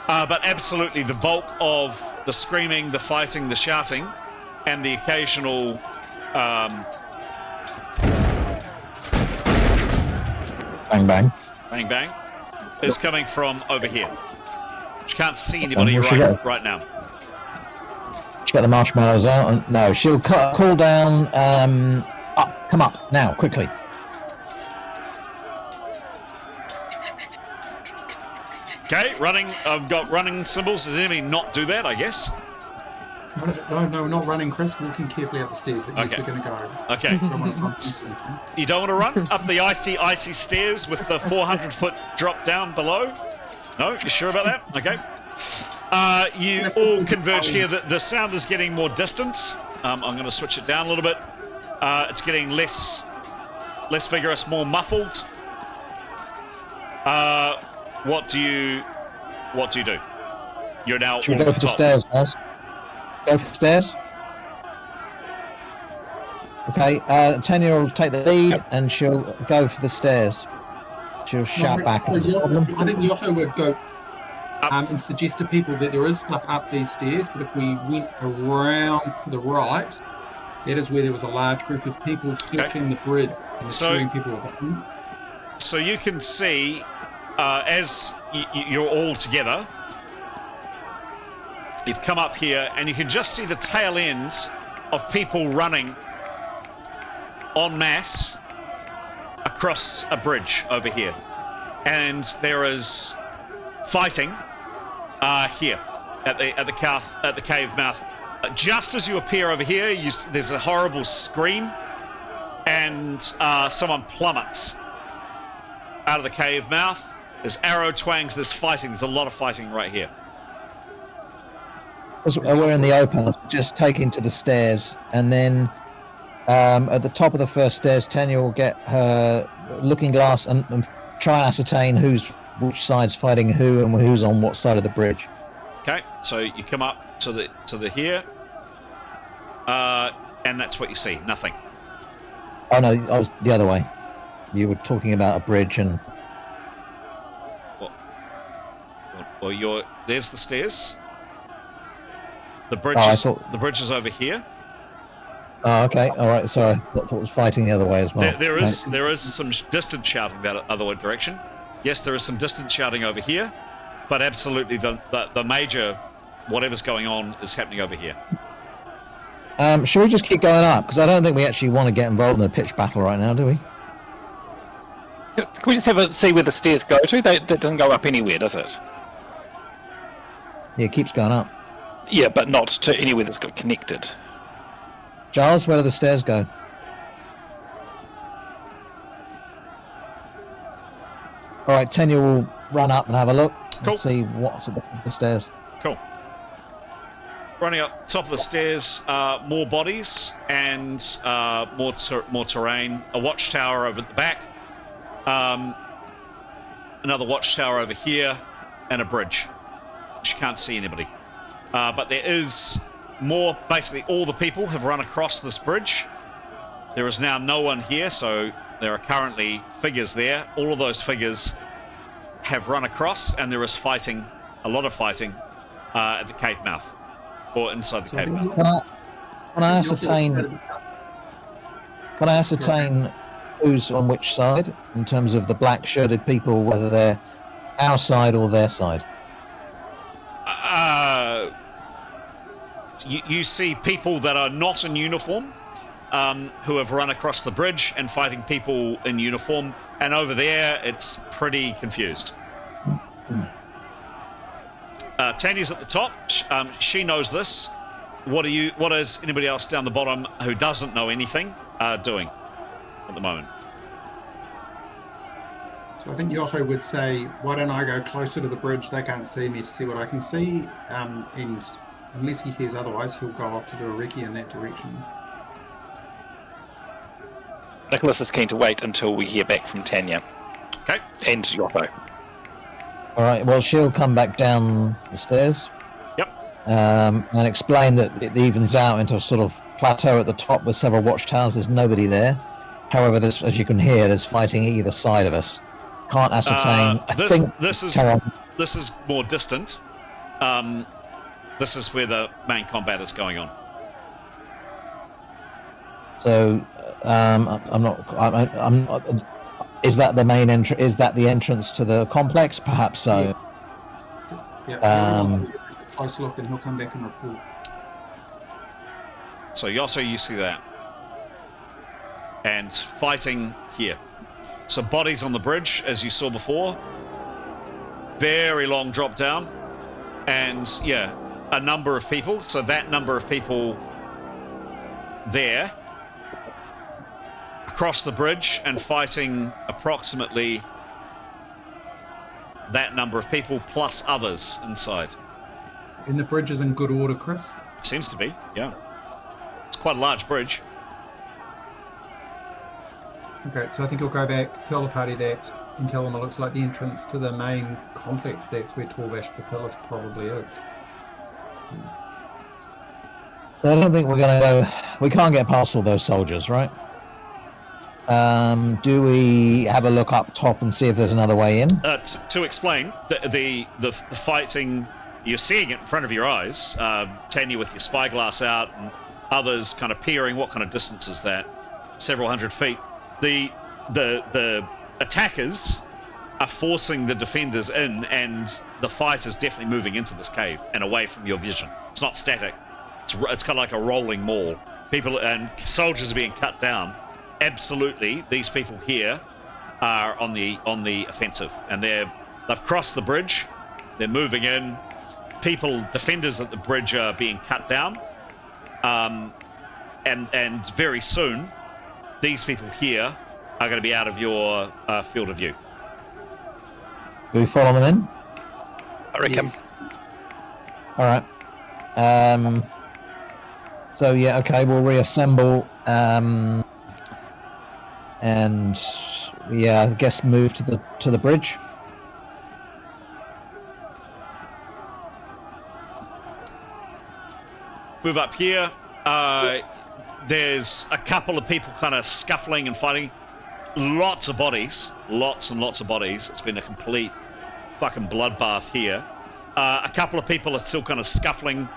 But absolutely the bulk of the screaming, the fighting, the shouting, and the occasional Bang, bang. bang bang is coming from over here. She can't see anybody Where's she right now. She got the marshmallows out, and no, she'll call down. Up, come up now, quickly. Okay, running. I've got running symbols. Does anybody not do that? I guess. No, we're not running, Chris. Walking carefully up the stairs, but yes, Okay. we're going to go. Okay. You don't want to run up the icy stairs with the 400-foot drop down below? No? You sure about that? Okay. You all converge here. The sound is getting more distant. I'm going to switch it down a little bit. It's getting less vigorous, more muffled. What do you do? You're now Should we all go at for the the top. stairs, guys? Go for the stairs. Okay, Tanya will take the lead, and she'll go for the stairs. She'll shout back if there's a problem. I think Yotto would go and suggest to people that there is stuff up these stairs, but if we went around to the right, that is where there was a large group of people circling the bridge and shooting people behind. So you can see, as you're all together, you've come up here, and you can just see the tail ends of people running en masse across a bridge over here. And there is fighting here at the cave mouth. Just as you appear over here, there's a horrible scream, and someone plummets out of the cave mouth. There's arrow twangs, there's fighting, there's a lot of fighting right here. We're in the open, just taking to the stairs, and then at the top of the first stairs, Tanya will get her looking glass and try and ascertain which side's fighting who and who's on what side of the bridge. Okay, so you come up to the here, and that's what you see. Nothing. Oh no, I was the other way. You were talking about a bridge and. Well, there's the stairs. The bridge. The bridge is over here. Oh, okay. All right. Sorry, I thought it was fighting the other way as well. There is some distant shouting that other direction. Yes, there is some distant shouting over here, but absolutely the major whatever's going on is happening over here. Should we just keep going up? Because I don't think we actually want to get involved in a pitch battle right now, do we? Can we just see where the stairs go to? That doesn't go up anywhere, does it? Yeah, it keeps going up. Yeah, but not to anywhere that's got connected. Giles, where do the stairs go? All right, Tanya will run up and have a look and see what's at the top of the stairs. Cool. Running up top of the stairs, more bodies and more terrain. A watchtower over at the back. Another watchtower over here, and a bridge. You can't see anybody. But there is more. Basically, all the people have run across this bridge. There is now no one here, so there are currently figures there. All of those figures have run across, and there is fighting, a lot of fighting, at the cave mouth, or inside the cave mouth. Can I ascertain who's on which side in terms of the black shirted people, whether they're our side or their side? You see people that are not in uniform, who have run across the bridge and fighting people in uniform, and over there it's pretty confused. Tanya's at the top. She knows this. What is anybody else down the bottom who doesn't know anything doing at the moment? So I think Yotto would say, why don't I go closer to the bridge? They can't see me to see what I can see. And Unless he hears otherwise, he'll go off to do a recce in that direction. Nicholas is keen to wait until we hear back from Tanya. Okay. And Yotto. All right. Well, she'll come back down the stairs. Yep. And explain that it evens out into a sort of plateau at the top with several watchtowers. There's nobody there. However, there's, as you can hear, there's fighting either side of us. Can't ascertain. This is more distant. This is where the main combat is going on. So, I'm not. Is that the main entrance? Is that the entrance to the complex? Perhaps so. Yeah. Close look, and he'll come back and report. So Yotto, you see that, and fighting here. So bodies on the bridge, as you saw before. Very long drop down, and yeah, a number of people. So that number of people there across the bridge and fighting approximately that number of people plus others inside. And the bridge is in good order, Chris? Seems to be, yeah. It's quite a large bridge. Okay, so I think you'll go back, tell the party that, and tell them it looks like the entrance to the main complex. That's where Torvash Papillus probably is. So I don't think we're going to go. We can't get past all those soldiers, right? Do we have a look up top and see if there's another way in? To explain, the fighting, you're seeing it in front of your eyes. Tanya with your spyglass out, and others kind of peering. What kind of distance is that? Several hundred feet. The attackers are forcing the defenders in, and the fight is definitely moving into this cave and away from your vision. It's not static. It's kind of like a rolling mall. People and soldiers are being cut down. Absolutely, these people here are on the offensive, and they've crossed the bridge. They're moving in. Defenders at the bridge are being cut down, and very soon, these people here are going to be out of your field of view. Do we follow them in? I reckon. Yes. All right. So yeah, okay, we'll reassemble. And yeah, I guess move to the bridge. Move up here. There's a couple of people kind of scuffling and fighting. Lots of bodies. Lots and lots of bodies. It's been a complete fucking bloodbath here. A couple of people are still kind of scuffling.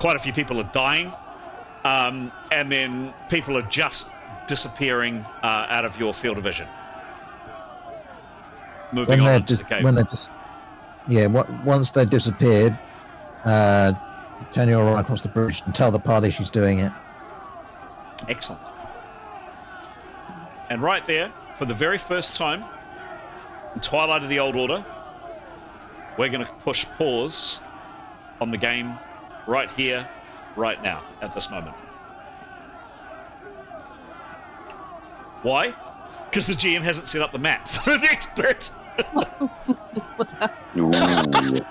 Quite a few people are dying. And then people are just disappearing out of your field of vision. Moving on into the cave. Once they're disappeared, Tanya will run across the bridge and tell the party she's doing it. Excellent. And right there, for the very first time in Twilight of the Old Order, we're going to push pause on the game right here, right now, at this moment. Why? Because the GM hasn't set up the map for the next bit.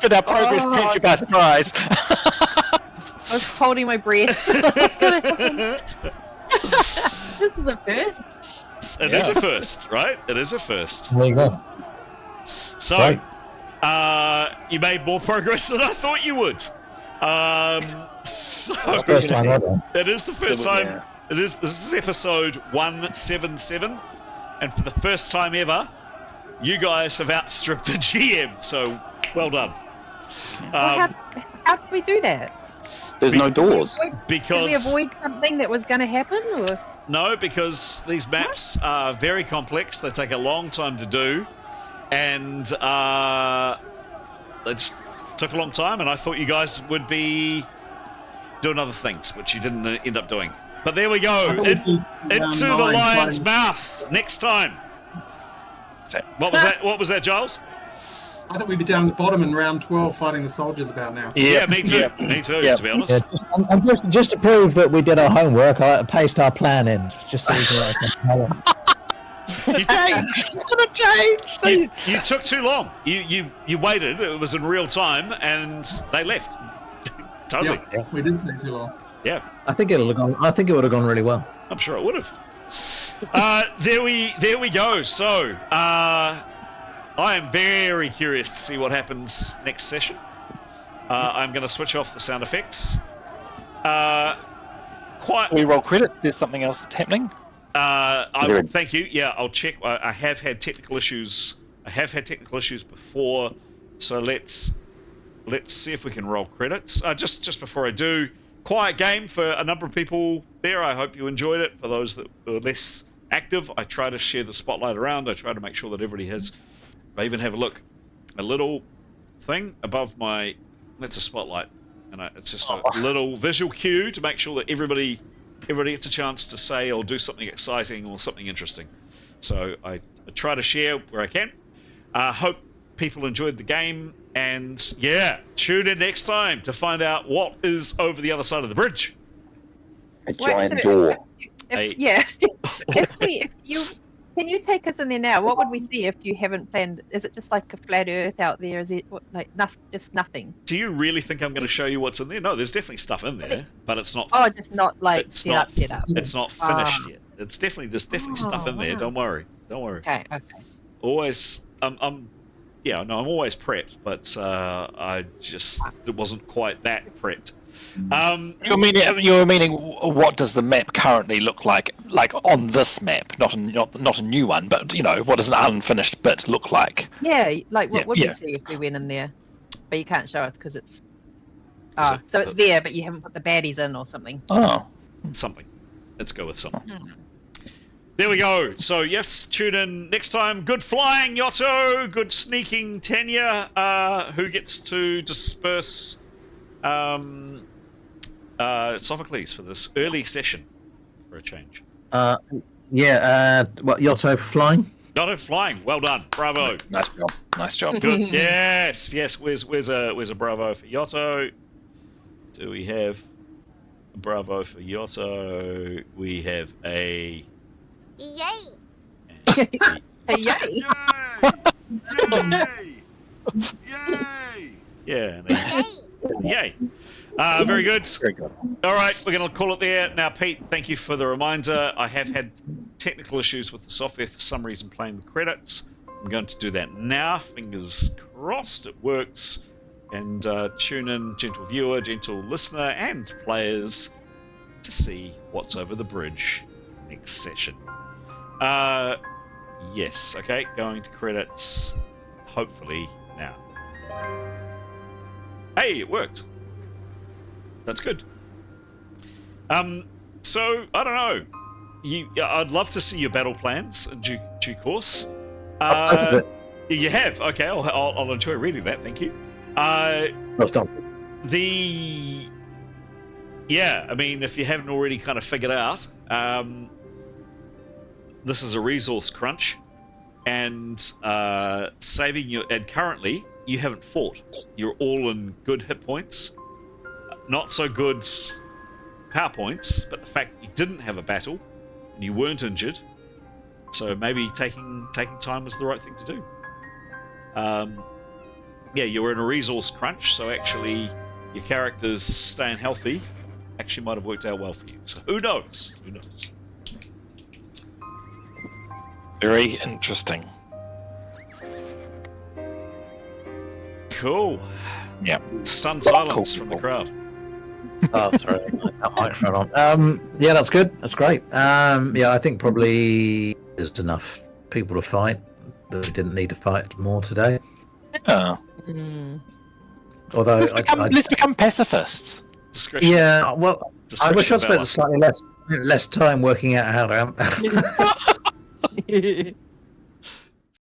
Did our progress catch you by surprise? I was holding my breath. What's going to happen? This is a first. It is a first, right? It is a first. There you go. So, right. You made more progress than I thought you would. So It's the first time ever. it is the first time. Yeah. This is episode 177, and for the first time ever, you guys have outstripped the GM. So, well done. How did we do that? There's no doors. Did we avoid something that was going to happen, or? No, because these maps are very complex. They take a long time to do, and it just took a long time. And I thought you guys would be doing other things, which you didn't end up doing. But there we go. Into the lion's mouth next time. What was that? What was that, Giles? I thought we'd be down the bottom in round 12 fighting the soldiers about now. Yeah, me too. Yeah. Me too, to be honest. Yeah, just to prove that we did our homework, I pasted our plan in, just so you can let us know. You took too long. You waited. It was in real time, and they left. Totally. Yeah, we didn't take too long. Yeah. I think it would have gone really well. I'm sure it would have. There we go. So, I am very curious to see what happens next session. I'm going to switch off the sound effects. We roll credit. There's something else happening. Thank you. Yeah, I'll check. I have had technical issues. Before, so let's see if we can roll credits. Just before I do, quiet game for a number of people there. I hope you enjoyed it. For those that were less active, I try to share the spotlight around. I try to make sure that everybody has. I even have a little thing above my. That's a spotlight, and it's just a little visual cue to make sure that everybody gets a chance to say or do something exciting or something interesting. So I try to share where I can. Hope people enjoyed the game, and yeah, tune in next time to find out what is over the other side of the bridge. A giant door. Can you take us in there now? What would we see if you haven't planned? Is it just like a flat Earth out there? Is it just nothing? Do you really think I'm going to show you what's in there? No, there's definitely stuff in there, but it's not. Oh, just not like set up. It's not finished yet. There's definitely stuff in there. Don't worry. Okay. Always, I'm always prepped, but it wasn't quite that prepped. You're meaning what does the map currently look like on this map, not a new one, but what does an unfinished bit look like? Yeah, like what would we see if we went in there? But you can't show us because it's so it's there, but you haven't put the baddies in or something. Oh, something. Let's go with something. There we go. So yes, tune in next time. Good flying, Yotto. Good sneaking, Tanya. Who gets to disperse Sophocles for this early session for a change? Yotto for flying? Yotto flying. Well done. Bravo. Nice job. Good. Yes. Where's a bravo for Yotto? Do we have a bravo for Yotto? We have a yay. A yay. Yay. Yeah. Yay. Very good. All right, we're going to call it there. Now, Pete, thank you for the reminder. I have had technical issues with the software for some reason playing the credits. I'm going to do that now. Fingers crossed it works. And tune in, gentle viewer, gentle listener, and players to see what's over the bridge next session. Yes, okay, going to credits, hopefully now. Hey, it worked. That's good. So I don't know. I'd love to see your battle plans in due course. You have. Okay, I'll enjoy reading that. Thank you. I mean, if you haven't already kind of figured out, this is a resource crunch, and saving your. And currently, you haven't fought. You're all in good hit points. Not so good power points, but the fact that you didn't have a battle and you weren't injured, so maybe taking time was the right thing to do. You were in a resource crunch, so actually your characters staying healthy actually might have worked out well for you. So who knows? Very interesting. Cool. Yeah. Stunned silence from the crowd. Oh, sorry. Yeah, that's good. That's great. I think probably there's enough people to fight. That we didn't need to fight more today. Oh. Although let's become pacifists. Yeah, well, I wish I spent slightly less time working out how to.